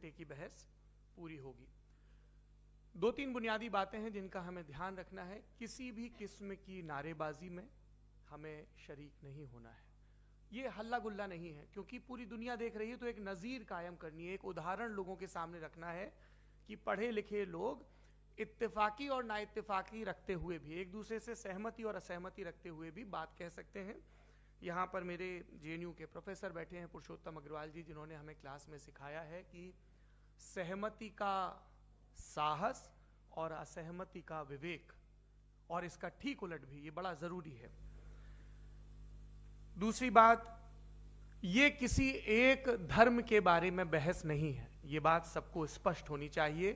घंटे की बहस पूरी होगी। 2-3 बुनियादी बातें हैं जिनका हमें ध्यान रखना है। किसी भी किस्म की नारेबाजी में हमें शरीक नहीं होना है। ये हल्ला गुल्ला नहीं है, क्योंकि पूरी दुनिया देख रही है, तो एक नज़ीर कायम करनी है, एक उदाहरण लोगों के सामने रखना है कि पढ़े लिखे लोग इत्तेफाकी और ना इत्तेफाकी रखते हुए भी, एक दूसरे से सहमति और असहमति रखते हुए भी बात कह सकते हैं। यहाँ पर मेरे JNU के प्रोफेसर बैठे हैं, पुरुषोत्तम अग्रवाल जी, जिन्होंने हमें क्लास में सिखाया है कि सहमति का साहस और असहमति का विवेक, और इसका ठीक उलट भी, ये बड़ा जरूरी है। दूसरी बात, ये किसी एक धर्म के बारे में बहस नहीं है, ये बात सबको स्पष्ट होनी चाहिए।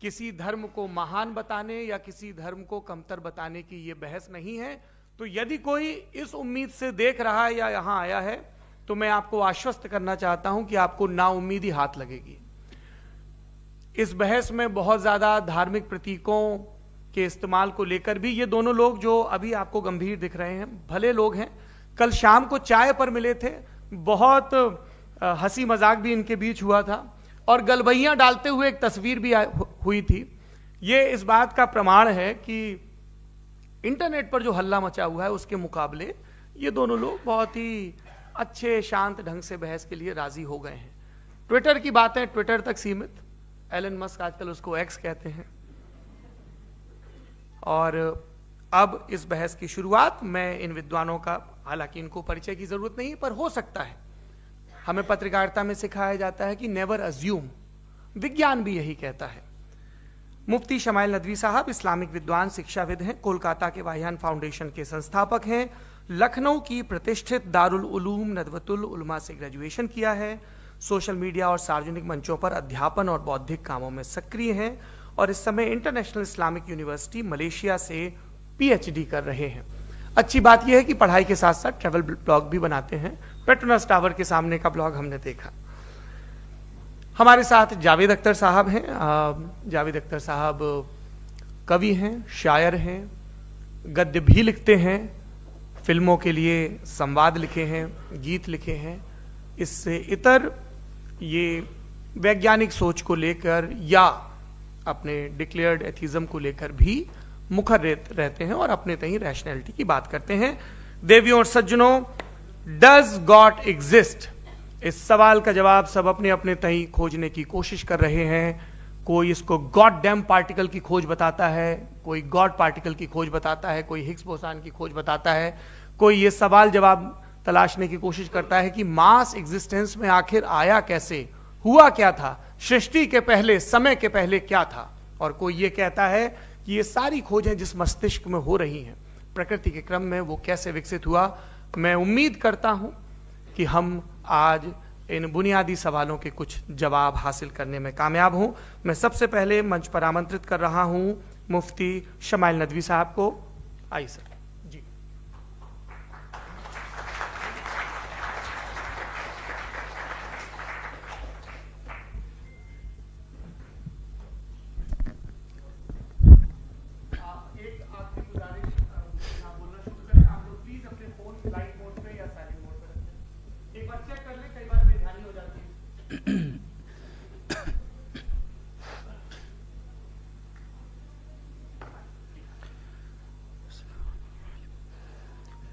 किसी धर्म को महान बताने या किसी धर्म को कमतर बताने की ये बहस नहीं है। तो यदि कोई इस उम्मीद से देख रहा है या यहां आया है, तो मैं आपको आश्वस्त करना चाहता हूं कि आपको नाउम्मीदी हाथ लगेगी। इस बहस में बहुत ज्यादा धार्मिक प्रतीकों के इस्तेमाल को लेकर भी ये दोनों लोग जो अभी आपको गंभीर दिख रहे हैं, भले लोग हैं, कल शाम को चाय पर मिले थे, बहुत हंसी मजाक भी इनके बीच हुआ था, और गलबैयां डालते हुए एक तस्वीर भी हुई थी। ये इस बात का प्रमाण है कि इंटरनेट पर जो हल्ला मचा हुआ है उसके मुकाबले ये दोनों लोग बहुत ही अच्छे शांत ढंग से बहस के लिए राजी हो गए हैं। ट्विटर की बातें ट्विटर तक सीमित, एलन मस्क आजकल उसको एक्स कहते हैं। और अब इस बहस की शुरुआत मैं इन विद्वानों का, हालांकि इनको परिचय की जरूरत नहीं, पर हो सकता है, हमें पत्रकारिता में सिखाया जाता है कि नेवर अज्यूम, विज्ञान भी यही कहता है। मुफ्ती शमाइल नदवी साहब इस्लामिक विद्वान, शिक्षाविद हैं, कोलकाता के वाहियान फाउंडेशन के संस्थापक हैं, लखनऊ की प्रतिष्ठित दारुल उलूम नदवतुल उलमा से ग्रेजुएशन किया है, सोशल मीडिया और सार्वजनिक मंचों पर अध्यापन और बौद्धिक कामों में सक्रिय हैं, और इस समय इंटरनेशनल इस्लामिक यूनिवर्सिटी मलेशिया से PhD कर रहे हैं। अच्छी बात यह है कि पढ़ाई के साथ साथ ट्रैवल ब्लॉग भी बनाते हैं। पेट्रोनस टावर के सामने का ब्लॉग हमने देखा। हमारे साथ जावेद अख्तर साहब हैं। जावेद अख्तर साहब कवि हैं, शायर हैं, गद्य भी लिखते हैं, फिल्मों के लिए संवाद लिखे हैं, गीत लिखे हैं। इससे इतर ये वैज्ञानिक सोच को लेकर या अपने डिक्लेयर्ड एथिज्म को लेकर भी मुखर रहते हैं और अपने तहीं रैशनैलिटी की बात करते हैं। देवियों और सज्जनों, डज गॉड एग्जिस्ट? इस सवाल का जवाब सब अपने अपने तहीं खोजने की कोशिश कर रहे हैं। कोई इसको गॉड डैम पार्टिकल की खोज बताता है, कोई गॉड पार्टिकल की खोज बताता है, कोई हिग्स बोसान की खोज बताता है, कोई ये सवाल जवाब तलाशने की कोशिश करता है कि मास एग्जिस्टेंस में आखिर आया कैसे, हुआ क्या था, सृष्टि के पहले, समय के पहले क्या था। और कोई ये कहता है कि ये सारी खोजें जिस मस्तिष्क में हो रही हैं प्रकृति के क्रम में, वो कैसे विकसित हुआ। मैं उम्मीद करता हूं कि हम आज इन बुनियादी सवालों के कुछ जवाब हासिल करने में कामयाब हों। मैं सबसे पहले मंच पर आमंत्रित कर रहा हूं मुफ्ती शमाइल नदवी साहब को। आइए सर। जी,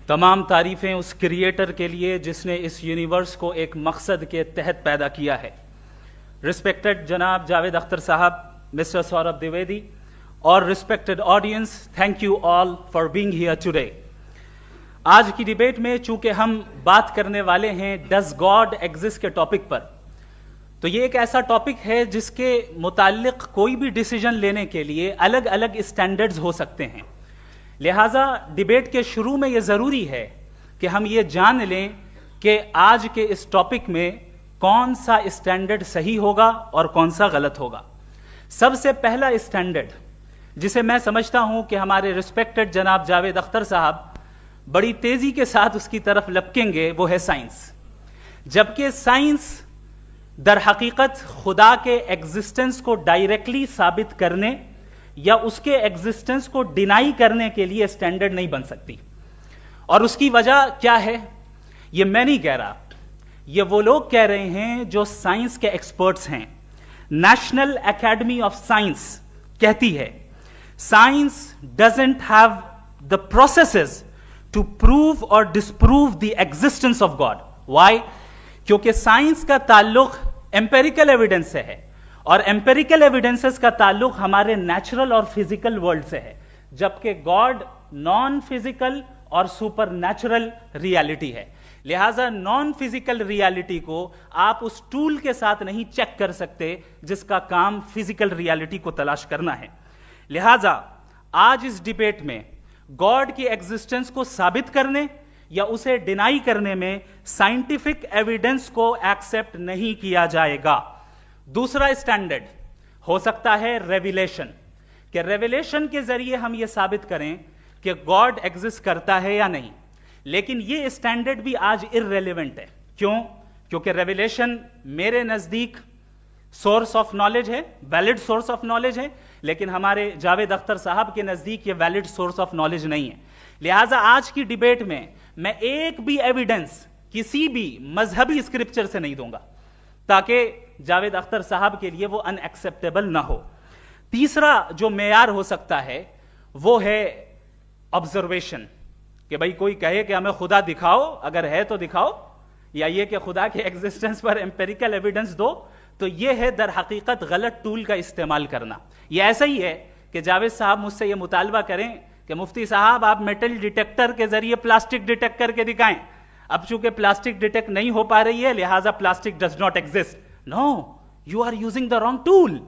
तमाम तारीफ़ें उस क्रिएटर के लिए जिसने इस यूनिवर्स को एक मकसद के तहत पैदा किया है। रिस्पेक्टेड जनाब जावेद अख्तर साहब, मिस्टर सौरभ द्विवेदी और respected audience, thank you all for being here today. आज की डिबेट में चूंकि हम बात करने वाले हैं डज गॉड एग्जिस्ट के टॉपिक पर, तो ये एक ऐसा टॉपिक है जिसके मुताल्लिक कोई भी डिसीजन लेने के लिए अलग अलग स्टैंडर्ड्स हो सकते हैं। लिहाजा डिबेट के शुरू में यह जरूरी है कि हम ये जान लें कि आज के इस टॉपिक में कौन सा स्टैंडर्ड सही होगा और कौन सा गलत होगा। सबसे पहला स्टैंडर्ड जिसे मैं समझता हूं कि हमारे रिस्पेक्टेड जनाब जावेद अख्तर साहब बड़ी तेजी के साथ उसकी तरफ लपकेंगे, वो है साइंस। जबकि साइंस दर हकीकत खुदा के एग्जिस्टेंस को डायरेक्टली साबित करने या उसके एग्जिस्टेंस को डिनाई करने के लिए स्टैंडर्ड नहीं बन सकती। और उसकी वजह क्या है, ये मैं नहीं कह रहा, ये वो लोग कह रहे हैं जो साइंस के एक्सपर्ट्स हैं, नेशनल एकेडमी ऑफ साइंस कहती है, science doesn't have the processes to prove और disprove the existence of God. Why? क्योंकि साइंस का ताल्लुक एम्पेरिकल एविडेंस से है, और एम्पेरिकल एविडेंसेस का ताल्लुक हमारे नेचुरल और फिजिकल वर्ल्ड से है, जबकि गॉड नॉन फिजिकल और सुपर नेचुरल रियलिटी है। लिहाजा नॉन फिजिकल रियलिटी को आप उस टूल के साथ नहीं चेक कर सकते जिसका काम फिजिकल रियलिटी को तलाश करना है। लिहाजा आज इस डिबेट में गॉड की एग्जिस्टेंस को साबित करने या उसे डिनाई करने में साइंटिफिक एविडेंस को एक्सेप्ट नहीं किया जाएगा। दूसरा स्टैंडर्ड हो सकता है रेविलेशन, कि रेविलेशन के जरिए हम यह साबित करें कि गॉड एग्जिस्ट करता है या नहीं। लेकिन यह स्टैंडर्ड भी आज इररेलेवेंट है। क्यों? क्योंकि रेविलेशन मेरे नजदीक सोर्स ऑफ नॉलेज है, वैलिड सोर्स ऑफ नॉलेज है, लेकिन हमारे जावेद अख्तर साहब के नजदीक यह वैलिड सोर्स ऑफ नॉलेज नहीं है। लिहाजा आज की डिबेट में मैं एक भी एविडेंस किसी भी मजहबी स्क्रिप्चर से नहीं दूंगा, ताकि जावेद अख्तर साहब के लिए वो अनएक्सेप्टेबल ना हो। तीसरा जो मेयार हो सकता है वो है ऑब्जर्वेशन, कि भाई कोई कहे कि हमें खुदा दिखाओ, अगर है तो दिखाओ, या ये कि खुदा के एग्जिस्टेंस पर एम्पेरिकल एविडेंस दो, तो ये है दर हकीकत गलत टूल का इस्तेमाल करना। ये ऐसा ही है कि जावेद साहब मुझसे ये मुतालबा करें कि मुफ्ती साहब आप मेटल डिटेक्टर के जरिए प्लास्टिक डिटेक्ट करके दिखाएं। अब चूंकि प्लास्टिक डिटेक्ट नहीं हो पा रही है, लिहाजा plastic does not exist. No, you are using the wrong tool.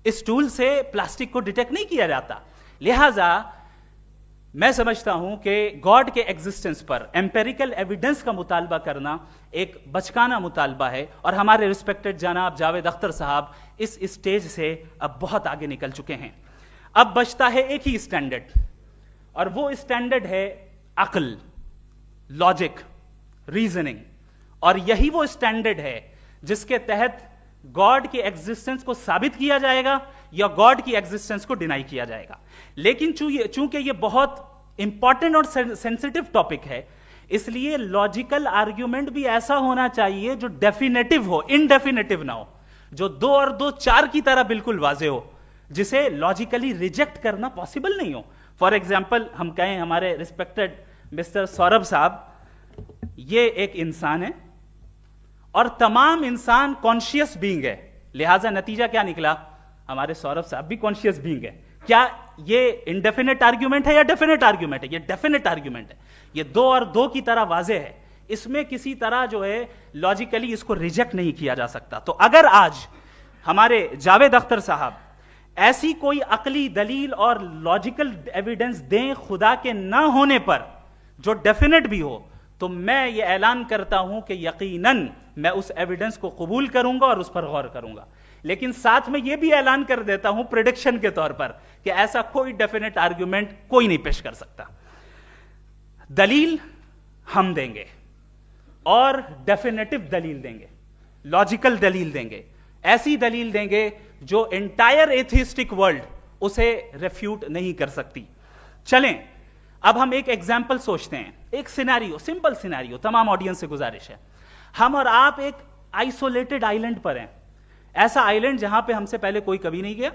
इस टूल से प्लास्टिक को डिटेक्ट नहीं किया जाता। लिहाजा मैं समझता हूं कि गॉड के एग्जिस्टेंस पर एम्पेरिकल एविडेंस का मुतालबा करना एक बचकाना मुतालबा है, और हमारे रिस्पेक्टेड जनाब जावेद अख्तर साहब इस स्टेज से अब बहुत आगे निकल चुके हैं। अब बचता है एक ही स्टैंडर्ड, और वो स्टैंडर्ड है अक्ल, लॉजिक, रीजनिंग। और यही वो स्टैंडर्ड है जिसके तहत गॉड की एग्जिस्टेंस को साबित किया जाएगा या गॉड की एग्जिस्टेंस को डिनाई किया जाएगा। लेकिन चूंकि ये बहुत इंपॉर्टेंट और सेंसिटिव टॉपिक है, इसलिए लॉजिकल आर्ग्यूमेंट भी ऐसा होना चाहिए जो डेफिनेटिव हो, इनडेफिनेटिव ना हो, जो 2 और 2 4 की तरह बिल्कुल वाजे हो, जिसे लॉजिकली रिजेक्ट करना पॉसिबल नहीं हो। फॉर एग्जाम्पल हम कहें हमारे रिस्पेक्टेड मिस्टर सौरभ साहब, ये एक इंसान है और तमाम इंसान कॉन्शियस बीइंग है, लिहाजा नतीजा क्या निकला? हमारे सौरभ साहब भी कॉन्शियस बीइंग है। क्या ये इनडेफिनेट आर्ग्यूमेंट है या डेफिनेट आर्ग्यूमेंट है? ये डेफिनेट आर्ग्यूमेंट है। ये 2 और 2 की तरह वाजे है, इसमें किसी तरह जो है लॉजिकली इसको रिजेक्ट नहीं किया जा सकता। तो अगर आज हमारे जावेद अख्तर साहब ऐसी कोई अकली दलील और लॉजिकल एविडेंस दें खुदा के ना होने पर जो डेफिनेट भी हो, तो मैं ये ऐलान करता हूं कि यकीनन मैं उस एविडेंस को कबूल करूंगा और उस पर गौर करूंगा। लेकिन साथ में यह भी ऐलान कर देता हूं प्रेडिक्शन के तौर पर कि ऐसा कोई डेफिनेट आर्ग्यूमेंट कोई नहीं पेश कर सकता। दलील हम देंगे और डेफिनेटिव दलील देंगे, लॉजिकल दलील देंगे, ऐसी दलील देंगे जो एंटायर एथिस्टिक वर्ल्ड उसे रेफ्यूट नहीं कर सकती। चलें अब हम एक एग्जाम्पल सोचते हैं, एक सिनेरियो, सिंपल सिनेरियो, तमाम ऑडियंस से गुजारिश है, हम और आप एक आइसोलेटेड आइलैंड पर हैं, ऐसा आइलैंड जहां पे हमसे पहले कोई कभी नहीं गया।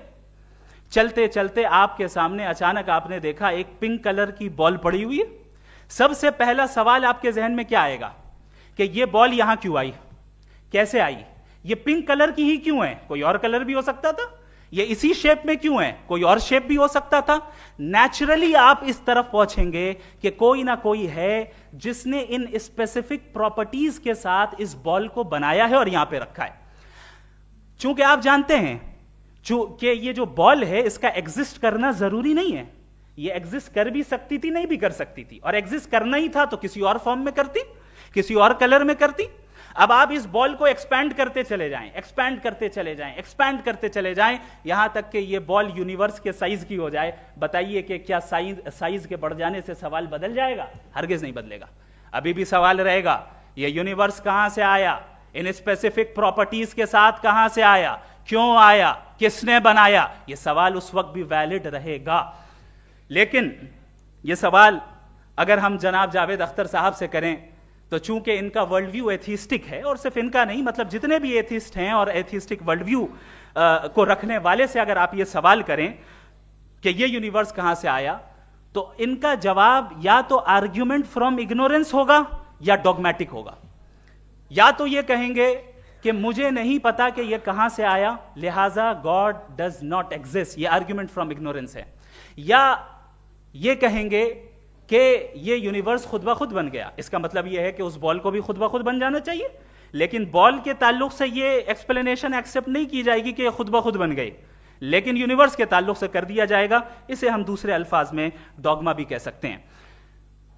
चलते चलते आपके सामने अचानक आपने देखा एक पिंक कलर की बॉल पड़ी हुई है। सबसे पहला सवाल आपके जहन में क्या आएगा कि ये बॉल यहां क्यों आई, कैसे आई, ये पिंक कलर की ही क्यों है, कोई और कलर भी हो सकता था, ये इसी शेप में क्यों है, कोई और शेप भी हो सकता था। नेचुरली आप इस तरफ पहुंचेंगे कि कोई ना कोई है जिसने इन स्पेसिफिक प्रॉपर्टीज के साथ इस बॉल को बनाया है और यहां पे रखा है। चूंकि आप जानते हैं कि ये जो बॉल है इसका एग्जिस्ट करना जरूरी नहीं है, ये एग्जिस्ट कर भी सकती थी, नहीं भी कर सकती थी, और एग्जिस्ट करना ही था तो किसी और फॉर्म में करती, किसी और कलर में करती। अब आप इस बॉल को एक्सपैंड करते चले जाएं, एक्सपैंड करते चले जाएं, एक्सपैंड करते चले जाएं, यहां तक कि ये बॉल यूनिवर्स के साइज की हो जाए। बताइए कि क्या साइज के बढ़ जाने से सवाल बदल जाएगा? हरगिज नहीं बदलेगा। अभी भी सवाल रहेगा ये यूनिवर्स कहां से आया, इन स्पेसिफिक प्रॉपर्टीज के साथ कहां से आया, क्यों आया, किसने बनाया, यह सवाल उस वक्त भी वैलिड रहेगा। लेकिन यह सवाल अगर हम जनाब जावेद अख्तर साहब से करें तो चूंकि इनका वर्ल्ड व्यू एथिस्टिक है, और सिर्फ इनका नहीं, मतलब जितने भी एथिस्ट हैं और एथिस्टिक वर्ल्ड व्यू को रखने वाले से अगर आप ये सवाल करें कि ये यूनिवर्स कहां से आया, तो इनका जवाब या तो आर्ग्यूमेंट फ्रॉम इग्नोरेंस होगा या डॉगमेटिक होगा। या तो ये कहेंगे कि मुझे नहीं पता कि ये कहां से आया, लिहाजा गॉड डज नॉट एग्जिस्ट, ये आर्ग्यूमेंट फ्रॉम इग्नोरेंस है। या ये कहेंगे कि ये यूनिवर्स खुद ब खुद बन गया, इसका मतलब ये है कि उस बॉल को भी खुद ब खुद बन जाना चाहिए, लेकिन बॉल के ताल्लुक से ये एक्सप्लेनेशन एक्सेप्ट नहीं की जाएगी कि ये खुद ब खुद बन गई, लेकिन यूनिवर्स के ताल्लुक से कर दिया जाएगा। इसे हम दूसरे अल्फाज में डॉगमा भी कह सकते हैं।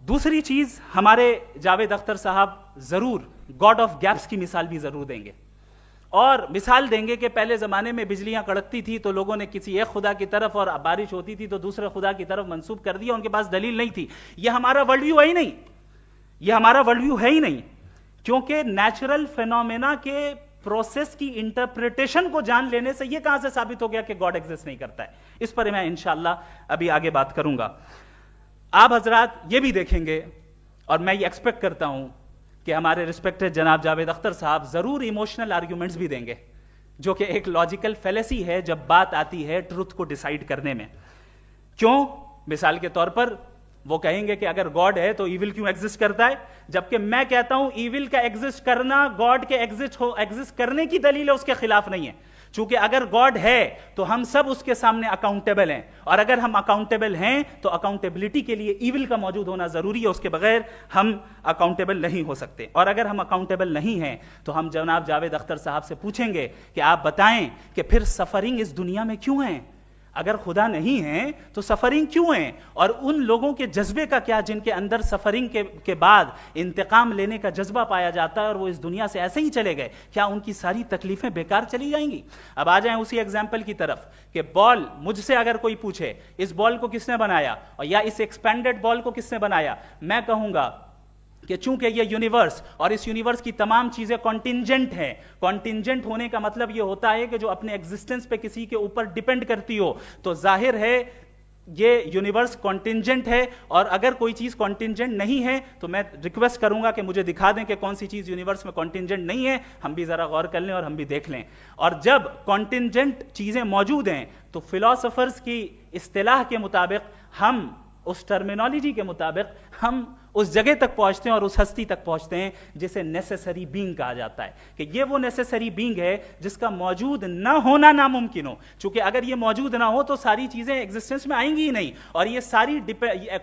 दूसरी चीज, हमारे जावेद अख्तर साहब जरूर गॉड ऑफ गैप्स की मिसाल भी जरूर देंगे, और मिसाल देंगे कि पहले जमाने में बिजलियां कड़कती थी तो लोगों ने किसी एक खुदा की तरफ, और बारिश होती थी तो दूसरे खुदा की तरफ मंसूब कर दिया, उनके पास दलील नहीं थी। यह हमारा वर्ल्ड व्यू है ही नहीं, यह हमारा वर्ल्ड व्यू है ही नहीं, क्योंकि नेचुरल फिनोमेना के प्रोसेस की इंटरप्रिटेशन को जान लेने से यह कहां से साबित हो गया कि गॉड एग्जिस्ट नहीं करता है। इस पर मैं इंशाअल्लाह अभी आगे बात करूंगा। आप हजरात ये भी देखेंगे, और मैं ये एक्सपेक्ट करता हूं कि हमारे रिस्पेक्टेड जनाब जावेद अख्तर साहब जरूर इमोशनल आर्ग्यूमेंट्स भी देंगे, जो कि एक लॉजिकल फेलेसी है जब बात आती है ट्रुथ को डिसाइड करने में। क्यों? मिसाल के तौर पर वो कहेंगे कि अगर गॉड है तो ईविल क्यों एग्जिस्ट करता है, जबकि मैं कहता हूं ईविल का एग्जिस्ट करना गॉड के एग्जिस्ट करने की दलील है, उसके खिलाफ नहीं है। चूंकि अगर गॉड है तो हम सब उसके सामने अकाउंटेबल हैं, और अगर हम अकाउंटेबल हैं तो अकाउंटेबिलिटी के लिए ईविल का मौजूद होना जरूरी है, उसके बगैर हम अकाउंटेबल नहीं हो सकते। और अगर हम अकाउंटेबल नहीं हैं तो हम जनाब जावेद अख्तर साहब से पूछेंगे कि आप बताएं कि फिर सफरिंग इस दुनिया में क्यों है? अगर खुदा नहीं है तो सफरिंग क्यों है? और उन लोगों के जज्बे का क्या जिनके अंदर सफरिंग के बाद इंतकाम लेने का जज्बा पाया जाता है और वो इस दुनिया से ऐसे ही चले गए, क्या उनकी सारी तकलीफें बेकार चली जाएंगी? अब आ जाएं उसी एग्जाम्पल की तरफ कि बॉल, मुझसे अगर कोई पूछे इस बॉल को किसने बनाया और या इस एक्सपेंडेड बॉल को किसने बनाया, मैं कहूंगा कि चूंकि ये यूनिवर्स और इस यूनिवर्स की तमाम चीजें कॉन्टिंजेंट हैं। कॉन्टिंजेंट होने का मतलब ये होता है कि जो अपने एग्जिस्टेंस पे किसी के ऊपर डिपेंड करती हो, तो जाहिर है ये यूनिवर्स कॉन्टिंजेंट है। और अगर कोई चीज कॉन्टिंजेंट नहीं है तो मैं रिक्वेस्ट करूंगा कि मुझे दिखा दें कि कौन सी चीज यूनिवर्स में कॉन्टिंजेंट नहीं है, हम भी जरा गौर कर लें और हम भी देख लें। और जब कॉन्टिंजेंट चीजें मौजूद हैं तो फिलोसोफर्स की इस्तिलाह के मुताबिक, हम उस टर्मिनोलॉजी के मुताबिक हम उस जगह तक पहुंचते हैं और उस हस्ती तक पहुंचते हैं जिसे नेसेसरी बीइंग कहा जाता है, कि ये वो नेसेसरी बीइंग है जिसका मौजूद ना होना नामुमकिन हो। क्योंकि अगर ये मौजूद ना हो तो सारी चीजें एग्जिस्टेंस में आएंगी ही नहीं, और ये सारी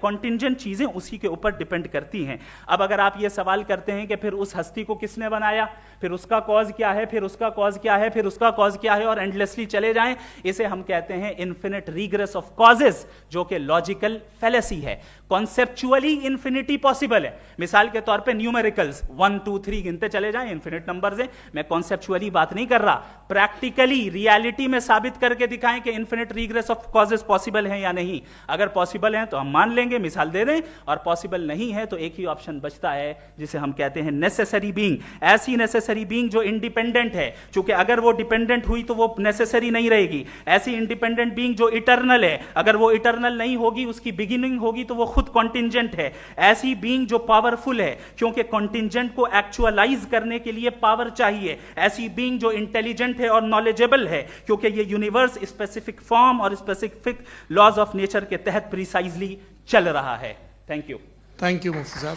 कॉन्टिंजेंट चीजें उसी के ऊपर डिपेंड करती हैं। अब अगर आप ये सवाल करते हैं कि फिर उस हस्ती को किसने बनाया, फिर उसका कॉज क्या है, फिर उसका कॉज क्या है, फिर उसका कॉज क्या है, और एंडलेसली चले जाएं, इसे हम कहते हैं इन्फिनिट रिग्रेस ऑफ कॉजेस, जो कि लॉजिकल फेलेसी है। कॉन्सेप्चुअली इंफिनिटी पॉसिबल है। मिसाल के तौर पे न्यूमेरिकल्स 1 2 3 गिनते चले जाएं, इन्फिनिट नंबर्स हैं। मैं कॉन्सेप्चुअली बात नहीं कर रहा, प्रैक्टिकली रियलिटी में साबित करके दिखाएं कि infinite regress of causes possible हैं या नहीं। अगर पॉसिबल हैं तो हम मान लेंगे, मिसाल दे दें, और पॉसिबल नहीं है तो एक ही ऑप्शन बचता है जिसे हम कहते हैं नेसेसरी बीइंग। ऐसी नेसेसरी बीइंग जो इंडिपेंडेंट है, क्योंकि अगर वो डिपेंडेंट हुई तो वो नेसेसरी नहीं रहेगी। ऐसी इंडिपेंडेंट बीइंग जो इटर्नल है, अगर वो इटर्नल नहीं होगी, उसकी बिगिनिंग होगी तो वो खुद कॉन्टिंजेंट है। ऐसी बीइंग जो पावरफुल है, क्योंकि कॉन्टिंजेंट को एक्चुअलाइज करने के लिए पावर चाहिए। ऐसी बीइंग जो इंटेलिजेंट है और नॉलेजेबल है, क्योंकि ये यूनिवर्स स्पेसिफिक फॉर्म और स्पेसिफिक लॉज ऑफ नेचर के तहत प्रिसाइजली चल रहा है। Thank you. थैंक यू मुफ्ती साहब।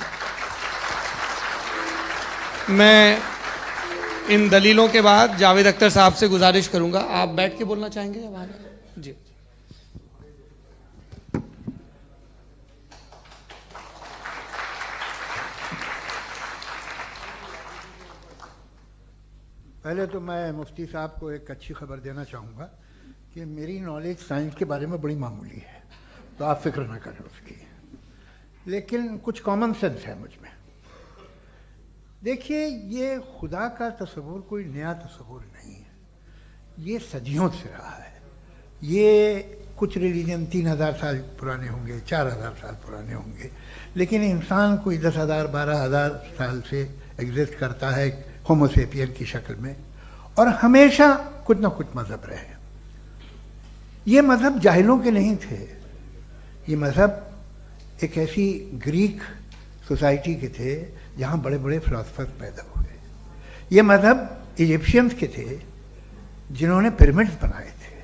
मैं इन दलीलों के बाद जावेद अख्तर साहब से गुजारिश करूंगा, आप बैठ के बोलना चाहेंगे या बाहर? जी। पहले तो मैं मुफ्ती साहब को एक अच्छी खबर देना चाहूँगा कि मेरी नॉलेज साइंस के बारे में बड़ी मामूली है, तो आप फिक्र ना करें उसकी, लेकिन कुछ कॉमन सेंस है मुझ में। देखिए, ये खुदा का तस्वुर कोई नया तस्वुर नहीं है, ये सदियों से रहा है। ये कुछ रिलीजन 3000 साल पुराने होंगे, 4000 साल पुराने होंगे, लेकिन इंसान कोई 10,000 12,000 साल से एग्जिस्ट करता है होमोसेपियन की शक्ल में, और हमेशा कुछ ना कुछ मज़हब रहे। ये मज़हब जाहिलों के नहीं थे, ये मज़हब एक ऐसी ग्रीक सोसाइटी के थे जहाँ बड़े बड़े फिलोसफर्स पैदा हुए। ये मज़हब इजिप्शियंस के थे जिन्होंने पिरामिड्स बनाए थे,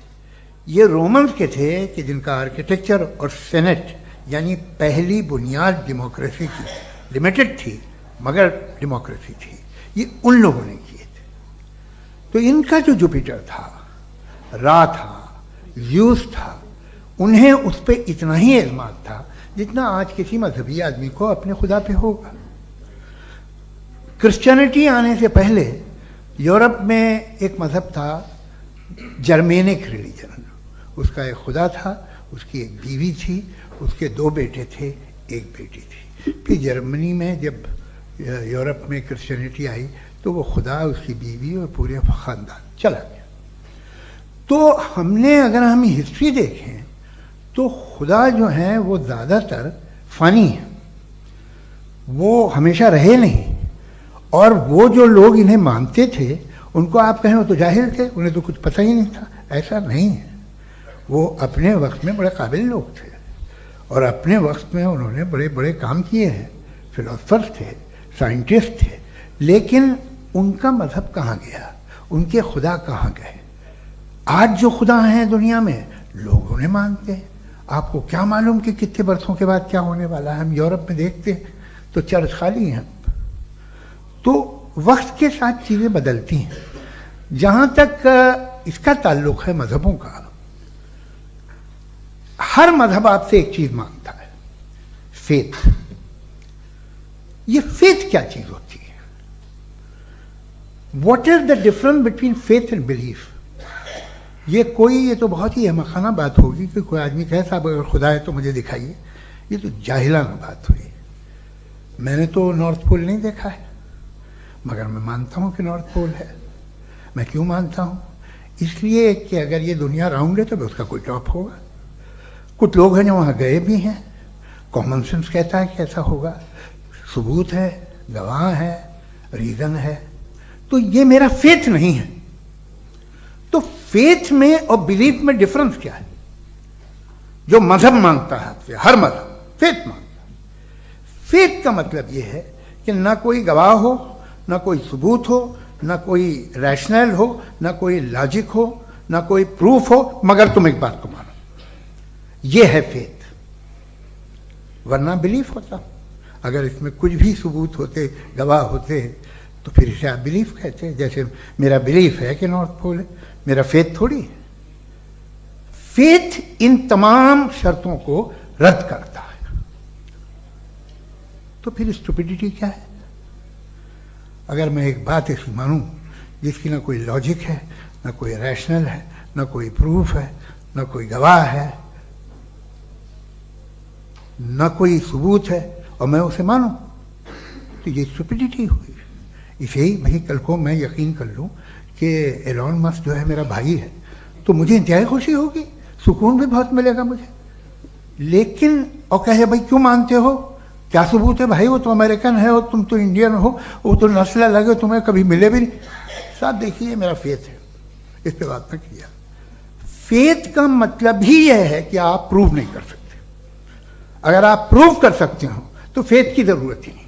ये रोमन्स के थे कि जिनका आर्किटेक्चर और सेनेट यानी पहली बुनियाद डेमोक्रेसी की लिमिटेड थी मगर डेमोक्रेसी थी, ये उन लोगों ने किए थे। तो इनका जो जुपिटर था, रा था, ज़्यूस था, उन्हें उस पर इतना ही एतमाद था जितना आज किसी मजहबी आदमी को अपने खुदा पे होगा। क्रिश्चियनिटी आने से पहले यूरोप में एक मजहब था जर्मेनिक रिलीजन, उसका एक खुदा था, उसकी एक बीवी थी, उसके 2 बेटे थे, एक बेटी थी। फिर जर्मनी में जब यूरोप में क्रिश्चियनिटी आई तो वो खुदा, उसकी बीवी और पूरे ख़ानदान चला गया। तो अगर हम हिस्ट्री देखें तो खुदा जो हैं वो ज़्यादातर फ़नी है, वो हमेशा रहे नहीं। और वो जो लोग इन्हें मानते थे उनको आप कहें वो तो जाहिल थे, उन्हें तो कुछ पता ही नहीं था, ऐसा नहीं है। वो अपने वक्त में बड़े काबिल लोग थे और अपने वक्त में उन्होंने बड़े बड़े काम किए हैं, फिलोसफर्स थे, साइंटिस्ट थे, लेकिन उनका मजहब कहाँ गया, उनके खुदा कहाँ गए? आज जो खुदा हैं दुनिया में लोग उन्हें मानते हैं। आपको क्या मालूम कि कितने बरसों के बाद क्या होने वाला है? हम यूरोप में देखते हैं तो चर्च खाली हैं। तो वक्त के साथ चीज़ें बदलती हैं। जहाँ तक इसका ताल्लुक है मजहबों का, हर मजहब आपसे एक चीज़ मांगता है, फेथ। ये फेथ क्या चीज़ होती है? What is the difference between faith and belief? ये तो बहुत ही अहमखाना बात होगी कि कोई आदमी कहे साहब अगर खुदा है तो मुझे दिखाइए। ये तो जाहिलाना बात हुई। मैंने तो नॉर्थ पोल नहीं देखा है, मगर मैं मानता हूँ कि नॉर्थ पोल है। मैं क्यों मानता हूँ? इसलिए कि अगर ये दुनिया राउंड है तो उसका कोई टॉप होगा। कुछ लोग हैं जो वहाँ गए भी हैं, कॉमन सेंस कहता है कि ऐसा होगा, सबूत है, गवाह है, रीज़न है। तो ये मेरा फेथ नहीं है। तो फेथ में और बिलीफ में डिफरेंस क्या है? जो मजहब मांगता है आपसे, हर मजहब फेथ मांगता है। फेथ का मतलब ये है कि ना कोई गवाह हो, ना कोई सबूत हो, ना कोई रैशनल हो, ना कोई लॉजिक हो, ना कोई प्रूफ हो, मगर तुम एक बात को मानो। ये है फेथ। वरना बिलीफ होता। अगर इसमें कुछ भी सबूत होते, गवाह होते, तो फिर इसे आप बिलीफ कहते। जैसे मेरा बिलीफ है कि नॉर्थ पोल है, मेरा फेथ थोड़ी है। फेथ इन तमाम शर्तों को रद्द करता है। तो फिर स्टुपिडिटी क्या है? अगर मैं एक बात ऐसी मानूं जिसकी ना कोई लॉजिक है, ना कोई रैशनल है, ना कोई प्रूफ है, ना कोई गवाह है, ना कोई सबूत है, और मैं उसे मानूं, तो ये स्टुपिडिटी हुई। इसे ही भाई कल को मैं यकीन कर लूं कि एलॉन मस्क जो है मेरा भाई है, तो मुझे इंतहाई खुशी होगी, सुकून भी बहुत मिलेगा मुझे। लेकिन और कहे भाई क्यों मानते हो, क्या सबूत है भाई, वो तो अमेरिकन है और तुम तो इंडियन हो, वो तो नस्ल अलग है, तुम्हें कभी मिले भी नहीं। साहब देखिए मेरा फेथ है, इस पर बात न किया। फेथ का मतलब ही यह है कि आप प्रूव नहीं कर सकते। अगर आप प्रूव कर सकते हो तो फेथ की जरूरत ही नहीं,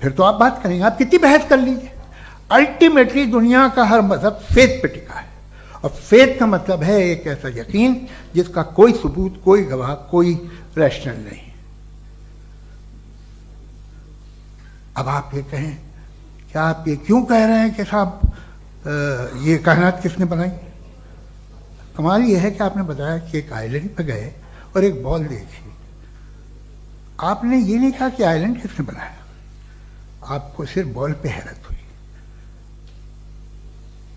फिर तो आप बात करेंगे, आप कितनी बहस कर लीजिए। अल्टीमेटली दुनिया का हर मजहब फेथ पे टिका है, और फेथ का मतलब है एक ऐसा यकीन जिसका कोई सबूत, कोई गवाह, कोई रैशनल नहीं। अब आप ये कहें, क्या आप ये क्यों कह रहे हैं कि साहब ये कायनात किसने बनाई? कमाल ये है कि आपने बताया कि एक आइलैंड पे गए और एक बॉल देखी। आपने ये नहीं कहा कि आइलैंड किसने बनाया, आपको सिर्फ बॉल पे हैरत हुई।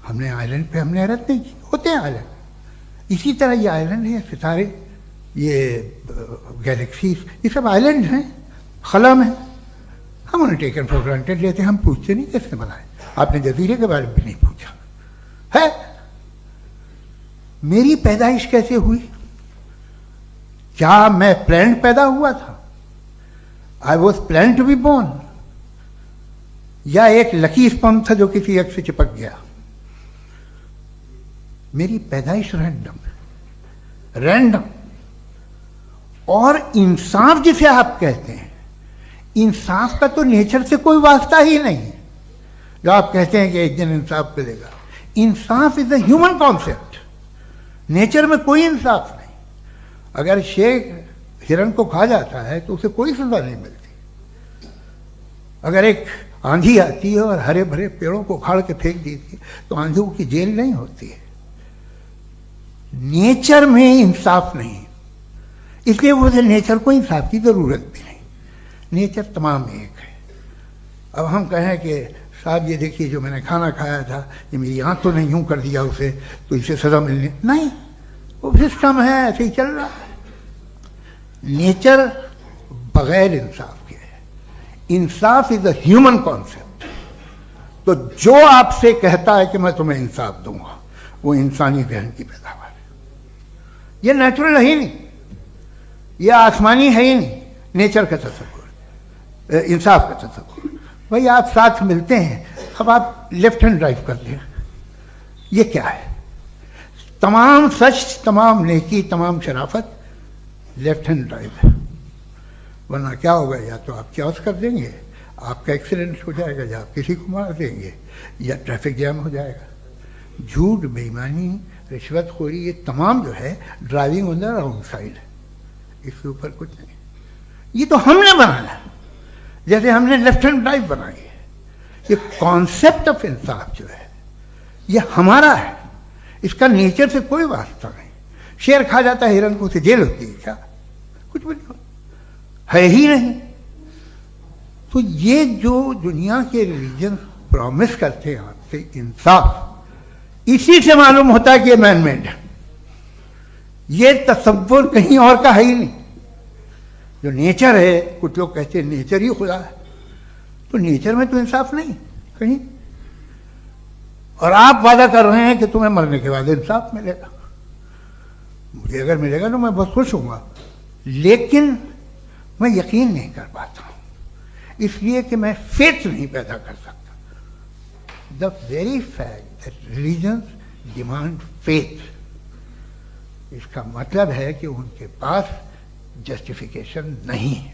हमने आइलैंड पे हमने हैरत नहीं की, होते हैं आइलैंड। इसी तरह ये आइलैंड है, सितारे, ये गैलेक्सीज, ये सब आइलैंड हैं, खला में। हम उन्हें टेकन फॉर ग्रांटेड लेते हैं, हम पूछते नहीं किसने बनाए। आपने जजीरे के बारे में भी नहीं पूछा है। मेरी पैदाइश कैसे हुई? क्या मैं प्लान्ड पैदा हुआ था? I was plan to be born, या एक लकी स्पर्म था जो किसी एक से चिपक गया? मेरी पैदाइश रैंडम। और इंसाफ जिसे आप कहते हैं, इंसाफ का तो नेचर से कोई वास्ता ही नहीं है। जो आप कहते हैं कि एक दिन इंसाफ मिलेगा, इंसाफ is a human concept, nature में कोई इंसाफ नहीं। अगर शेर हिरन को खा जाता है तो उसे कोई सजा नहीं मिलती। अगर एक आंधी आती है और हरे भरे पेड़ों को उखाड़ के फेंक देती है तो आंधियों की जेल नहीं होती है। नेचर में इंसाफ नहीं, इसलिए उसे नेचर को इंसाफ की जरूरत भी नहीं। नेचर तमाम एक है। अब हम कहें कि साहब ये देखिए जो मैंने खाना खाया था ये मेरी आंख तो नहीं यूं कर दिया उसे तो इसे सजा मिलने, नहीं, वो सिस्टम है, ऐसे ही चल रहा है। नेचर बगैर इंसाफ के है। इंसाफ इज अ ह्यूमन कॉन्सेप्ट। तो जो आपसे कहता है कि मैं तुम्हें इंसाफ दूंगा वो इंसानी जहन की पैदावार है। ये नेचुरल है ही नहीं, ये आसमानी है ही नहीं। नेचर का तसव्वुर, इंसाफ का तसव्वुर। भाई आप साथ मिलते हैं, अब आप लेफ्ट हैंड ड्राइव करते हैं, ये क्या है? तमाम सच, तमाम नेकी, तमाम शराफत लेफ्ट हैंड ड्राइव है। वरना क्या होगा, या तो आप क्रॉस कर देंगे, आपका एक्सीडेंट हो जाएगा, या आप किसी को मार देंगे, या ट्रैफिक जैम हो जाएगा। झूठ, बेईमानी, रिश्वतखोरी, ये तमाम जो है driving on the wrong side है। इसके ऊपर कुछ नहीं। ये तो हमने बनाया, जैसे हमने लेफ्ट हैंड ड्राइव बनाई है। ये कॉन्सेप्ट ऑफ इंसाफ जो है ये हमारा है, इसका नेचर से कोई वास्ता नहीं। शेर खा जाता है हिरन को, उसे जेल होती है क्या? कुछ भी नहीं, है ही नहीं। तो ये जो दुनिया के रिलीजन प्रॉमिस करते हैं आपसे इंसाफ, इसी से मालूम होता है कि ये मैन मेड है। ये तसव्वुर कहीं और का है ही नहीं। जो नेचर है, कुछ लोग कहते हैं नेचर ही खुदा है, तो नेचर में तो इंसाफ नहीं कहीं। और आप वादा कर रहे हैं कि तुम्हें मरने के बाद इंसाफ मिलेगा। मुझे अगर मिलेगा तो मैं बहुत खुश होऊंगा, लेकिन मैं यकीन नहीं कर पाता हूं, इसलिए कि मैं फेथ नहीं पैदा कर सकता। The very fact that religions demand faith, इसका मतलब है कि उनके पास जस्टिफिकेशन नहीं है।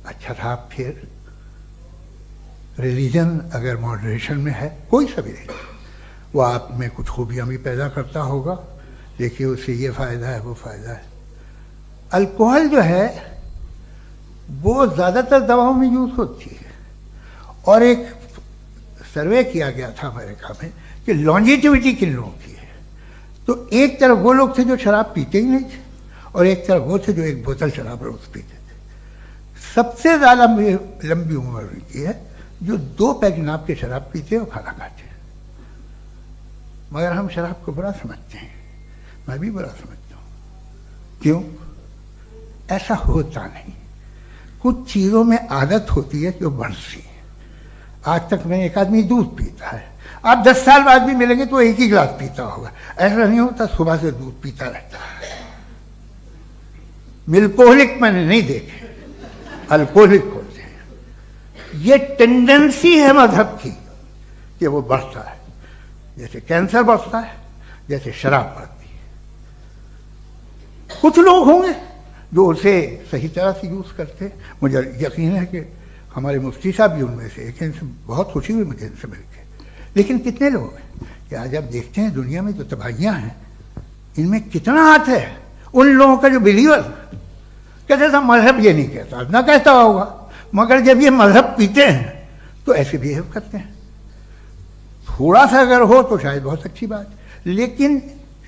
अच्छा था, फिर रिलीजन अगर मॉडरेशन में है, कोई सा भी नहीं, वो आप में कुछ खूबियां भी पैदा करता होगा, देखिए उससे ये फायदा है, वो फायदा है। अल्कोहल जो है वो ज़्यादातर दवाओं में यूज़ होती है, और एक सर्वे किया गया था अमेरिका में कि लॉन्जिटिविटी किन लोगों की है। तो एक तरफ वो लोग थे जो शराब पीते ही नहीं थे, और एक तरफ वो थे जो एक बोतल शराब रोज पीते थे। सबसे ज़्यादा लंबी उम्र की है जो 2 पैक नाप के शराब पीते और खाना खाते हैं। मगर हम शराब को बुरा समझते हैं, मैं भी बुरा समझता हूँ। क्यों? ऐसा होता नहीं। कुछ चीज़ों में आदत होती है जो बढ़ती है। आज तक में एक आदमी दूध पीता है, आप 10 साल बाद भी मिलेंगे तो एक ही गिलास पीता होगा। ऐसा नहीं होता, सुबह से दूध पीता रहता है। मिल्कोहलिक मैंने नहीं देखे, अल्कोहलिक होते हैं। ये टेंडेंसी है मजहब की कि वो बढ़ता है, जैसे कैंसर बढ़ता है, जैसे शराब बढ़ती है। कुछ लोग होंगे जो उसे सही तरह से यूज करते हैं। मुझे यकीन है कि हमारे मुफ्ती साहब भी उनमें से एक, इनसे बहुत खुशी हुई मुझे इनसे मिलकर। लेकिन कितने लोग हैं कि आज आप देखते हैं दुनिया में जो तबाहियां हैं, इनमें कितना हाथ है उन लोगों का जो बिलीवर कहते था मजहब ये नहीं कहता, ना कहता होगा, मगर जब ये मजहब पीते हैं तो ऐसे बिहेव करते हैं। थोड़ा सा अगर हो तो शायद बहुत अच्छी बात, लेकिन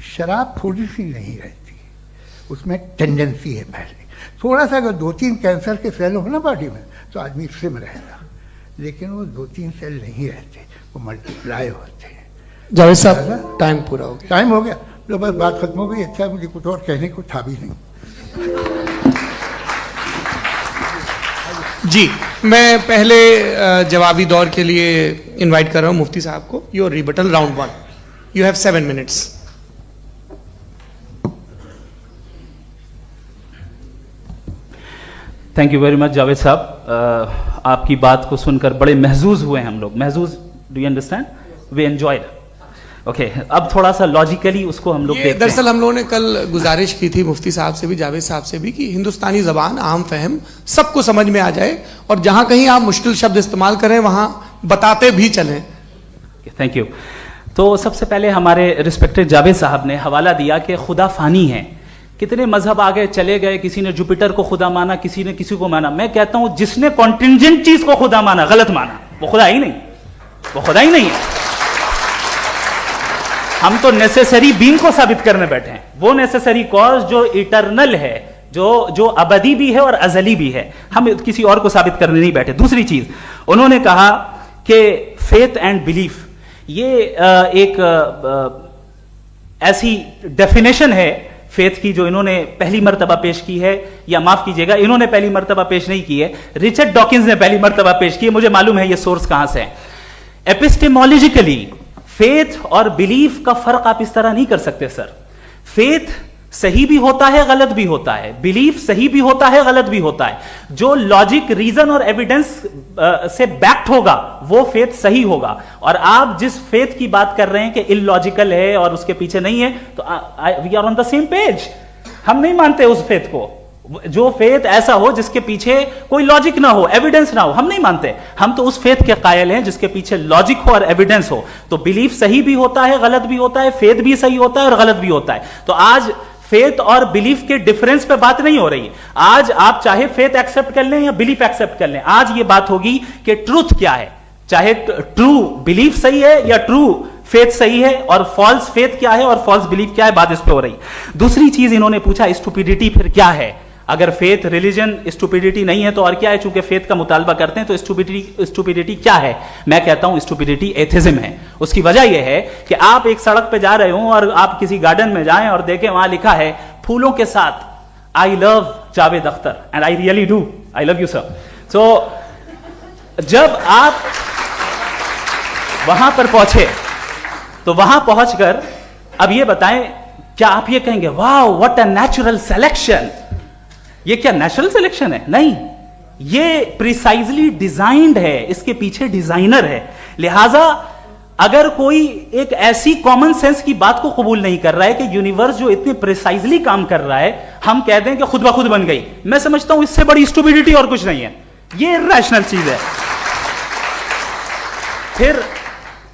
शराब थोड़ी सी नहीं रहती, उसमें टेंडेंसी है पहले। थोड़ा सा अगर 2-3 कैंसर के सेल हो ना बॉडी में तो आदमी सिम रहेगा, लेकिन वो 2-3 सेल नहीं रहते, वो मल्टीप्लाई होते हैं। जावेद साहब टाइम पूरा हो गया। टाइम हो गया, तो बस बात खत्म हो गई। अच्छा, मुझे कुछ और कहने को था भी नहीं। जी, मैं पहले जवाबी दौर के लिए इनवाइट कर रहा हूं मुफ्ती साहब को। Your rebuttal round 1, you have 7 minutes. Thank you very much Javed साहब। आपकी बात को सुनकर बड़े महजूज हुए हम लोग। महजूज, do you understand? We enjoyed. Okay, अब थोड़ा सा लॉजिकली उसको हम लोग देखते हैं। दरअसल हम लोगों ने कल गुजारिश की थी मुफ्ती साहब से भी, जावेद साहब से भी, कि हिंदुस्तानी जबान आम फहम सबको समझ में आ जाए, और जहां कहीं आप मुश्किल शब्द इस्तेमाल करें वहां बताते भी चलें। Thank you. तो सबसे पहले हमारे रिस्पेक्टेड जावेद साहब ने हवाला दिया कि खुदा फानी है। कितने मजहब आगे चले गए, किसी ने जुपिटर को खुदा माना, किसी ने किसी को माना। मैं कहता हूं जिसने कॉन्टिंजेंट चीज को खुदा माना, गलत माना, वो खुदा ही नहीं, वो खुदा ही नहीं है। हम तो नेसेसरी बीइंग को साबित करने बैठे हैं, वो नेसेसरी कॉज जो इटरनल है, जो अबदी भी है और अजली भी है। हम किसी और को साबित करने नहीं बैठे। दूसरी चीज उन्होंने कहा कि फेथ एंड बिलीफ, ये एक ऐसी डेफिनेशन है फेथ की जो इन्होंने पहली मर्तबा पेश की है, या माफ कीजिएगा इन्होंने पहली मर्तबा पेश नहीं की है, रिचर्ड डॉकिंस ने पहली मर्तबा पेश की है। मुझे मालूम है ये सोर्स कहां से है। एपिस्टेमोलॉजिकली फेथ और बिलीफ का फर्क आप इस तरह नहीं कर सकते सर। फेथ सही भी होता है, गलत भी होता है, बिलीफ सही भी होता है, गलत भी होता है। जो लॉजिक, रीजन और एविडेंस से बैक्ड होगा वो फेथ सही होगा। और आप जिस फेथ की बात कर रहे हैं कि इलॉजिकल है और उसके पीछे नहीं है, तो we are on the same page. हम नहीं मानते उस फेथ को, जो फेथ ऐसा हो जिसके पीछे कोई लॉजिक ना हो, एविडेंस ना हो, हम नहीं मानते। हम तो उस फेथ के कायल हैं जिसके पीछे लॉजिक हो और एविडेंस हो। तो बिलीफ सही भी होता है, गलत भी होता है, फेथ भी सही होता है और गलत भी होता है। तो आज फेथ और बिलीफ के डिफरेंस पे बात नहीं हो रही। आज आप चाहे फेथ एक्सेप्ट कर लें या बिलीफ एक्सेप्ट कर लें, आज ये बात होगी कि ट्रूथ क्या है, चाहे ट्रू बिलीफ सही है या ट्रू फेथ सही है, और फॉल्स फेथ क्या है और फॉल्स बिलीफ क्या है, बात इस पे हो रही। दूसरी चीज इन्होंने पूछा स्टुपिडिटी फिर क्या है। अगर फेथ रिलीजन स्टुपिडिटी नहीं है तो और क्या है? चूंकि फेथ का मुतालबा करते हैं तो स्टुपिडिटी क्या है? मैं कहता हूं स्टुपिडिटी एथिज्म है। उसकी वजह यह है कि आप एक सड़क पे जा रहे हो और आप किसी गार्डन में जाएं और देखें वहां लिखा है फूलों के साथ I love Javed Akhtar, and I really do, I love you sir. So जब आप वहां पर पहुंचे तो वहां पहुंचकर अब ये बताएं, क्या आप ये कहेंगे wow what a natural selection? ये क्या नेचुरल सिलेक्शन है? नहीं, ये प्रिसाइजली डिजाइंड है, इसके पीछे डिजाइनर है। लिहाजा अगर कोई एक ऐसी कॉमन सेंस की बात को कबूल नहीं कर रहा है कि यूनिवर्स जो इतने प्रिसाइजली काम कर रहा है, हम कह दें कि खुद ब खुद बन गई, मैं समझता हूं इससे बड़ी स्टुपिडिटी और कुछ नहीं है। ये रैशनल चीज है। फिर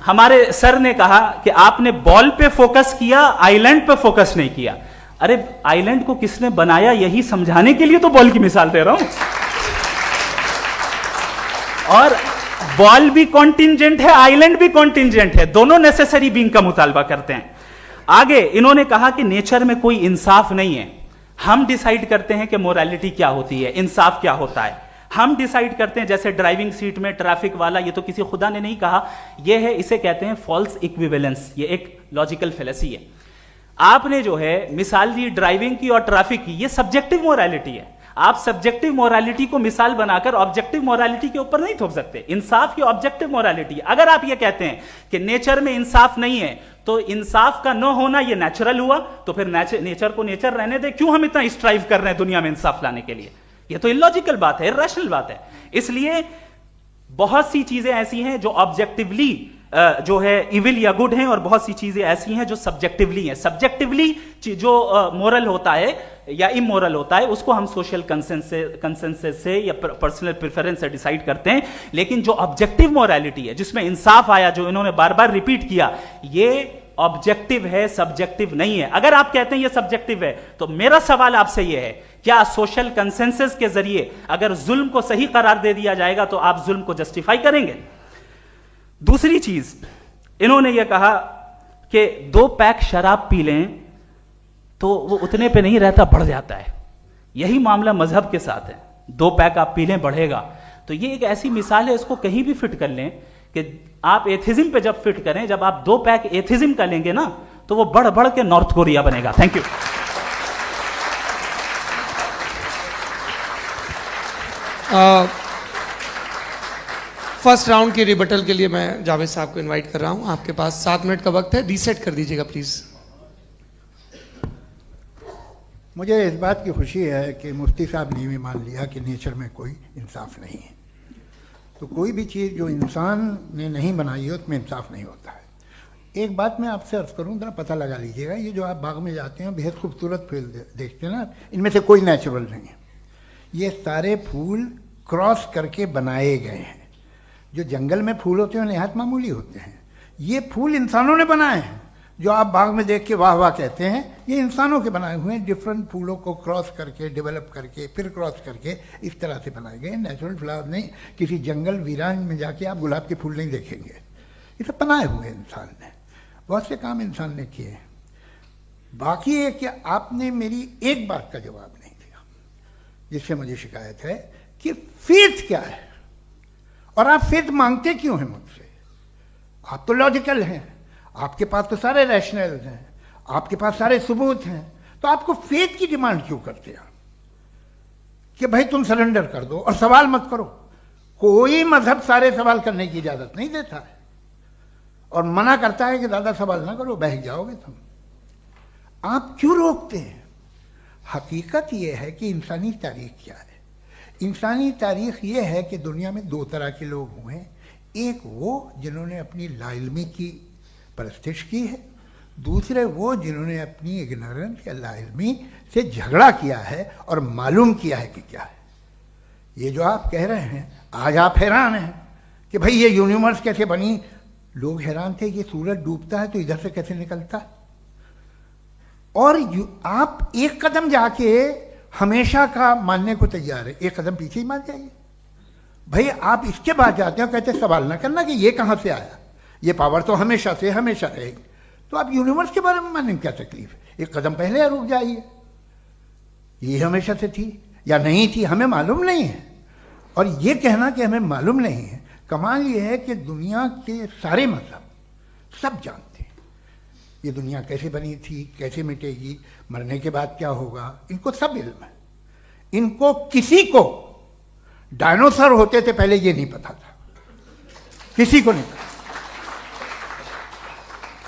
हमारे सर ने कहा कि आपने बॉल पे फोकस किया, आइलैंड पे फोकस नहीं किया। अरे आइलैंड को किसने बनाया यही समझाने के लिए तो बॉल की मिसाल दे रहा हूं। और बॉल भी कॉन्टिंजेंट है, आइलैंड भी कॉन्टिंजेंट है, दोनों नेसेसरी बीइंग का मुतालबा करते हैं। आगे इन्होंने कहा कि नेचर में कोई इंसाफ नहीं है। हम डिसाइड करते हैं कि मोरालिटी क्या होती है, इंसाफ क्या होता है। हम डिसाइड करते हैं, जैसे ड्राइविंग सीट में ट्रैफिक वाला, ये तो किसी खुदा ने नहीं कहा, ये है, इसे कहते हैं फॉल्स इक्विवेलेंस। ये एक लॉजिकल फेलेसी है। आपने जो है मिसाल दी ड्राइविंग की और ट्रैफिक की, ये सब्जेक्टिव मोरालिटी है। आप सब्जेक्टिव मोरालिटी को मिसाल बनाकर ऑब्जेक्टिव मोरालिटी के ऊपर नहीं थोप सकते। इंसाफ की ऑब्जेक्टिव मोरालिटी। अगर आप ये कहते हैं कि नेचर में इंसाफ नहीं है तो इंसाफ का न होना ये नेचुरल हुआ, तो फिर नेचर को नेचर रहने दे, क्यों हम इतना स्ट्राइव कर रहे हैं दुनिया में इंसाफ लाने के लिए? ये तो इलॉजिकल बात है, इरैशनल बात है। इसलिए बहुत सी चीजें ऐसी हैं जो ऑब्जेक्टिवली जो है इविल या गुड हैं, और बहुत सी चीजें ऐसी हैं जो सब्जेक्टिवली हैं। सब्जेक्टिवली जो मोरल होता है या इमोरल होता है उसको हम सोशल कंसेंसस से या पर्सनल प्रेफरेंस से डिसाइड करते हैं। लेकिन जो ऑब्जेक्टिव मोरालिटी है जिसमें इंसाफ आया, जो इन्होंने बार बार रिपीट किया, ये ऑब्जेक्टिव है, सब्जेक्टिव नहीं है। अगर आप कहते हैं ये सब्जेक्टिव है तो मेरा सवाल आपसे ये है, क्या सोशल कंसेंसस के जरिए अगर जुल्म को सही करार दे दिया जाएगा तो आप जुल्म को जस्टिफाई करेंगे? दूसरी चीज इन्होंने यह कहा कि 2 पैक शराब पी लें तो वो उतने पे नहीं रहता, बढ़ जाता है। यही मामला मजहब के साथ है। 2 पैक आप पी लें बढ़ेगा। तो ये एक ऐसी मिसाल है, इसको कहीं भी फिट कर लें कि आप एथिज्म पे जब फिट करें, जब आप 2 पैक एथिज्म का लेंगे ना तो वो बढ़ बढ़ के नॉर्थ कोरिया बनेगा। Thank you. फर्स्ट राउंड की रिबटल के लिए मैं जावेद साहब को इनवाइट कर रहा हूं। आपके पास 7 मिनट का वक्त है, रीसेट कर दीजिएगा प्लीज। मुझे इस बात की खुशी है कि मुफ्ती साहब ने भी मान लिया कि नेचर में कोई इंसाफ नहीं है। तो कोई भी चीज़ जो इंसान ने नहीं बनाई है उसमें इंसाफ नहीं होता है। एक बात मैं आपसे अर्ज़ करूं, जरा पता लगा लीजिएगा, ये जो आप बाग में जाते हैं बेहद खूबसूरत फूल देखते हैं ना, इनमें से कोई नेचुरल नहीं है। ये सारे फूल क्रॉस करके बनाए गए हैं। जो जंगल में फूल होते हैं नहायत मामूली होते हैं। ये फूल इंसानों ने बनाए हैं, जो आप बाग में देख के वाह वाह कहते हैं, ये इंसानों के बनाए हुए हैं। डिफरेंट फूलों को क्रॉस करके, डेवलप करके, फिर क्रॉस करके इस तरह से बनाए गए नेचुरल फ्लावर नहीं। किसी जंगल वीरान में जाके आप गुलाब के फूल नहीं देखेंगे, ये सब बनाए हुए इंसान ने। बहुत से काम इंसान ने किए हैं। बाकी है कि आपने मेरी एक बात का जवाब नहीं दिया, जिससे मुझे शिकायत है कि फेथ क्या है और आप फेथ मांगते क्यों हैं मुझसे। आप तो लॉजिकल हैं, आपके पास तो सारे रैशनल हैं, आपके पास सारे सबूत हैं, तो आपको फेथ की डिमांड क्यों करते हैं कि भाई तुम सरेंडर कर दो और सवाल मत करो। कोई मजहब सारे सवाल करने की इजाजत नहीं देता है और मना करता है कि ज्यादा सवाल ना करो, बह जाओगे तुम। आप क्यों रोकते हैं? हकीकत यह है कि इंसानी तारीख क्या है। इंसानी तारीख यह है कि दुनिया में दो तरह के लोग हुए हैं। एक वो जिन्होंने अपनी लाइल्मी की परस्तिश की है, दूसरे वो जिन्होंने अपनी इग्नोरेंस या लाइल्मी से झगड़ा किया है और मालूम किया है कि क्या है। ये जो आप कह रहे हैं, आज आप हैरान हैं कि भाई ये यूनिवर्स कैसे बनी। लोग हैरान थे कि सूरज डूबता है तो इधर से कैसे निकलता है। और आप एक कदम जाके हमेशा का मानने को तैयार है, एक कदम पीछे ही मान जाइए। भाई आप इसके बाद जाते हो, कहते सवाल ना करना कि ये कहां से आया, ये पावर तो हमेशा से हमेशा रहेगी। तो आप यूनिवर्स के बारे में मानने में क्या तकलीफ है? एक कदम पहले रुक जाइए, ये हमेशा से थी या नहीं थी हमें मालूम नहीं है। और ये कहना कि हमें मालूम नहीं है, कमाल ये है कि दुनिया के सारे मजहब सब जानते हैं ये दुनिया कैसे बनी थी, कैसे मिटेगी, मरने के बाद क्या होगा, इनको सब इल्म है। इनको किसी को डायनासोर होते थे पहले ये नहीं पता था, किसी को नहीं पता।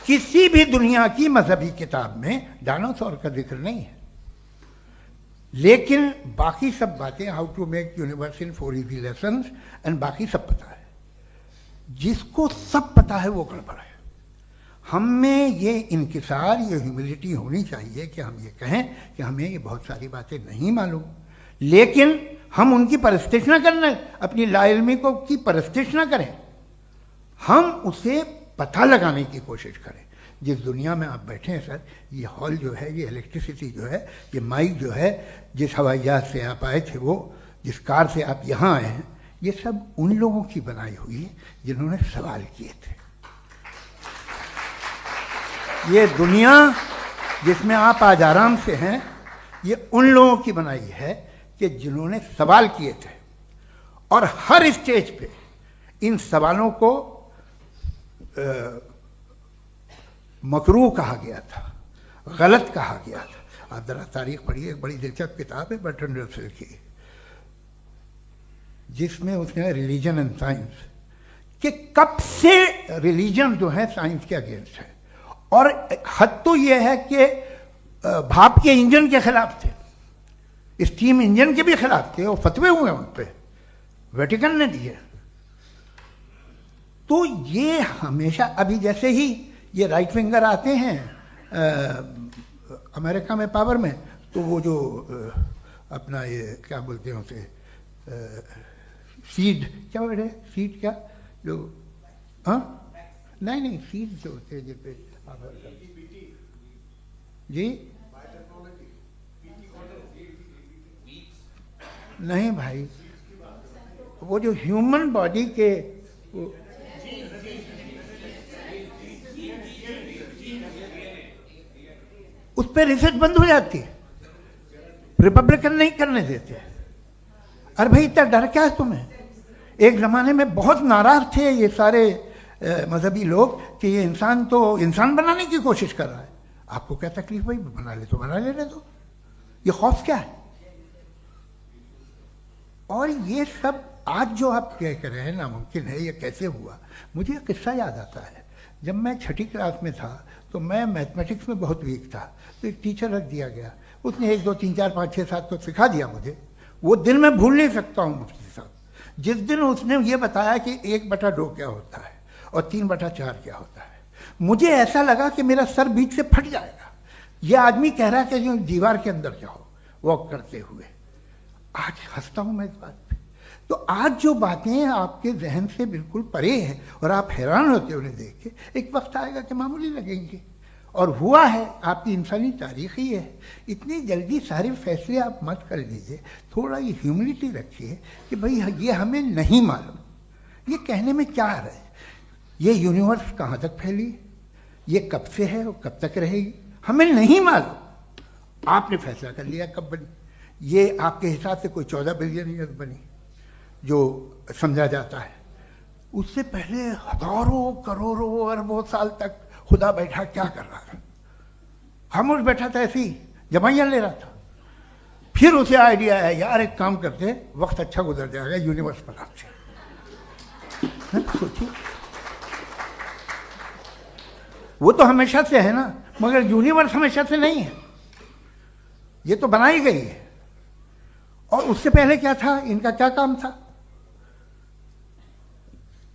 किसी भी दुनिया की मजहबी किताब में डायनासोर का जिक्र नहीं है। लेकिन बाकी सब बातें, how to make universe in 4 easy lessons and बाकी सब पता है। जिसको सब पता है वो गड़बड़ है। हम में ये इंकिसार, ये ह्यूमिलिटी होनी चाहिए कि हम ये कहें कि हमें ये बहुत सारी बातें नहीं मालूम, लेकिन हम उनकी परस्तिश ना करें, अपनी लाइल्मी को की परस्तिश ना करें, हम उसे पता लगाने की कोशिश करें। जिस दुनिया में आप बैठे हैं सर, ये हॉल जो है, ये इलेक्ट्रिसिटी जो है, ये माइक जो है, जिस हवाई जहाज से आप आए थे, वो जिस कार से आप यहाँ आए हैं, ये सब उन लोगों की बनाई हुई है जिन्होंने सवाल किए थे। ये दुनिया जिसमें आप आज आराम से हैं, ये उन लोगों की बनाई है कि जिन्होंने सवाल किए थे। और हर स्टेज पे इन सवालों को मकरूह कहा गया था, गलत कहा गया था। आप जरा तारीख पढ़िए, एक बड़ी दिलचस्प किताब है बर्ट्रैंड रसेल की, जिसमें उसने रिलीजन एंड साइंस कि कब से रिलीजन जो है साइंस के अगेंस्ट है। और हद तो यह है कि भाप के इंजन के खिलाफ थे, स्टीम इंजन के भी खिलाफ थे, और फतवे हुए उन पे, वेटिकन ने दिए। तो ये हमेशा, अभी जैसे ही ये राइट विंगर आते हैं अमेरिका में पावर में, तो वो जो अपना ये क्या बोलते हैं उसे, सीड क्या वर्ड है, सीड क्या जो, हाँ नहीं सीड जो होते हैं जिस पे जी, नहीं भाई, वो जो ह्यूमन बॉडी के उस पर रिसर्च बंद हो जाती है, रिपब्लिकन नहीं करने देते। अरे भाई इतना डर क्या है तुम्हें? एक जमाने में बहुत नाराज थे ये सारे मजहबी लोग कि ये इंसान तो इंसान बनाने की कोशिश कर रहा है। आपको क्या तकलीफ भाई, बना ले तो बना लेने दो, ये खौफ क्या है? और ये सब आज जो आप कह रहे हैं नामुमकिन है, ये कैसे हुआ? मुझे एक किस्सा याद आता है। जब मैं 6ठी क्लास में था तो मैं मैथमेटिक्स में बहुत वीक था, तो एक टीचर रख दिया गया, उसने 1 2 3 4 5 6 7 तो सिखा दिया मुझे। वो दिन मैं भूल नहीं सकता हूँ मुफ्ती साहब, जिस दिन उसने ये बताया कि 1/2 क्या होता है और 3/4 क्या होता है। मुझे ऐसा लगा कि मेरा सर बीच से फट जाएगा। ये आदमी कह रहा है कि दीवार के अंदर जाओ वॉक करते हुए। आज हंसता हूँ मैं इस बात पे। तो आज जो बातें आपके जहन से बिल्कुल परे हैं और आप हैरान होते हो उन्हें देख के, एक वक्त आएगा कि मामूली लगेंगे। और हुआ है, आपकी इंसानी तारीख ही है। इतनी जल्दी सारे फैसले आप मत कर लीजिए, थोड़ा ये ह्यूमिलिटी रखिए कि भाई ये हमें नहीं मालूम। ये कहने में क्या आ रहा है, ये यूनिवर्स कहाँ तक फैली, ये कब से है और कब तक रहेगी, हमें नहीं मालूम। आपने फैसला कर लिया कब बनी, ये आपके हिसाब से कोई 14 बिलियन ईयर बनी जो समझा जाता है। उससे पहले हजारों करोड़ों अरबों साल तक खुदा बैठा क्या कर रहा था, खामोश बैठा था, ऐसी जमाइयाँ ले रहा था। फिर उसे आइडिया है, यार एक काम करते, वक्त अच्छा गुजर जाएगा, यूनिवर्स बना से। सोचिए, वो तो हमेशा से है ना, मगर यूनिवर्स हमेशा से नहीं है, ये तो बनाई गई है। और उससे पहले क्या था, इनका क्या काम था,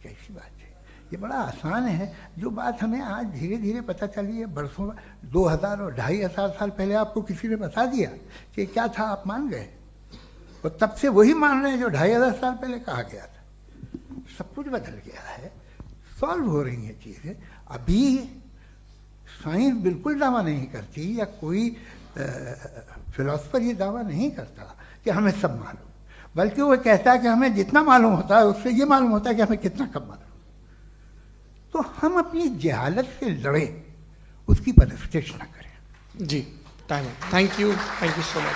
कैसी बात है। ये बड़ा आसान है, जो बात हमें आज धीरे धीरे पता चली है, बरसों 2000 और 2500 साल पहले आपको किसी ने बता दिया कि क्या था, आप मान गए, और तब से वही मान रहे हैं जो 2500 साल पहले कहा गया था। सब कुछ बदल गया है, सॉल्व हो रही हैं चीज़ें। अभी साइंस बिल्कुल दावा नहीं करती, या कोई फिलोसफर ये दावा नहीं करता कि हमें सब मालूम, बल्कि वो कहता है कि हमें जितना मालूम होता है उससे ये मालूम होता है कि हमें कितना कम मालूम। तो हम अपनी जहालत से लड़े, उसकी परस्तिश न करें। जी, time, thank you so much.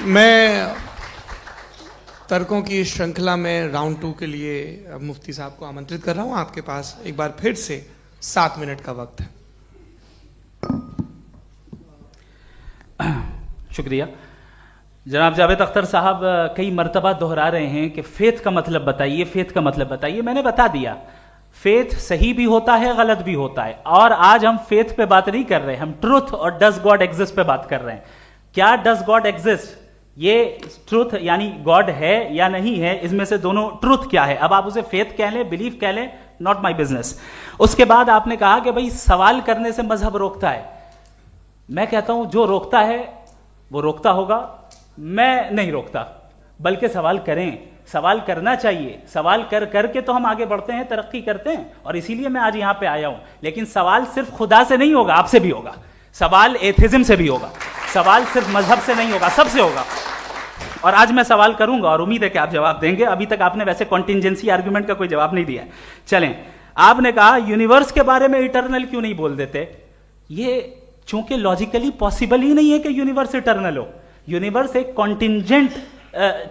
मैं तर्कों की श्रृंखला में राउंड 2 के लिए मुफ्ती साहब को आमंत्रित कर रहा हूं। आपके पास एक बार फिर से 7 मिनट का वक्त है। शुक्रिया। जनाब जावेद अख्तर साहब कई मर्तबा दोहरा रहे हैं कि फेथ का मतलब बताइए, फेथ का मतलब बताइए। मैंने बता दिया, फेथ सही भी होता है, गलत भी होता है। और आज हम फेथ पे बात नहीं कर रहे, हम ट्रुथ और डज गॉड एग्जिस्ट पे बात कर रहे हैं। क्या डज गॉड एग्जिस्ट, ये ट्रुथ यानी गॉड है या नहीं है, इसमें से दोनों ट्रुथ क्या है। अब आप उसे फेथ कह लें, बिलीफ कह लें, नॉट माई बिजनेस। उसके बाद आपने कहा कि भाई सवाल करने से मजहब रोकता है। मैं कहता हूं जो रोकता है वो रोकता होगा, मैं नहीं रोकता, बल्कि सवाल करें, सवाल करना चाहिए। सवाल कर करके तो हम आगे बढ़ते हैं, तरक्की करते हैं, और इसीलिए मैं आज यहां पे आया हूं। लेकिन सवाल सिर्फ खुदा से नहीं होगा, आपसे भी होगा। सवाल एथिज्म से भी होगा, सवाल सिर्फ मजहब से नहीं होगा, सबसे होगा। और आज मैं सवाल करूंगा और उम्मीद है कि आप जवाब देंगे। अभी तक आपने वैसे कॉन्टिंजेंसी आर्ग्यूमेंट का कोई जवाब नहीं दिया। चलें, आपने कहा यूनिवर्स के बारे में इटर्नल क्यों नहीं बोल देते। ये चूंकि लॉजिकली पॉसिबल ही नहीं है कि यूनिवर्स इटर्नल हो। यूनिवर्स एक कॉन्टिंजेंट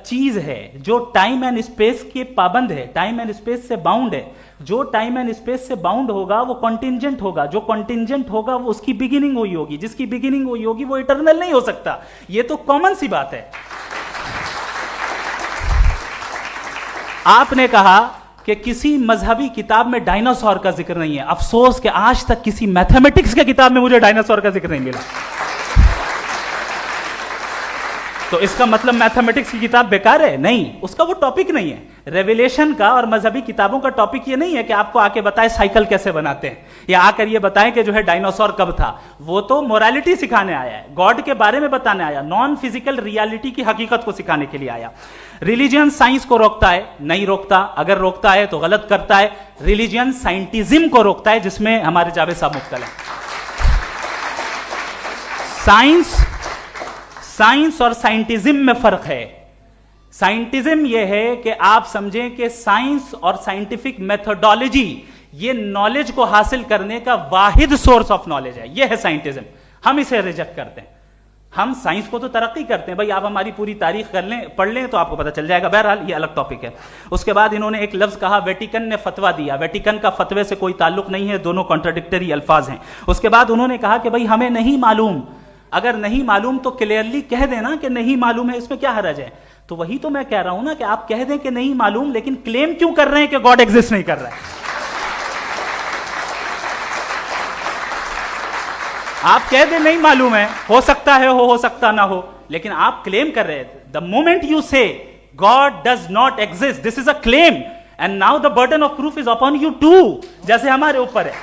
चीज है जो टाइम एंड स्पेस के पाबंद है, टाइम एंड स्पेस से बाउंड है। जो टाइम एंड स्पेस से बाउंड होगा वो कॉन्टिंजेंट होगा, जो कॉन्टिंजेंट होगा वो उसकी बिगिनिंग हुई होगी, जिसकी बिगिनिंग हुई होगी वो इटर्नल नहीं हो सकता। ये तो कॉमन सी बात है। आपने कहा कि किसी मजहबी किताब में डायनासोर का जिक्र नहीं है। अफसोस कि आज तक किसी मैथमेटिक्स की किताब में मुझे डायनासोर का जिक्र नहीं मिला। तो इसका मतलब मैथमेटिक्स की किताब बेकार है? नहीं, उसका वो टॉपिक नहीं है। रेवलेशन का और मजहबी किताबों का टॉपिक ये नहीं है कि आपको आके बताए साइकिल कैसे बनाते हैं, या आकर ये बताएं कि जो है डायनासोर कब था। वो तो मोरालिटी सिखाने आया है, गॉड के बारे में बताने आया, नॉन फिजिकल रियलिटी की हकीकत को सिखाने के लिए आया। रिलीजियन साइंस को रोकता है? नहीं रोकता। अगर रोकता है तो गलत करता है। रिलीजियन साइंटिज्म को रोकता है, जिसमें हमारे जावेद साहब मुब्तला हैं। साइंस और साइंटिज्म में फर्क है। साइंटिज्म यह है कि आप समझें कि साइंस और साइंटिफिक मेथोडोलॉजी ये नॉलेज को हासिल करने का वाहिद सोर्स ऑफ नॉलेज है। यह है साइंटिज्म। हम इसे रिजेक्ट करते हैं। हम साइंस को तो तरक्की करते हैं, भाई आप हमारी पूरी तारीख कर लें, पढ़ लें तो आपको पता चल जाएगा। बहरहाल ये अलग टॉपिक है। उसके बाद इन्होंने एक लफ्ज कहा, वेटिकन ने फतवा दिया। वेटिकन का फतवे से कोई ताल्लुक नहीं है, दोनों कॉन्ट्राडिक्टरी अल्फाज हैं। उसके बाद उन्होंने कहा कि भाई हमें नहीं मालूम। अगर नहीं मालूम तो क्लियरली कह देना कि नहीं मालूम है, इसमें क्या हरज है। तो वही तो मैं कह रहा हूं ना कि आप कह दें कि नहीं मालूम, लेकिन क्लेम क्यों कर रहे हैं कि गॉड एग्जिस्ट नहीं कर रहा है। आप कह दें नहीं मालूम है, हो सकता है हो सकता ना हो, लेकिन आप क्लेम कर रहे हैं। The moment you say God does not exist, this is a claim, and now the burden of proof is upon you too, जैसे हमारे ऊपर है।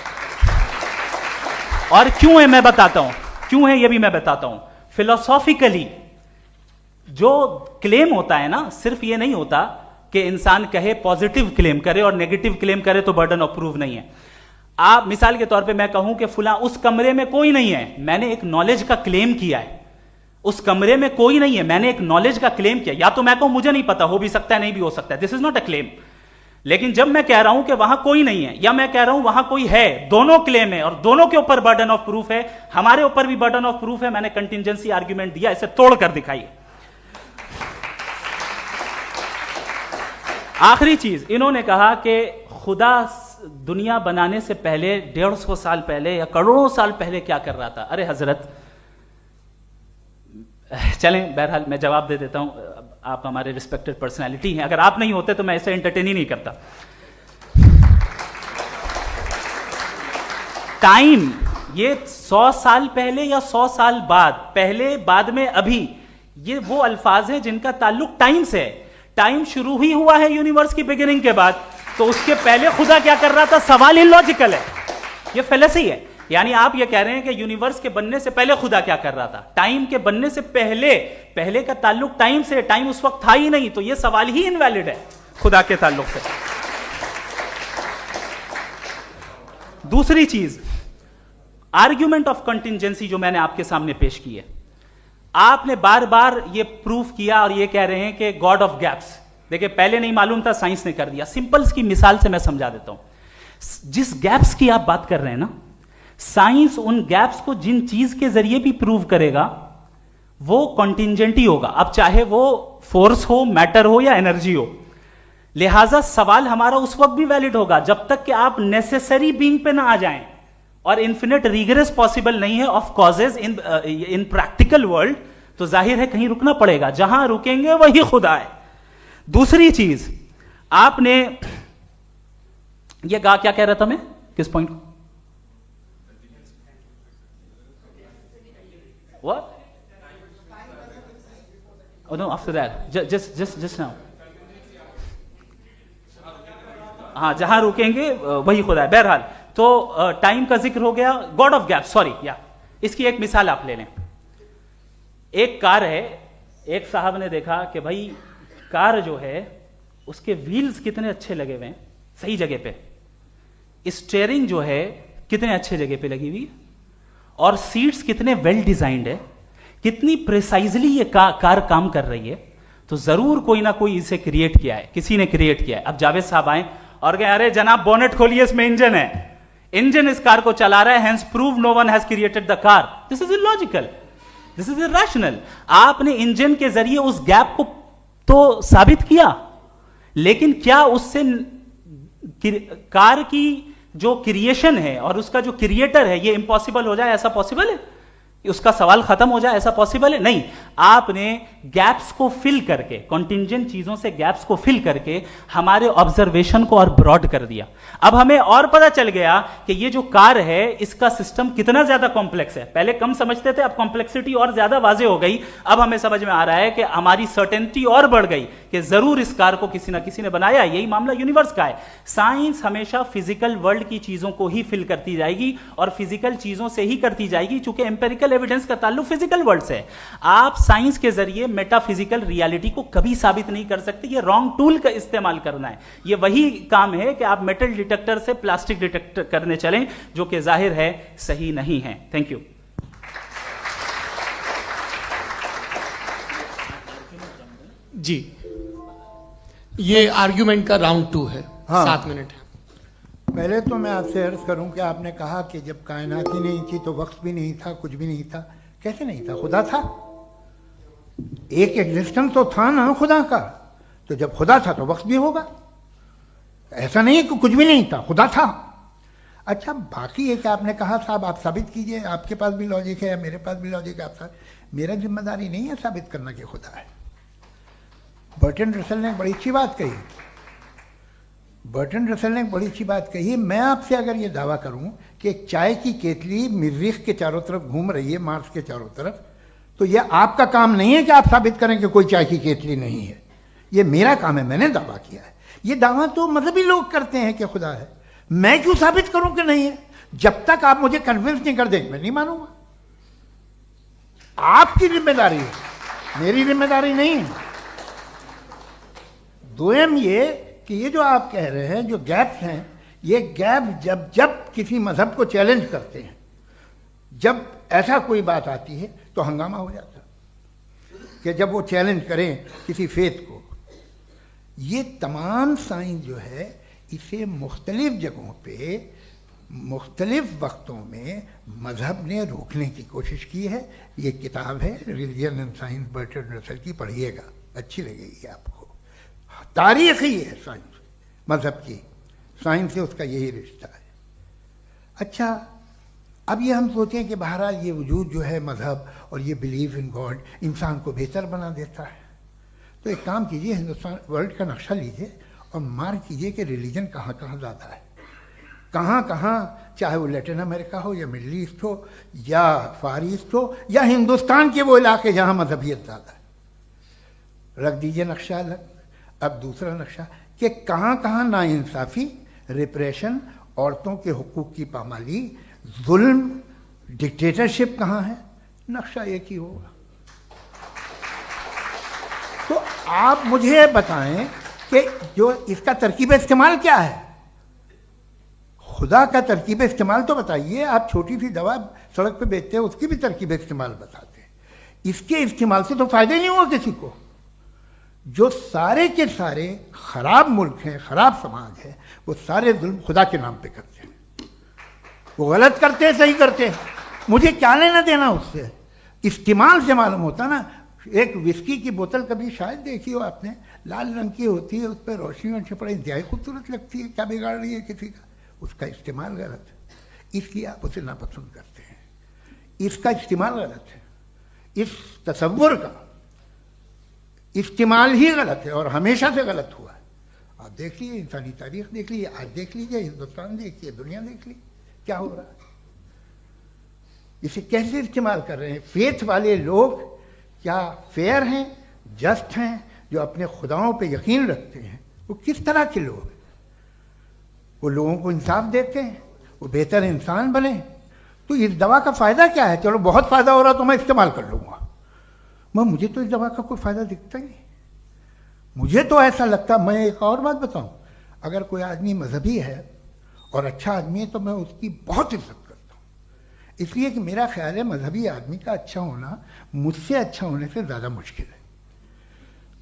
और क्यों है मैं बताता हूं, क्यों है ये भी मैं बताता हूं। फिलोसॉफिकली जो क्लेम होता है ना, सिर्फ ये नहीं होता कि इंसान कहे पॉजिटिव क्लेम करे और नेगेटिव क्लेम करे तो बर्डन ऑफ प्रूफ नहीं है। आप मिसाल के तौर पे मैं कहूं कि फुला उस कमरे में कोई नहीं है, मैंने एक नॉलेज का क्लेम किया है। उस कमरे में कोई नहीं है, मैंने एक नॉलेज का क्लेम किया। या तो मैं कहूं मुझे नहीं पता, हो भी सकता है नहीं भी हो सकता है, this is not a claim. लेकिन जब मैं कह रहा हूं कि वहां कोई नहीं है या मैं कह रहा हूं वहां कोई है, दोनों क्लेम है और दोनों के ऊपर बर्डन ऑफ प्रूफ है। हमारे ऊपर भी बर्डन ऑफ प्रूफ है, मैंने कंटिजेंसी आर्ग्यूमेंट दिया, इसे तोड़कर दिखाइए। आखिरी चीज, इन्होंने कहा कि खुदा दुनिया बनाने से पहले 150 साल पहले या करोड़ों साल पहले क्या कर रहा था। अरे हजरत, चलें बहरहाल मैं जवाब दे देता हूं, आप हमारे रिस्पेक्टेड पर्सनालिटी हैं, अगर आप नहीं होते तो मैं इसे एंटरटेन ही नहीं करता। टाइम, ये 100 साल पहले या 100 साल बाद, पहले बाद में अभी, ये वो अल्फाज हैं जिनका ताल्लुक टाइम से है। टाइम शुरू ही हुआ है यूनिवर्स की बिगिनिंग के बाद, तो उसके पहले खुदा क्या कर रहा था? सवाल इलॉजिकल है, ये फेलेसी है। यानी आप ये कह रहे हैं कि यूनिवर्स के बनने से पहले खुदा क्या कर रहा था? टाइम के बनने से पहले, पहले का ताल्लुक टाइम से, टाइम उस वक्त था ही नहीं, तो ये सवाल ही इनवैलिड है खुदा के ताल्लुक से। दूसरी चीज, आर्ग्यूमेंट ऑफ कंटिजेंसी जो मैंने आपके सामने पेश की है, आपने बार बार ये प्रूफ किया और ये कह रहे हैं कि गॉड ऑफ गैप्स। देखिए, पहले नहीं मालूम था, साइंस ने कर दिया। सिंपल्स की मिसाल से मैं समझा देता हूं। जिस गैप्स की आप बात कर रहे हैं ना, साइंस उन गैप्स को जिन चीज के जरिए भी प्रूव करेगा वो कॉन्टिंजेंट ही होगा, अब चाहे वो फोर्स हो, मैटर हो या एनर्जी हो। लिहाजा सवाल हमारा उस वक्त भी वैलिड होगा जब तक कि आप नेसेसरी बीइंग पे ना आ जाएं, और इन्फिनिट रिग्रेस पॉसिबल नहीं है of causes in practical world, तो जाहिर है कहीं रुकना पड़ेगा, जहां रुकेंगे वही खुदा है। दूसरी चीज, आपने ये कहा, क्या कह रहा था मैं, किस पॉइंट को? What? Oh no, after that, just now. हाँ, जहां रुकेंगे वही खुदा है। बहरहाल, तो टाइम का जिक्र हो गया, गॉड ऑफ गैप, सॉरी, या इसकी एक मिसाल आप ले लें। एक कार है, एक साहब ने देखा कि भाई कार जो है उसके व्हील्स कितने अच्छे लगे हुए हैं सही जगह पे, स्टीयरिंग जो है कितने अच्छे जगह पे लगी हुई है, और सीट्स कितने वेल डिजाइंड है, कितनी प्रिसाइजली ये कार काम कर रही है, तो जरूर कोई ना कोई इसे क्रिएट किया है, किसी ने क्रिएट किया है। अब जावेद साहब आए और कहे, अरे जनाब बोनेट खोलिए, इसमें इंजन है, इंजन इस कार को चला रहा है, hence prove no one has created the car. This is illogical, this is irrational. आपने इंजन के जरिए उस गैप को तो साबित किया, लेकिन क्या उससे कार की जो क्रिएशन है और उसका जो क्रिएटर है ये इम्पॉसिबल हो जाए? ऐसा पॉसिबल है? उसका सवाल खत्म हो जाए, ऐसा पॉसिबल है? नहीं। आपने गैप्स को फिल करके, कॉन्टिंजेंट चीजों से गैप्स को फिल करके हमारे ऑब्जर्वेशन को और ब्रॉड कर दिया। अब हमें और पता चल गया कि ये जो कार है इसका सिस्टम कितना ज्यादा कॉम्प्लेक्स है। पहले कम समझते थे, अब कॉम्प्लेक्सिटी और ज्यादा वाजे हो गई। अब हमें समझ में आ रहा है कि हमारी सर्टेनिटी और बढ़ गई कि जरूर इस कार को किसी ना किसी ने बनाया। यही मामला यूनिवर्स का है। साइंस हमेशा फिजिकल वर्ल्ड की चीजों को ही फिल करती जाएगी और फिजिकल चीजों से ही करती जाएगी, चूंकि एम्पेरिकल एविडेंस का ताल्लुक फिजिकल वर्ल्ड से है। आप साइंस के जरिए मेटाफिजिकल रियलिटी को कभी साबित नहीं कर सकते। ये रॉन्ग टूल का इस्तेमाल करना है। ये वही काम है कि आप मेटल डिटेक्टर से प्लास्टिक डिटेक्टर करने चलें, जो कि जाहिर है सही नहीं है। Thank you. जी, ये आर्ग्यूमेंट का राउंड 2 है। हाँ। 7 मिनट है। पहले तो मैं आपसे अर्ज करूं कि आपने कहा कि जब कायनात ही नहीं थी तो वक्त भी नहीं था, कुछ भी नहीं था। कैसे नहीं था? खुदा था। एक एग्जिस्टेंस तो था ना खुदा का। तो जब खुदा था तो वक्त भी होगा। ऐसा नहीं है कि कुछ भी नहीं था, खुदा था। अच्छा, बाकी एक आपने कहा साहब आप साबित कीजिए, आपके पास भी लॉजिक है, मेरे पास भी लॉजिक है। आप मेरा जिम्मेदारी नहीं है साबित करना कि खुदा है। बर्टन रसल ने बड़ी अच्छी बात कही। बर्टन रसल ने बड़ी अच्छी बात कही। मैं आपसे अगर ये दावा करूं कि एक चाय की केतली मरीख के चारों तरफ घूम रही है, मार्स के चारों तरफ, तो यह आपका काम नहीं है कि आप साबित करें कि कोई चाय की केतली नहीं है। ये मेरा काम है, मैंने दावा किया है। ये दावा तो मजहबी लोग करते हैं कि खुदा है। मैं क्यों साबित करूं कि नहीं है? जब तक आप मुझे कन्विंस नहीं कर देंगे मैं नहीं मानूंगा। आपकी जिम्मेदारी है, मेरी जिम्मेदारी नहीं है। दोयम ये कि ये जो आप कह रहे हैं, जो गैप्स हैं, ये गैप जब जब किसी मजहब को चैलेंज करते हैं, जब ऐसा कोई बात आती है तो हंगामा हो जाता है कि जब वो चैलेंज करें किसी फेथ को। ये तमाम साइंस जो है इसे मुख्तलिफ जगहों पे मुख्तलिफ वक्तों में मजहब ने रोकने की कोशिश की है। ये किताब है religion and science Bertrand Russell की, पढ़िएगा, अच्छी लगेगी आपको। तारीख ही है साइंस, मजहब की साइंस से उसका यही रिश्ता है। अच्छा, अब ये हम सोचें कि बहरहाल ये वजूद जो है मजहब और ये बिलीव इन गॉड इंसान को बेहतर बना देता है, तो एक काम कीजिए, हिंदुस्तान वर्ल्ड का नक्शा लीजिए और मार्क कीजिए कि रिलीजन कहाँ कहाँ ज़्यादा है, कहाँ कहाँ, चाहे वो लैटिन अमेरिका हो या मिडल ईस्ट हो या फार ईस्ट हो या हिंदुस्तान के वो इलाके जहाँ मजहबियत ज़्यादा है। रख दीजिए नक्शा अलग। अब दूसरा नक्शा कि कहाँ कहाँ नाइंसाफ़ी, रिप्रेशन, औरतों के हुकूक की पामाली, जुल्म, डिक्टेटरशिप कहाँ है, नक्शा एक ही होगा। तो आप मुझे बताएं कि जो इसका तरकीब इस्तेमाल क्या है, खुदा का तरकीब इस्तेमाल तो बताइए। आप छोटी सी दवा सड़क पे बेचते हैं, उसकी भी तरकीब इस्तेमाल बताते हैं। इसके इस्तेमाल से तो फायदा नहीं हुआ किसी को। जो सारे के सारे खराब मुल्क हैं, खराब समाज है, वो सारे जुल्म खुदा के नाम पे करते हैं। वो गलत करते हैं, सही करते हैं, मुझे क्या लेना देना उससे। इस्तेमाल से मालूम होता ना। एक विस्की की बोतल कभी शायद देखी हो आपने, लाल रंग की होती है, उस पर रोशनी और छपड़ा इंतहाई खूबसूरत लगती है, क्या बिगाड़ रही है किसी का, उसका इस्तेमाल गलत है, इसलिए आप उसे नापसंद करते हैं। इसका इस्तेमाल गलत है, इस तसव्वुर का इस्तेमाल ही गलत है और हमेशा से गलत हुआ है। आप देख लीजिए, इंसानी तारीख देख लीजिए, आज देख लीजिए, हिंदुस्तान देखिए, दुनिया देख लीजिए, क्या हो रहा है। इसे कैसे इस्तेमाल कर रहे हैं फेथ वाले लोग? क्या फेयर हैं, जस्ट हैं, जो अपने खुदाओं पे यकीन रखते हैं? वो किस तरह के लोग हैं? वो लोगों को इंसाफ देते हैं, वो बेहतर इंसान बने। तो इस दवा का फ़ायदा क्या है? चलो बहुत फ़ायदा हो रहा तो मैं इस्तेमाल कर लूँगा, मुझे तो इस दवा का कोई फ़ायदा दिखता ही नहीं। मुझे तो ऐसा लगता, मैं एक और बात बताऊँ, अगर कोई आदमी मजहबी है और अच्छा आदमी है तो मैं उसकी बहुत इज्जत करता हूँ, इसलिए कि मेरा ख्याल है मजहबी आदमी का अच्छा होना मुझसे अच्छा होने से ज़्यादा मुश्किल है।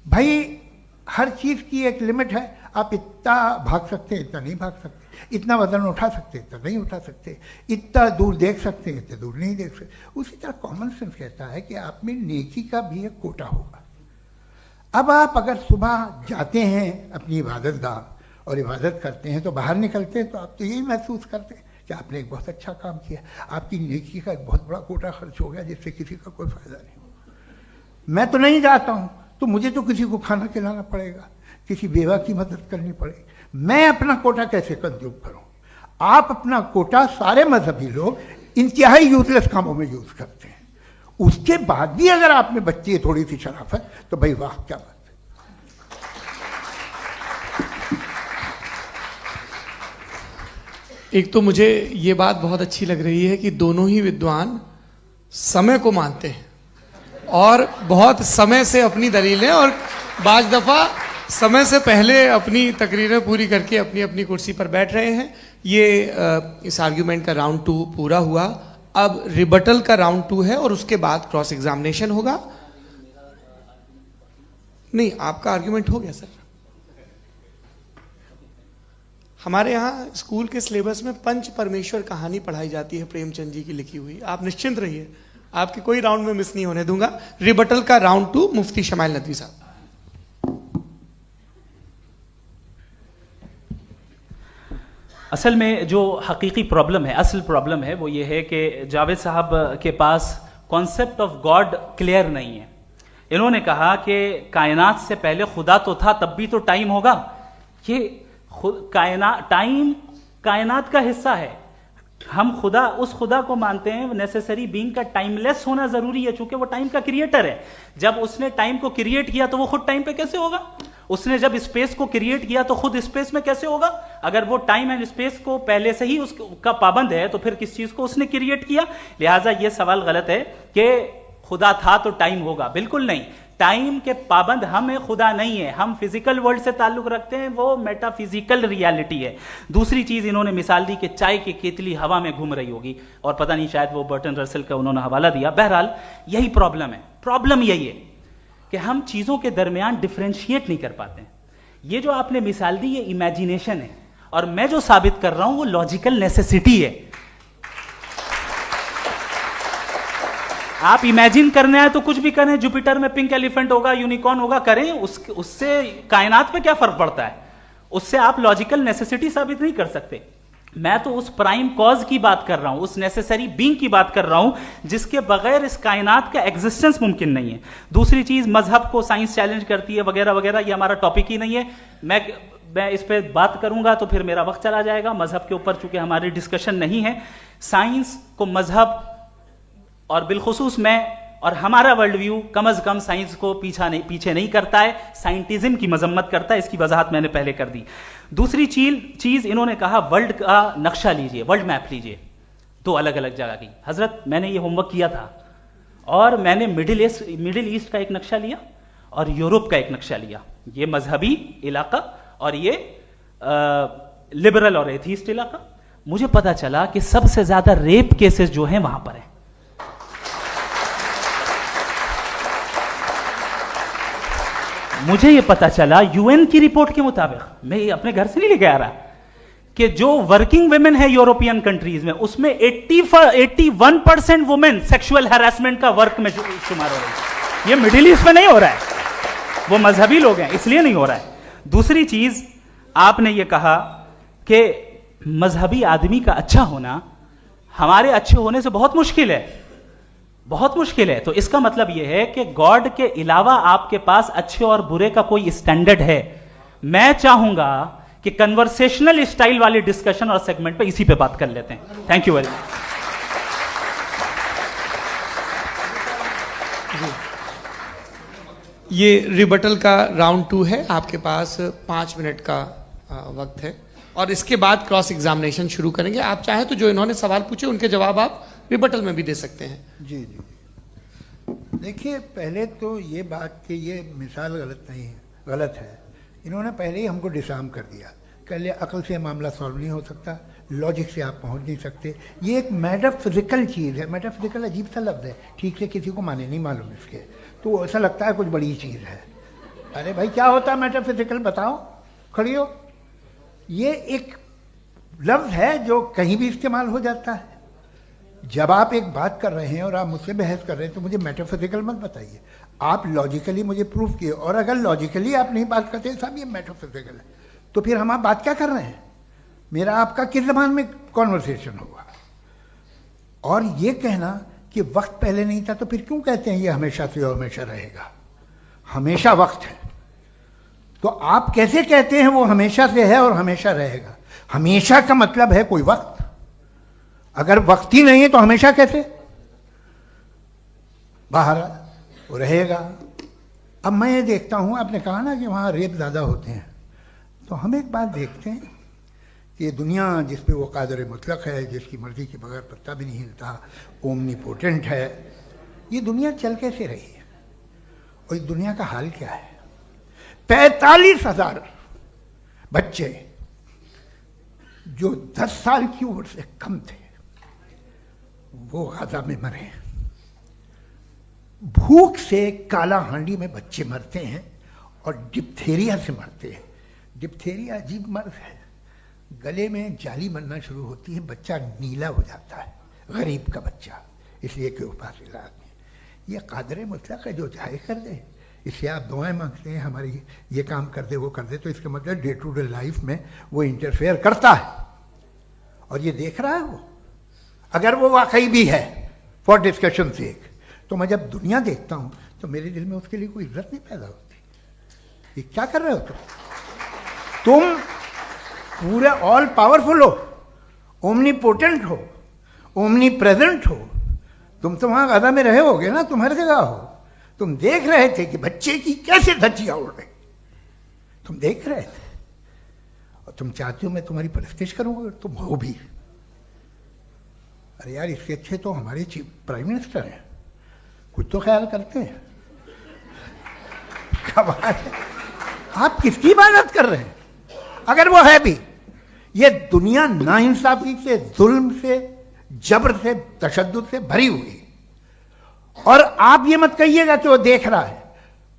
भाई हर चीज़ की एक लिमिट है। आप इतना भाग सकते हैं, इतना नहीं भाग सकते, इतना वजन उठा सकते, इतना नहीं उठा सकते, इतना दूर देख सकते हैं, इतना दूर नहीं देख सकते। उसी तरह कॉमन सेंस कहता है कि आप में नेकी का भी एक कोटा होगा। अब आप अगर सुबह जाते हैं अपनी इबादत गाह और इबादत करते हैं, तो बाहर निकलते हैं तो आप तो यही महसूस करते हैं कि आपने एक बहुत अच्छा काम किया, आपकी नेकी का एक बहुत बड़ा कोटा खर्च हो गया जिससे किसी का कोई फ़ायदा नहीं। मैं तो नहीं जाता हूँ तो मुझे तो किसी को खाना खिलाना पड़ेगा, किसी बेवा की मदद करनी पड़ेगी, मैं अपना कोटा कैसे कंज्यूम करूं? आप अपना कोटा, सारे मजहबी लोग इंतहाई यूजलेस कामों में यूज करते हैं। उसके बाद भी अगर आप में बच्ची है थोड़ी सी शराफत, तो भाई वाह, क्या बात है। एक तो मुझे ये बात बहुत अच्छी लग रही है कि दोनों ही विद्वान समय को मानते हैं और बहुत समय से अपनी दलीलें और बाज दफा समय से पहले अपनी तकरीरें पूरी करके अपनी अपनी कुर्सी पर बैठ रहे हैं। ये इस आर्ग्यूमेंट का राउंड 2 पूरा हुआ। अब रिबटल का राउंड 2 है और उसके बाद क्रॉस एग्जामिनेशन होगा। नहीं, आपका आर्ग्यूमेंट हो गया सर। हमारे यहाँ स्कूल के सिलेबस में पंच परमेश्वर कहानी पढ़ाई जाती है, प्रेमचंद जी की लिखी हुई। आप निश्चिंत रहिए, आपके कोई राउंड में मिस नहीं होने दूंगा। रिबटल का राउंड 2 मुफ्ती शमाइल नदवी साहब। असल में जो हकीकी प्रॉब्लम है, असल प्रॉब्लम है, वो ये है कि जावेद साहब के पास कॉन्सेप्ट ऑफ गॉड क्लियर नहीं है। इन्होंने कहा कि कायनात से पहले खुदा तो था, तब भी तो टाइम होगा। ये टाइम कायनात का हिस्सा है। हम खुदा, उस खुदा को मानते हैं, नेसेसरी बीइंग का टाइमलेस होना जरूरी है, चूंकि वो टाइम का क्रिएटर है। जब उसने टाइम को क्रिएट किया तो वो खुद टाइम पे कैसे होगा? उसने जब स्पेस को क्रिएट किया तो खुद स्पेस में कैसे होगा? अगर वो टाइम एंड स्पेस को पहले से ही उसका पाबंद है तो फिर किस चीज को उसने क्रिएट किया? लिहाजा ये सवाल गलत है कि खुदा था तो टाइम होगा, बिल्कुल नहीं। टाइम के पाबंद हम है, खुदा नहीं है। हम फिजिकल वर्ल्ड से ताल्लुक रखते हैं, वो मेटाफिजिकल रियलिटी है। दूसरी चीज इन्होंने मिसाल दी कि चाय की केतली हवा में घूम रही होगी, और पता नहीं शायद वो बर्टन रसल का उन्होंने हवाला दिया। बहरहाल यही प्रॉब्लम है। प्रॉब्लम यही है कि हम चीजों के दरमियान डिफरेंशिएट नहीं कर पाते। ये जो आपने मिसाल दी ये इमेजिनेशन है, और मैं जो साबित कर रहा हूं वो लॉजिकल नेसेसिटी है। आप इमेजिन करने आए तो कुछ भी करें, जुपिटर में पिंक एलिफेंट होगा, यूनिकॉर्न होगा, करें, उससे कायनात पे क्या फर्क पड़ता है? उससे आप लॉजिकल नेसेसिटी साबित नहीं कर सकते। मैं तो उस प्राइम कॉज की बात कर रहा हूं, उस नेसेसरी बीइंग की बात कर रहा हूं जिसके बगैर इस कायनात का एग्जिस्टेंस मुमकिन नहीं है। दूसरी चीज, मजहब को साइंस चैलेंज करती है वगैरह वगैरह, ये हमारा टॉपिक ही नहीं है। मैं इस पे बात करूंगा तो फिर मेरा वक्त चला जाएगा। मजहब के ऊपर चूंकि हमारी डिस्कशन नहीं है, साइंस को मजहब और बिलखुसूस मैं और हमारा वर्ल्ड व्यू कम अज कम साइंस को पीछे नहीं करता है, साइंटिज्म की मजम्मत करता है। इसकी वजाहत मैंने पहले कर दी। दूसरी चीज इन्होंने कहा वर्ल्ड का नक्शा लीजिए, वर्ल्ड मैप लीजिए, दो अलग अलग जगह की। हजरत मैंने ये होमवर्क किया था, और मैंने मिडिल ईस्ट का एक नक्शा लिया और यूरोप का एक नक्शा लिया। ये मजहबी इलाका और ये लिबरल और एथीस्ट इलाका। मुझे पता चला कि सबसे ज्यादा रेप केसेस जो हैं वहां पर है। मुझे यह पता चला यूएन की रिपोर्ट के मुताबिक, मैं ये अपने घर से नहीं लेके आ रहा, कि जो वर्किंग वुमेन है यूरोपियन कंट्रीज में, उसमें 81% वुमेन सेक्सुअल हैरेसमेंट का वर्क में शुमार हो रही है। ये मिडिल ईस्ट में नहीं हो रहा है, वो मजहबी लोग हैं इसलिए नहीं हो रहा है। दूसरी चीज आपने ये कहा कि मजहबी आदमी का अच्छा होना हमारे अच्छे होने से बहुत मुश्किल है, बहुत मुश्किल है। तो इसका मतलब यह है कि गॉड के अलावा आपके पास अच्छे और बुरे का कोई स्टैंडर्ड है। मैं चाहूंगा कि कन्वर्सेशनल स्टाइल वाली डिस्कशन और सेगमेंट पे इसी पे बात कर लेते हैं। Thank you very much. ये रिबटल का राउंड 2 है। आपके पास 5 मिनट का वक्त है, और इसके बाद क्रॉस एग्जामिनेशन शुरू करेंगे। आप चाहें तो जो इन्होंने सवाल पूछे उनके जवाब आप रिबटल में भी दे सकते हैं। जी जी, देखिए पहले तो ये बात कि ये मिसाल गलत नहीं है, गलत है। इन्होंने पहले ही हमको डिसार्म कर दिया। कह लिया अकल से मामला सॉल्व नहीं हो सकता, लॉजिक से आप पहुंच नहीं सकते। ये एक मेटाफिजिकल चीज़ है। मेटाफिजिकल अजीब सा लफ्ज़ है, ठीक से किसी को माने नहीं मालूम इसके, तो ऐसा लगता है कुछ बड़ी चीज़ है। अरे भाई क्या होता है मेटाफिजिकल, बताओ, खड़ी हो। ये एक लफ्ज़ है जो कहीं भी इस्तेमाल हो जाता है। जब आप एक बात कर रहे हैं और आप मुझसे बहस कर रहे हैं तो मुझे मेटाफिजिकल मत बताइए, आप लॉजिकली मुझे प्रूव किए। और अगर लॉजिकली आप नहीं बात करते साहब ये मेटाफिजिकल है, तो फिर हम आप बात क्या कर रहे हैं? मेरा आपका किस ज़बान में कॉन्वर्सेशन होगा? और ये कहना कि वक्त पहले नहीं था, तो फिर क्यों कहते हैं ये हमेशा से और हमेशा रहेगा? हमेशा वक्त है, तो आप कैसे कहते हैं वो हमेशा से है और हमेशा रहेगा? हमेशा का मतलब है कोई वक्त, अगर वक्त ही नहीं है तो हमेशा कैसे? बाहर वो रहेगा। अब मैं ये देखता हूँ, आपने कहा ना कि वहाँ रेप ज़्यादा होते हैं, तो हम एक बात देखते हैं कि ये दुनिया जिस पे वो कादर मुतलक है, जिसकी मर्ज़ी के बगैर पत्ता भी नहीं हिलता, ओमनीपोटेंट है, ये दुनिया चल कैसे रही है? और इस दुनिया का हाल क्या है? 45,000 बच्चे जो 10 साल की उम्र से कम थे वो गाजा में मरे। भूख से काला हांडी में बच्चे मरते हैं और डिप्थेरिया से मरते हैं। डिप्थेरिया अजीब मर्ज है, गले में जाली बनना शुरू होती है, बच्चा नीला हो जाता है, गरीब का बच्चा, इसलिए कि उपास इलाज में। ये कादर मुतलक है जो चाहे कर दे। इससे आप दुआएं मांगते हैं हमारी ये काम कर दे वो कर दे, तो इसका मतलब डे टू डे लाइफ में वो इंटरफेयर करता है और ये देख रहा है वो। अगर वो वाकई भी है फॉर डिस्कशन सेक, तो मैं जब दुनिया देखता हूं तो मेरे दिल में उसके लिए कोई इज्जत नहीं पैदा होती। ये क्या कर रहे हो तुम पूरे ऑल पावरफुल हो, ओमनीपोटेंट हो, ओमनी प्रेजेंट हो। तुम तो वहां गाजा में रहे होगे ना, तुम हर जगह हो। तुम देख रहे थे कि बच्चे की कैसे धज्जियां उड़ रही, तुम देख रहे थे, और तुम चाहते हो मैं तुम्हारी परस्तिश करूंगा, तुम हो भी। अरे यार, इससे अच्छे तो हमारे चीफ प्राइम मिनिस्टर हैं, कुछ तो ख्याल करते हैं। कमाल है। आप किसकी इबादत कर रहे हैं? अगर वो है भी, ये दुनिया नाइंसाफी से, जुल्म से, जबर से, तशद्दुद से भरी हुई है। और आप ये मत कहिएगा कि वो देख रहा है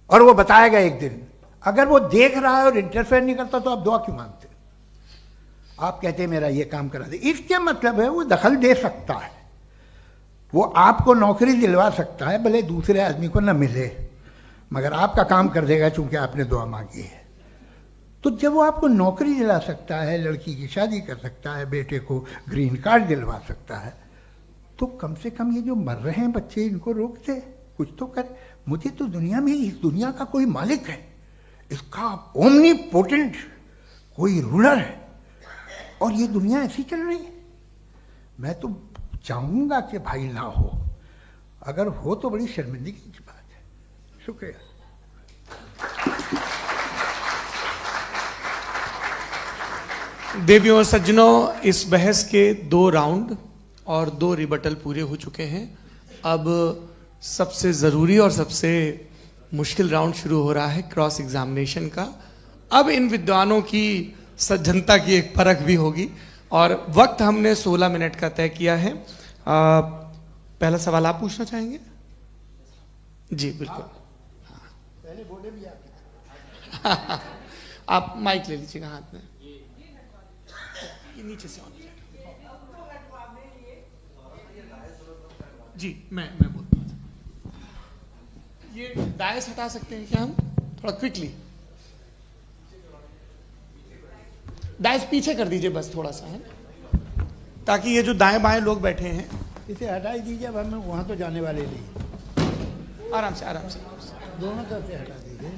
और वो बताएगा एक दिन। अगर वो देख रहा है और इंटरफेयर नहीं करता तो आप दुआ क्यों मांगते? आप कहते हैं मेरा ये काम करा दे, इसके मतलब है वो दखल दे सकता है, वो आपको नौकरी दिलवा सकता है, भले दूसरे आदमी को न मिले, मगर आपका काम कर देगा चूंकि आपने दुआ मांगी है। तो जब वो आपको नौकरी दिला सकता है, लड़की की शादी कर सकता है, बेटे को ग्रीन कार्ड दिलवा सकता है, तो कम से कम ये जो मर रहे हैं बच्चे, इनको रोक दे, कुछ तो करे। मुझे तो दुनिया में, इस दुनिया का कोई मालिक है, इसका ओमनीपोटेंट कोई रूलर है, और ये दुनिया ऐसी चल रही है। मैं तो चाहूंगा कि भाई ना हो, अगर हो तो बड़ी शर्मिंदगी की बात है। शुक्रिया। देवियों और सज्जनों, इस बहस के 2 राउंड और 2 रिबटल पूरे हो चुके हैं। अब सबसे ज़रूरी और सबसे मुश्किल राउंड शुरू हो रहा है, क्रॉस एग्जामिनेशन का। अब इन विद्वानों की सज्जनता की एक परख भी होगी, और वक्त हमने 16 मिनट का तय किया है। पहला सवाल आप पूछना चाहेंगे? जी बिल्कुल। पहले बोले भी आपके। आप माइक ले लीजिएगा हाथ में, ये नीचे से ऑन कीजिए। जी मैं बोलता हूँ, ये डायस हटा सकते हैं क्या हम थोड़ा क्विकली? डायस पीछे कर दीजिए बस थोड़ा सा, है, ताकि ये जो दाएं बाएं लोग बैठे हैं, इसे हटा ही दीजिए। अब हम वहां तो जाने वाले नहीं। आराम से आराम से दोनों तरफ से हटा दीजिए।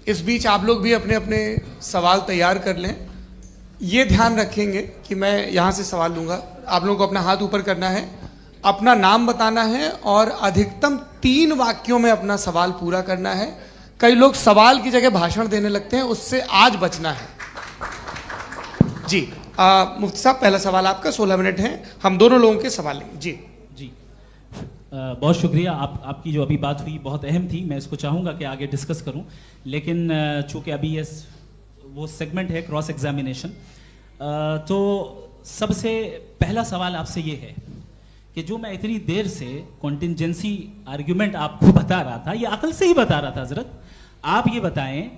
इस बीच आप लोग भी अपने अपने सवाल तैयार कर लें। ये ध्यान रखेंगे कि मैं यहाँ से सवाल लूँगा, आप लोगों को अपना हाथ ऊपर करना है, अपना नाम बताना है और अधिकतम 3 वाक्यों में अपना सवाल पूरा करना है। कई लोग सवाल की जगह भाषण देने लगते हैं, उससे आज बचना है। जी मुफ्ती साहब, पहला सवाल आपका, 16 मिनट हैं, हम दोनों लोगों के सवाल लेंगे। जी जी बहुत शुक्रिया। आपकी जो अभी बात हुई बहुत अहम थी, मैं इसको चाहूँगा कि आगे डिस्कस करूँ, लेकिन चूँकि अभी ये वो सेगमेंट है क्रॉस एग्जामिनेशन, तो सबसे पहला सवाल आपसे ये है कि जो मैं इतनी देर से कॉन्टिंजेंसी आर्ग्यूमेंट आपको बता रहा था, ये अकल से ही बता रहा था हजरत, आप ये बताएं